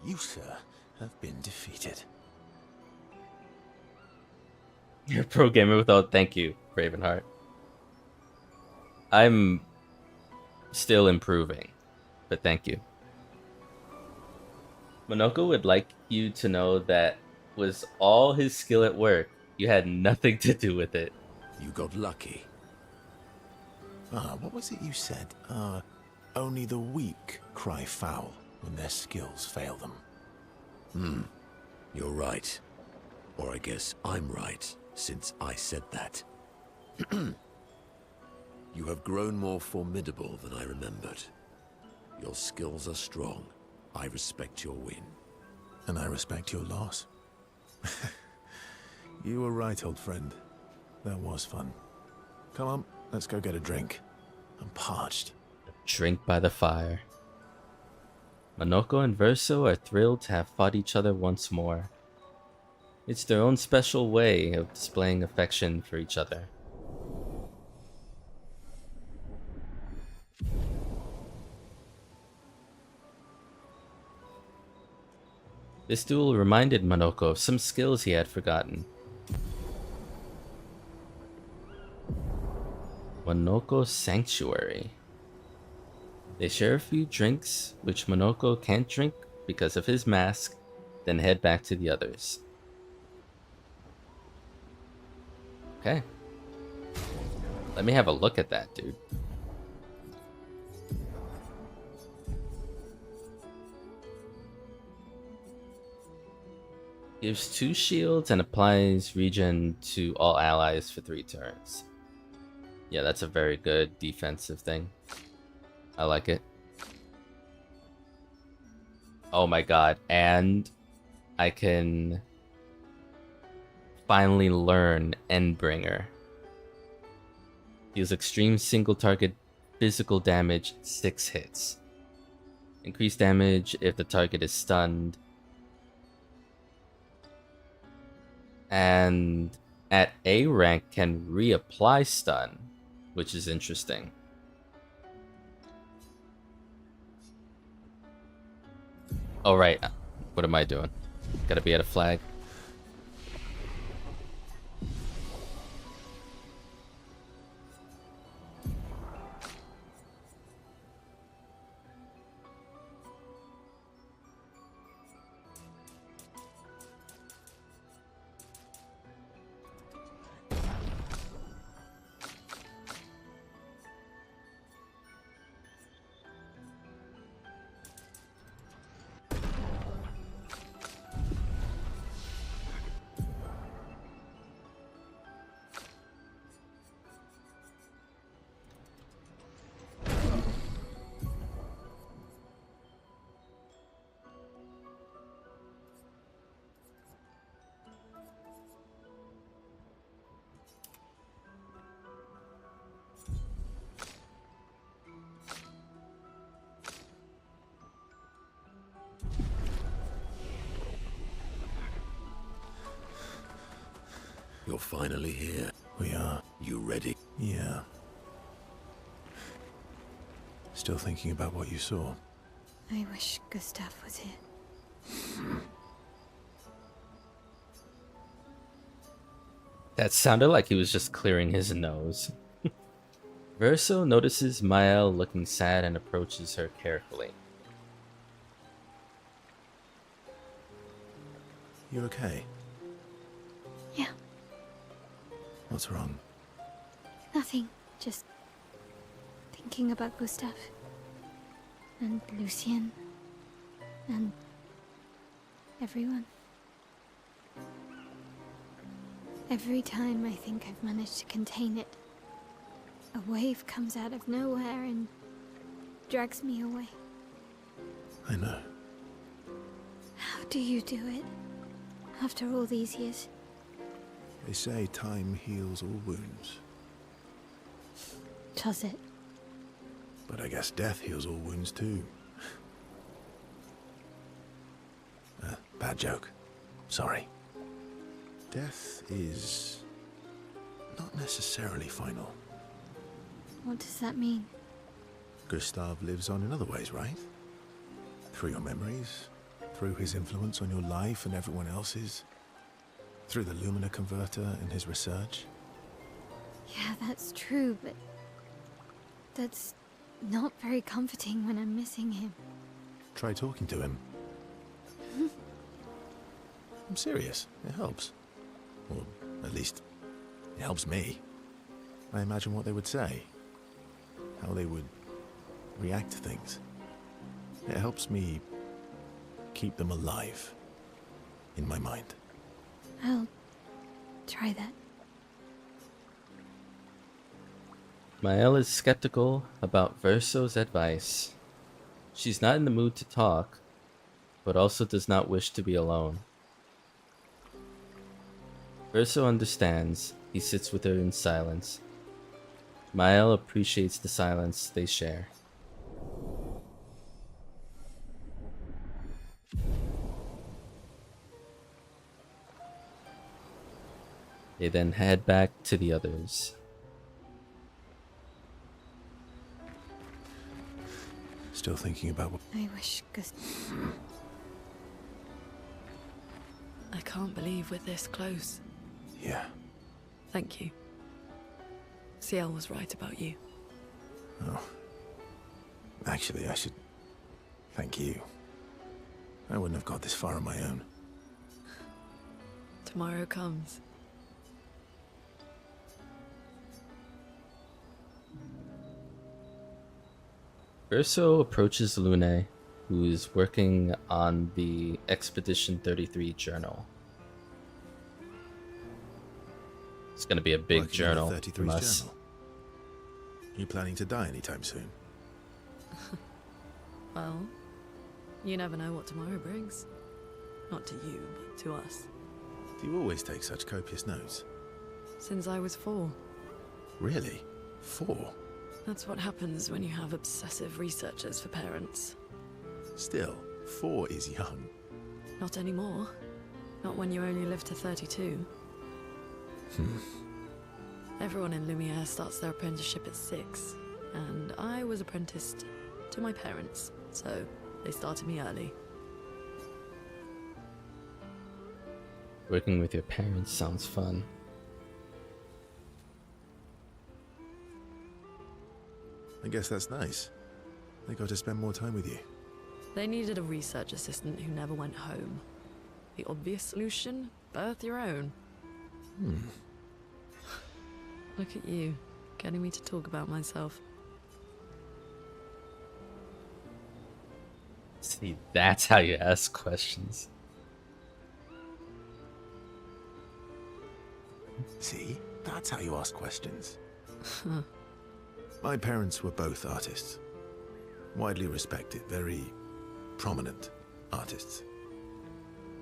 [SPEAKER 5] You, sir, have been defeated.
[SPEAKER 1] You're a pro gamer without thank you, Ravenheart. I'm still improving, but thank you. Monoko would like you to know that was all his skill at work. You had nothing to do with it.
[SPEAKER 3] You got lucky.
[SPEAKER 5] What was it you said? Only the weak cry foul when their skills fail them.
[SPEAKER 3] You're right. Or I guess I'm right, since I said that. You have grown more formidable than I remembered. Your skills are strong. I respect your win.
[SPEAKER 5] And I respect your loss. You were right, old friend. That was fun. Come on, let's go get a drink. I'm parched.
[SPEAKER 1] Drink by the fire. Monoko and Verso are thrilled to have fought each other once more. It's their own special way of displaying affection for each other. This duel reminded Monoko of some skills he had forgotten. Monoko's Sanctuary. They share a few drinks, which Monoko can't drink because of his mask, then head back to the others. Okay. Let me have a look at that, dude. Gives 2 shields and applies regen to all allies for 3 turns. Yeah, that's a very good defensive thing. I like it. Oh my god, and I can finally learn Endbringer. Deals extreme single target physical damage 6 hits. Increased damage if the target is stunned. And at A rank can reapply stun, which is interesting. Oh right, what am I doing? Gotta be at a flag.
[SPEAKER 3] You're finally here.
[SPEAKER 5] We are.
[SPEAKER 3] You ready?
[SPEAKER 5] Yeah. Still thinking about what you saw.
[SPEAKER 4] I wish Gustav was here.
[SPEAKER 1] That sounded like he was just clearing his nose. Verso notices Mael looking sad and approaches her carefully.
[SPEAKER 5] You okay?
[SPEAKER 4] Yeah,
[SPEAKER 5] What's wrong?
[SPEAKER 4] nothing. Just thinking about Gustav. And Lucien. And everyone. Every time I think I've managed to contain it, a wave comes out of nowhere and drags me away.
[SPEAKER 5] I know.
[SPEAKER 4] How do you do it? After all these years?
[SPEAKER 5] They say time heals all wounds.
[SPEAKER 4] Does it?
[SPEAKER 5] But I guess death heals all wounds too. Bad joke. Sorry. Death is not necessarily final.
[SPEAKER 4] What does that mean?
[SPEAKER 5] Gustav lives on in other ways, right? Through your memories, through his influence on your life and everyone else's, through the Lumina converter and his research.
[SPEAKER 4] Yeah, that's true, but that's not very comforting when I'm missing him.
[SPEAKER 5] Try talking to him. I'm serious. It helps. Or at least, it helps me. I imagine what they would say. How they would react to things. It helps me keep them alive in my mind.
[SPEAKER 4] I'll try that.
[SPEAKER 1] Mael is skeptical about Verso's advice. She's not in the mood to talk, but also does not wish to be alone. Verso understands. He sits with her in silence. Mael appreciates the silence they share. They then head back to the others.
[SPEAKER 5] Still thinking about what...
[SPEAKER 2] I wish I can't believe we're this close.
[SPEAKER 5] Yeah.
[SPEAKER 2] Thank you. Ciel was right about you.
[SPEAKER 5] Oh. Actually, I should thank you. I wouldn't have got this far on my own.
[SPEAKER 2] Tomorrow comes.
[SPEAKER 1] Verso approaches Lune, who is working on the Expedition 33 journal. It's going to be a big
[SPEAKER 5] Working on
[SPEAKER 1] journal
[SPEAKER 5] the
[SPEAKER 1] from
[SPEAKER 5] 33's
[SPEAKER 1] us.
[SPEAKER 5] journal. You planning to die anytime soon?
[SPEAKER 2] Well, you never know what tomorrow brings. Not to you, but to us.
[SPEAKER 5] Do you always take such copious notes?
[SPEAKER 2] Since I was 4.
[SPEAKER 5] Really? 4?
[SPEAKER 2] That's what happens when you have obsessive researchers for parents.
[SPEAKER 5] Still, 4 is young.
[SPEAKER 2] Not anymore. Not when you only live to 32. Everyone in Lumiere starts their apprenticeship at 6, and I was apprenticed to my parents, so they started me early.
[SPEAKER 1] Working with your parents sounds fun.
[SPEAKER 5] I guess that's nice. They got to spend more time with you.
[SPEAKER 2] They needed a research assistant who never went home. The obvious solution? Birth your own. Look at you, getting me to talk about myself.
[SPEAKER 1] See, that's how you ask questions.
[SPEAKER 5] See? That's how you ask questions. My parents were both artists. Widely respected, very prominent artists.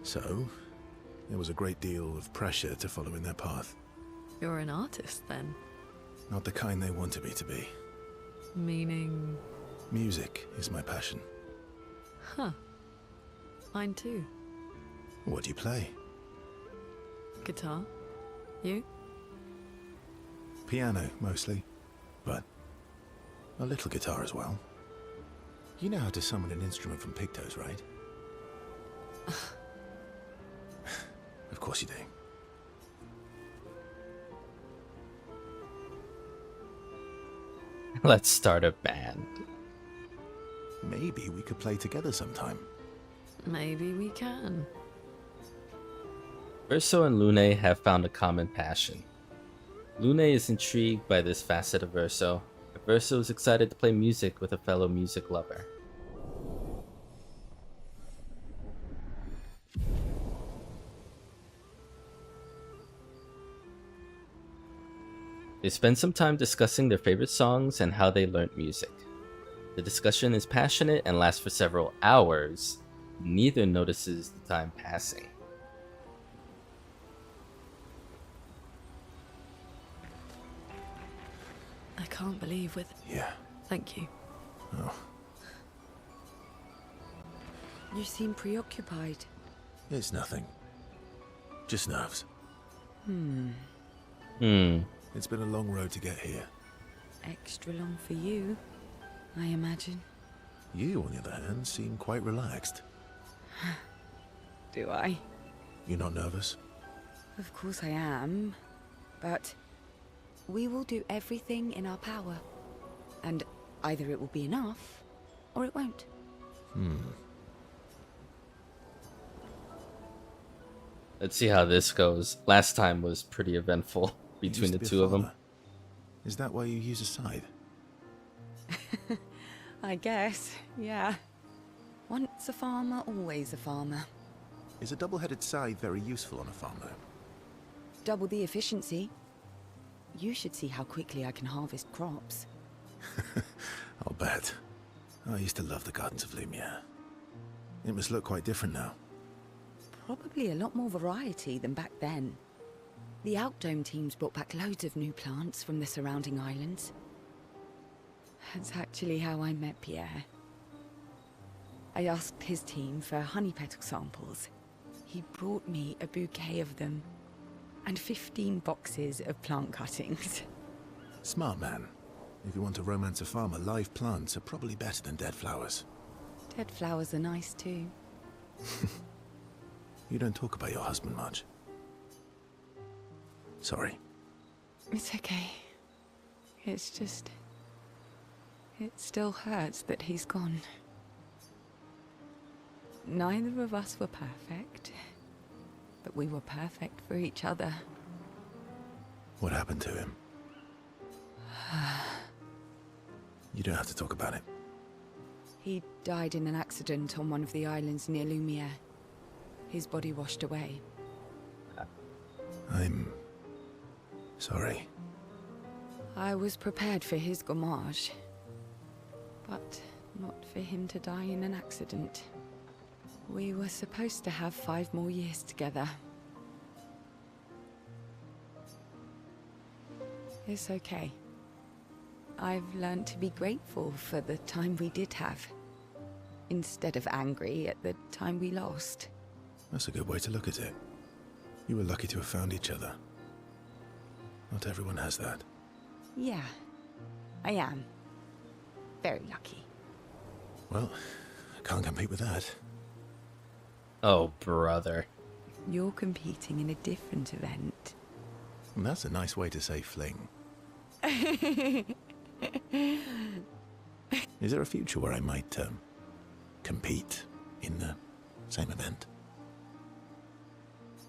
[SPEAKER 5] So, there was a great deal of pressure to follow in their path.
[SPEAKER 2] You're an artist, then?
[SPEAKER 5] Not the kind they wanted me to be.
[SPEAKER 2] Meaning...
[SPEAKER 5] Music is my passion.
[SPEAKER 2] Huh. Mine too.
[SPEAKER 5] What do you play?
[SPEAKER 2] Guitar. You?
[SPEAKER 5] Piano, mostly. But a little guitar as well. You know how to summon an instrument from Pictos, right? Of course you do.
[SPEAKER 1] Let's start a band.
[SPEAKER 5] Maybe we could play together sometime.
[SPEAKER 2] Maybe we can.
[SPEAKER 1] Verso and Lune have found a common passion. Lune is intrigued by this facet of Verso, and Verso is excited to play music with a fellow music lover. They spend some time discussing their favorite songs and how they learnt music. The discussion is passionate and lasts for several hours. Neither notices the time passing.
[SPEAKER 2] I can't believe with.
[SPEAKER 5] Yeah.
[SPEAKER 2] Thank you.
[SPEAKER 5] Oh,
[SPEAKER 6] You seem preoccupied.
[SPEAKER 5] it's nothing. Just nerves.
[SPEAKER 1] Hmm.
[SPEAKER 5] It's been a long road to get here.
[SPEAKER 6] Extra long for you, I imagine.
[SPEAKER 5] You, on the other hand, seem quite relaxed.
[SPEAKER 6] Do I?
[SPEAKER 5] You're not nervous?
[SPEAKER 6] Of course I am. But we will do everything in our power. And either it will be enough, or it won't.
[SPEAKER 1] Let's see how this goes. Last time was pretty eventful
[SPEAKER 5] You
[SPEAKER 1] between
[SPEAKER 5] used
[SPEAKER 1] the
[SPEAKER 5] to be a
[SPEAKER 1] two of them.
[SPEAKER 5] farmer. Is that why you use a scythe?
[SPEAKER 6] I guess, yeah. Once a farmer, always a farmer.
[SPEAKER 5] Is a double-headed scythe very useful on a farm, though?
[SPEAKER 6] Double the efficiency. You should see how quickly I can harvest crops.
[SPEAKER 5] I'll bet. I used to love the gardens of Lumiere. It must look quite different now.
[SPEAKER 6] Probably a lot more variety than back then. The Outdome teams brought back loads of new plants from the surrounding islands. That's actually how I met Pierre. I asked his team for honey petal samples. He brought me a bouquet of them, and 15 boxes of plant cuttings.
[SPEAKER 5] Smart man. If you want to romance a farmer, live plants are probably better than dead flowers.
[SPEAKER 6] Dead flowers are nice too.
[SPEAKER 5] You don't talk about your husband much. Sorry.
[SPEAKER 6] It's okay. It's just... it still hurts that he's gone. Neither of us were perfect, but we were perfect for each other.
[SPEAKER 5] What happened to him? You don't have to talk about it.
[SPEAKER 6] He died in an accident on one of the islands near Lumiere. His body washed away.
[SPEAKER 5] I'm... sorry.
[SPEAKER 6] I was prepared for his gommage, but not for him to die in an accident. We were supposed to have 5 more years together. It's okay. I've learned to be grateful for the time we did have, instead of angry at the time we lost.
[SPEAKER 5] That's a good way to look at it. You were lucky to have found each other. Not everyone has that.
[SPEAKER 6] Yeah, I am. Very lucky.
[SPEAKER 5] Well, I can't compete with that.
[SPEAKER 1] Oh, brother.
[SPEAKER 6] You're competing in a different event.
[SPEAKER 5] That's a nice way to say fling. Is there a future where I might, compete in the same event?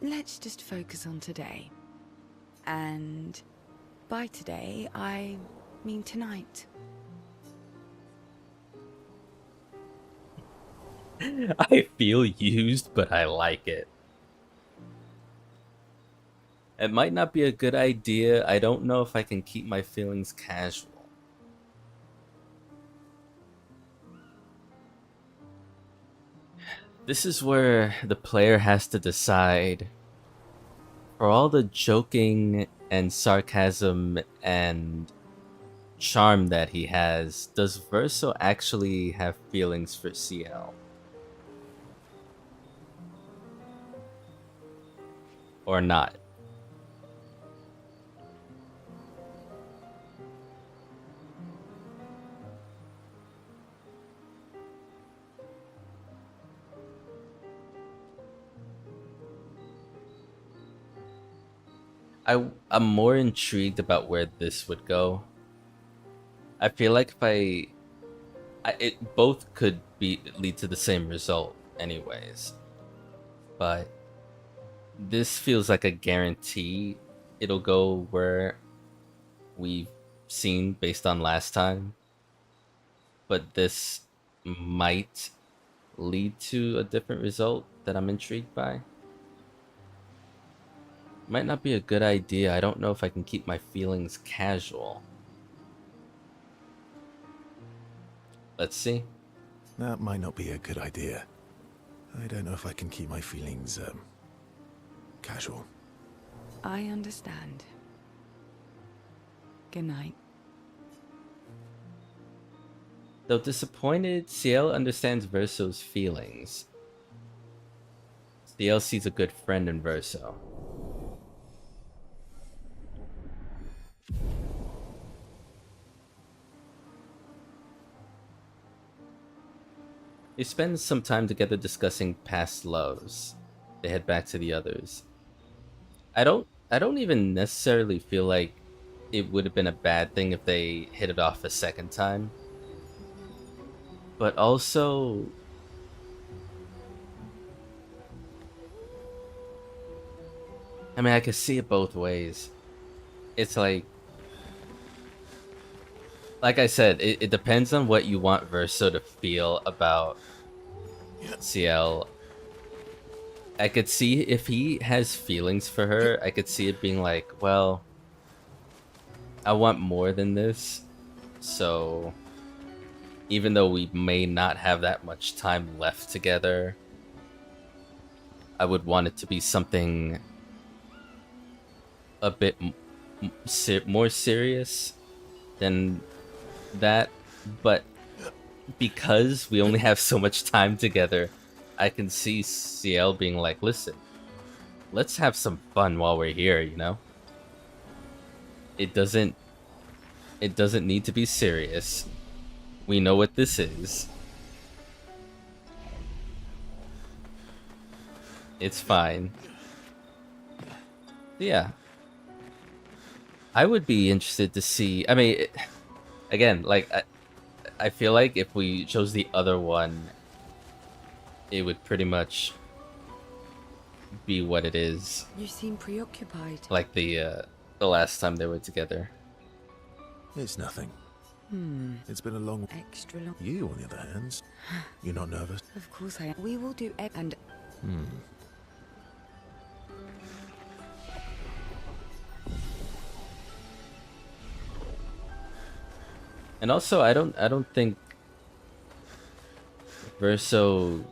[SPEAKER 6] Let's just focus on today. And by today, I mean tonight.
[SPEAKER 1] I feel used, but I like it. It might not be a good idea. I don't know if I can keep my feelings casual. This is where the player has to decide. For all the joking and sarcasm and charm that he has, does Verso actually have feelings for CL? Or not? I'm more intrigued about where this would go. I feel like if it both could lead to the same result anyways, but this feels like a guarantee it'll go where we've seen based on last time, but this might lead to a different result that I'm intrigued by. Might not be a good idea. I don't know if I can keep my feelings casual. Let's see.
[SPEAKER 5] That might not be a good idea. I don't know if I can keep my feelings, casual.
[SPEAKER 6] I understand. Good night.
[SPEAKER 1] Though disappointed, Ciel understands Verso's feelings. Ciel sees a good friend in Verso. They spend some time together discussing past loves. They head back to the others. I don't even necessarily feel like it would have been a bad thing if they hit it off a second time. But also, I mean, I could see it both ways. It's like I said, it depends on what you want Verso to feel about Ciel. I could see if he has feelings for her, I could see it being like, well, I want more than this. So even though we may not have that much time left together, I would want it to be something a bit more serious than that. But because we only have so much time together, I can see Ciel being like, listen, let's have some fun while we're here, you know? It doesn't need to be serious. We know what this is. It's fine. Yeah. I would be interested to see, I mean, again, like, I feel like if we chose the other one, it would pretty much be what it is.
[SPEAKER 6] You seem preoccupied.
[SPEAKER 1] Like the last time they were together.
[SPEAKER 5] It's nothing. It's been a long...
[SPEAKER 6] Extra long.
[SPEAKER 5] You, on the other hand, you're not nervous?
[SPEAKER 6] Of course I am. We will do it and...
[SPEAKER 1] And also, I don't think Verso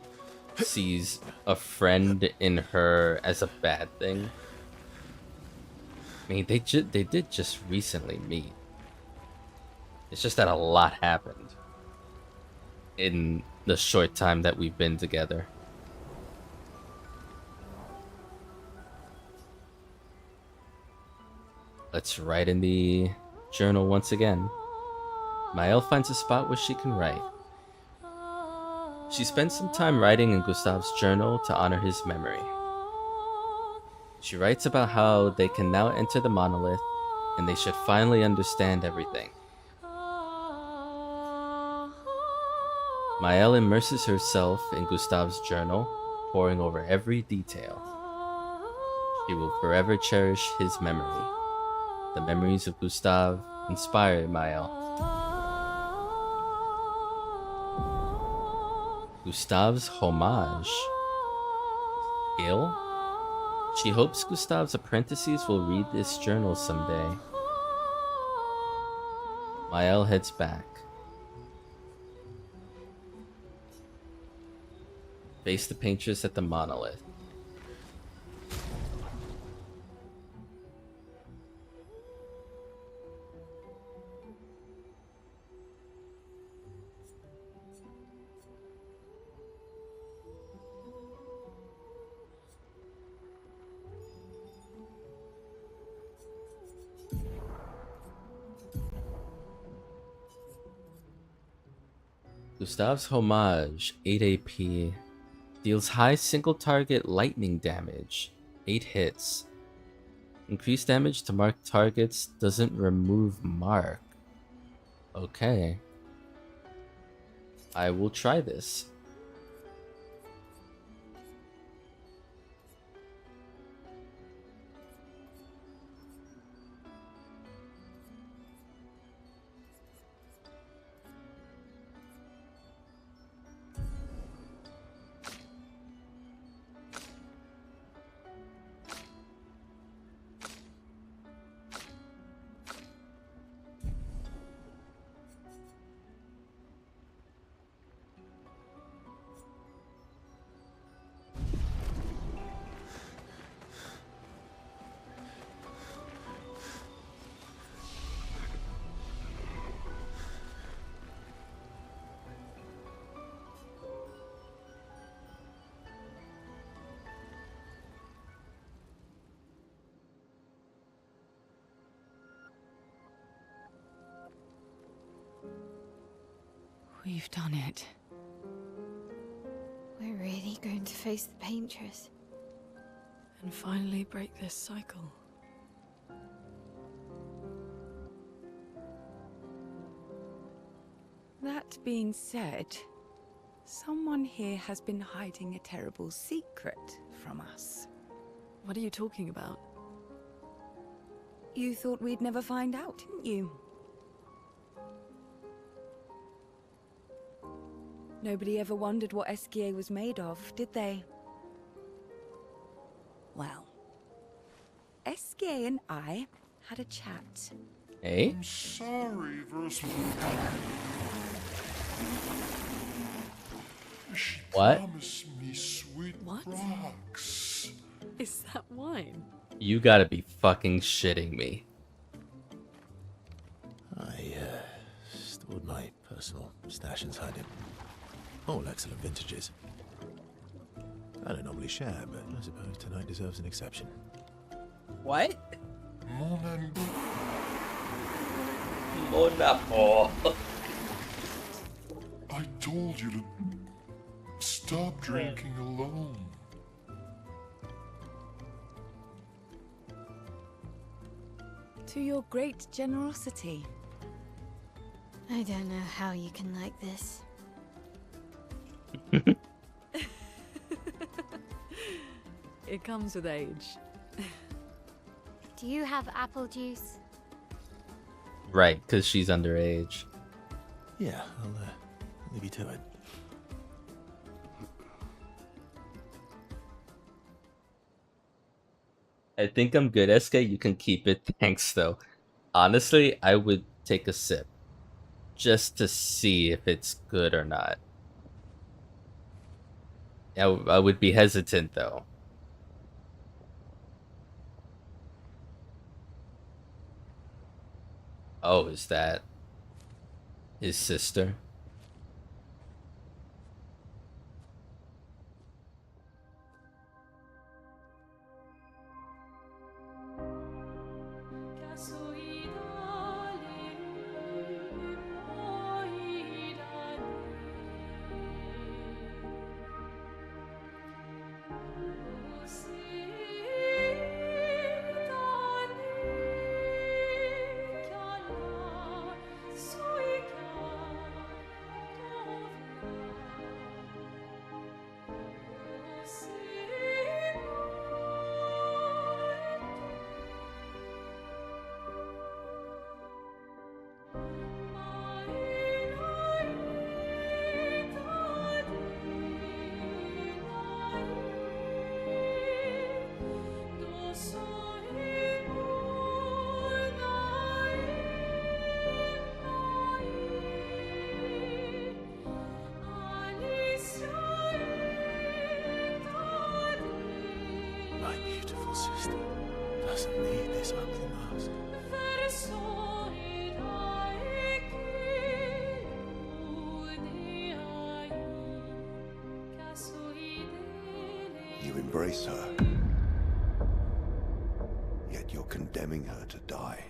[SPEAKER 1] sees a friend in her as a bad thing. I mean, they did just recently meet. It's just that a lot happened in the short time that we've been together. Let's write in the journal once again. Maëlle finds a spot where she can write. She spends some time writing in Gustave's journal to honor his memory. She writes about how they can now enter the monolith and they should finally understand everything. Maëlle immerses herself in Gustave's journal, poring over every detail. She will forever cherish his memory. The memories of Gustave inspired Maëlle. Gustave's homage. Ill? She hopes Gustave's apprentices will read this journal someday. Maëlle heads back. Face the painters at the monolith. Gustave's homage, 8 AP, deals high single target lightning damage, 8 hits. Increased damage to marked targets doesn't remove mark. Okay. I will try this.
[SPEAKER 6] We've done it.
[SPEAKER 4] We're really going to face the Paintress.
[SPEAKER 2] And finally break this cycle.
[SPEAKER 6] That being said, someone here has been hiding a terrible secret from us.
[SPEAKER 2] What are you talking about?
[SPEAKER 6] You thought we'd never find out, didn't you? Nobody ever wondered what Esquier was made of, did they? Well, Esquier and I had a chat.
[SPEAKER 1] Hey?
[SPEAKER 8] I'm sorry, Versal. She
[SPEAKER 1] What?
[SPEAKER 8] promised me sweet
[SPEAKER 2] What?
[SPEAKER 8] rocks.
[SPEAKER 2] Is that wine?
[SPEAKER 1] You gotta be fucking shitting me.
[SPEAKER 5] I stored my personal stash inside it. All excellent vintages. I don't normally share, but I suppose tonight deserves an exception.
[SPEAKER 1] What?
[SPEAKER 8] Mon ami.
[SPEAKER 1] Mon amour.
[SPEAKER 8] I told you to stop drinking alone.
[SPEAKER 6] To your great generosity.
[SPEAKER 4] I don't know how you can like this.
[SPEAKER 2] It comes with age.
[SPEAKER 4] Do you have apple juice?
[SPEAKER 1] Right, because she's underage.
[SPEAKER 5] Yeah, I'll leave you to it.
[SPEAKER 1] I think I'm good, SK. You can keep it. Thanks, though. Honestly, I would take a sip. Just to see if it's good or not. I would be hesitant, though. Oh, is that his sister?
[SPEAKER 5] My beautiful sister doesn't need this ugly mask.
[SPEAKER 3] You embrace her, yet you're condemning her to die.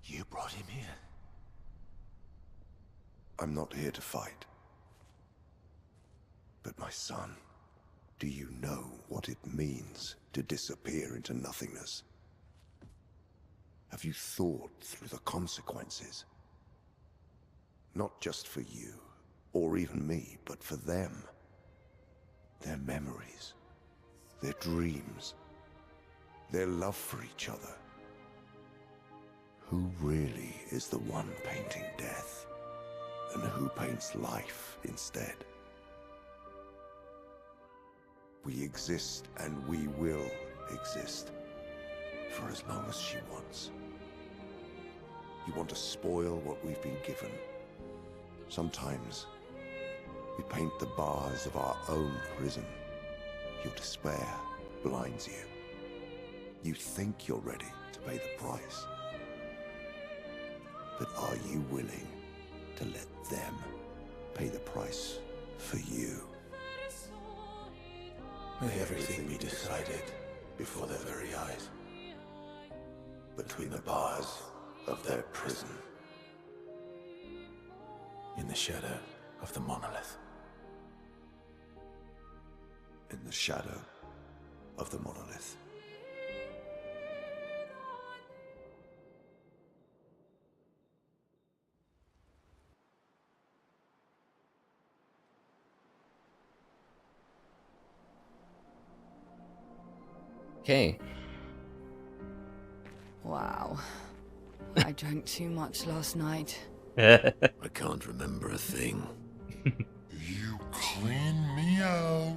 [SPEAKER 5] You brought him here.
[SPEAKER 3] I'm not here to fight. But my son, do you know what it means to disappear into nothingness? A
[SPEAKER 9] Have you thought through the consequences? Not just for you, or even me, but for them. Their memories, their dreams, their love for each other. Who really is the one painting death, and who paints life instead? We exist and we will exist for as long as she wants. You want to spoil what we've been given. Sometimes we paint the bars of our own prison. Your despair blinds you. You think you're ready to pay the price. But are you willing to let them pay the price for you?
[SPEAKER 5] May everything be decided before their very eyes.
[SPEAKER 9] Between the bars of their prison.
[SPEAKER 5] In the shadow of the monolith.
[SPEAKER 9] In the shadow of the monolith.
[SPEAKER 1] Okay.
[SPEAKER 6] Wow. I drank too much last night.
[SPEAKER 3] I can't remember a thing.
[SPEAKER 8] You clean me out,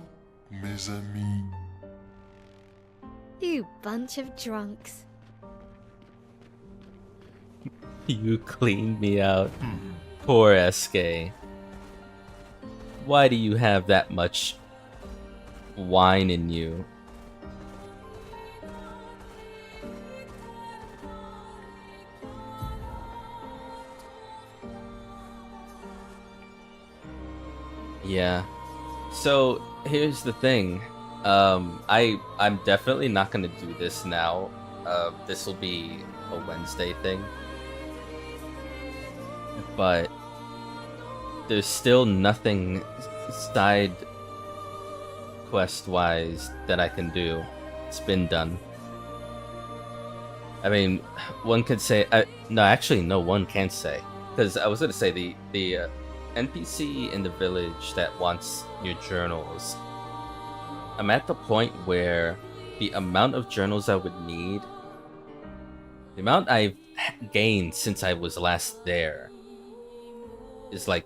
[SPEAKER 8] mes amis.
[SPEAKER 4] You bunch of drunks.
[SPEAKER 1] You cleaned me out. Poor SK. Why do you have that much wine in you? Yeah. So here's the thing. I'm definitely not gonna do this now. This will be a Wednesday thing. But there's still nothing side quest wise that I can do. It's been done. I mean, one could say no, actually no one can say, because I was gonna say the NPC in the village that wants your journals. I'm at the point where the amount of journals I would need, the amount I've gained since I was last there, is like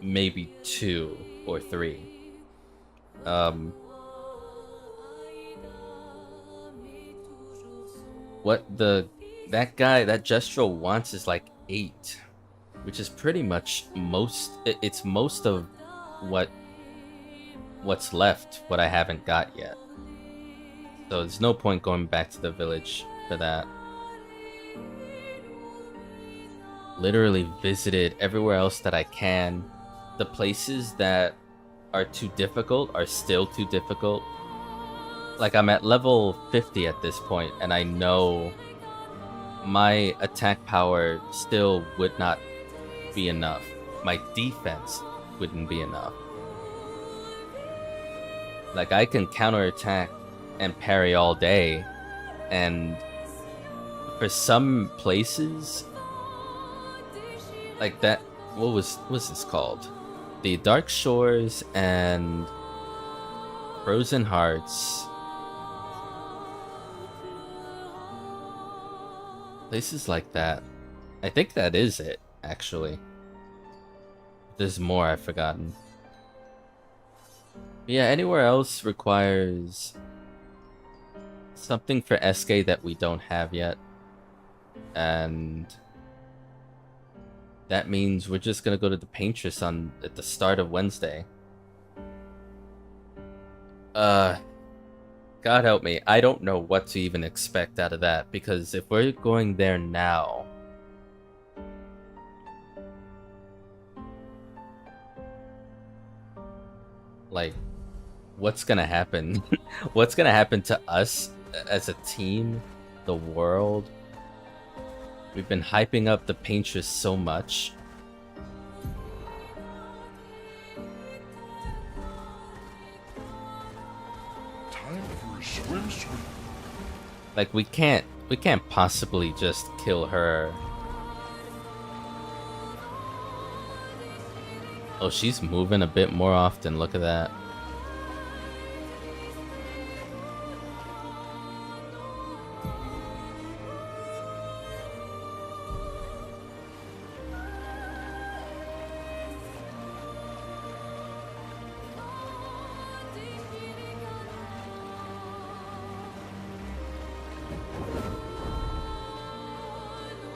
[SPEAKER 1] maybe 2 or 3. What that Gestrel wants is like 8, which is pretty much it's most of what's left, what I haven't got yet. So there's no point going back to the village for that. Literally visited everywhere else that I can. The places that are too difficult are still too difficult. Like, I'm at level 50 at this point, and I know my attack power still would not be enough. My defense wouldn't be enough. Like, I can counterattack and parry all day, and for some places, like that, what's this called? The Dark Shores and Frozen Hearts. Places like that. I think that is it, actually. There's more I've forgotten. Yeah, anywhere else requires something for SK that we don't have yet. And that means we're just gonna go to the Paintress at the start of Wednesday. God help me, I don't know what to even expect out of that, because if we're going there now, like, what's gonna happen? What's gonna happen to us as a team, the world? We've been hyping up the Paintress so much.
[SPEAKER 8] Time for a swim.
[SPEAKER 1] Like, we can't We can't possibly just kill her. Oh, she's moving a bit more often. Look at that.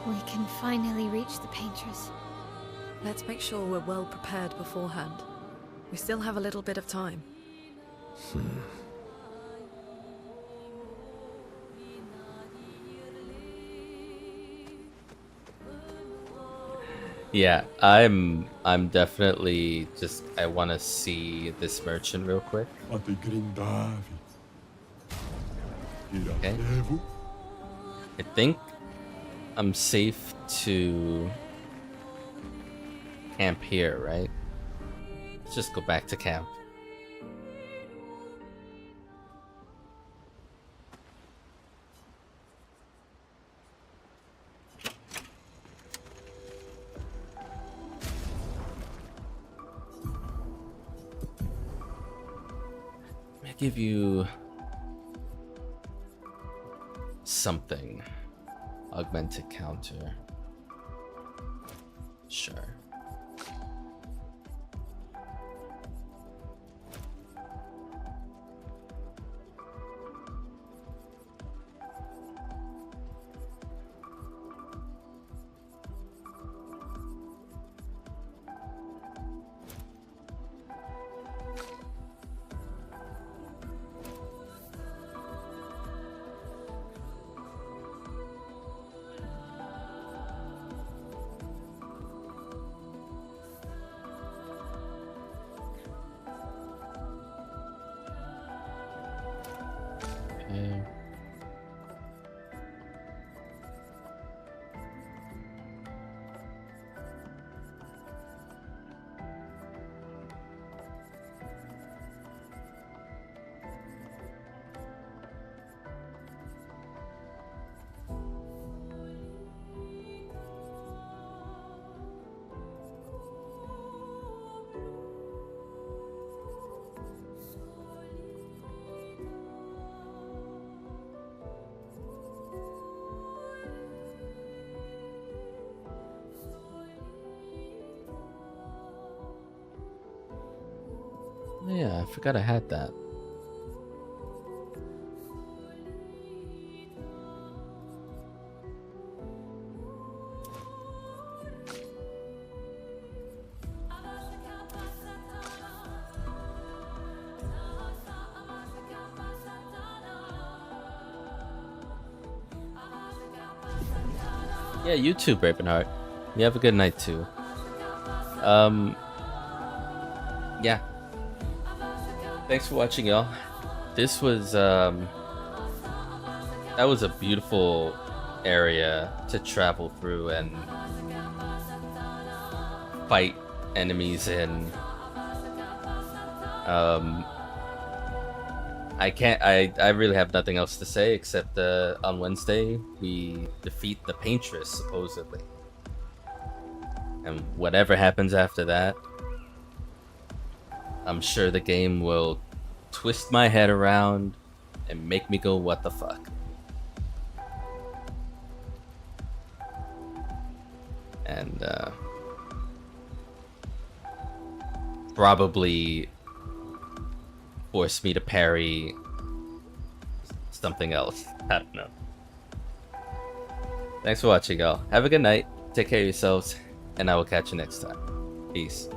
[SPEAKER 4] We can finally reach the painters.
[SPEAKER 2] Let's make sure we're well prepared beforehand. We still have a little bit of time.
[SPEAKER 1] Yeah, I'm definitely just I want to see this merchant real quick. Okay. I think I'm safe to camp here, right? Let's just go back to camp. Let me give you something. Augmented counter. Sure. Okay. Yeah, I forgot I had that. Yeah, you too, Bravenheart. You have a good night too. Yeah. Thanks for watching, y'all. This was that was a beautiful area to travel through and fight enemies in. I really have nothing else to say except on Wednesday we defeat the Paintress, supposedly. And whatever happens after that, I'm sure the game will twist my head around and make me go, what the fuck? And probably force me to parry something else. I don't know. Thanks for watching, y'all. Have a good night. Take care of yourselves, and I will catch you next time. Peace.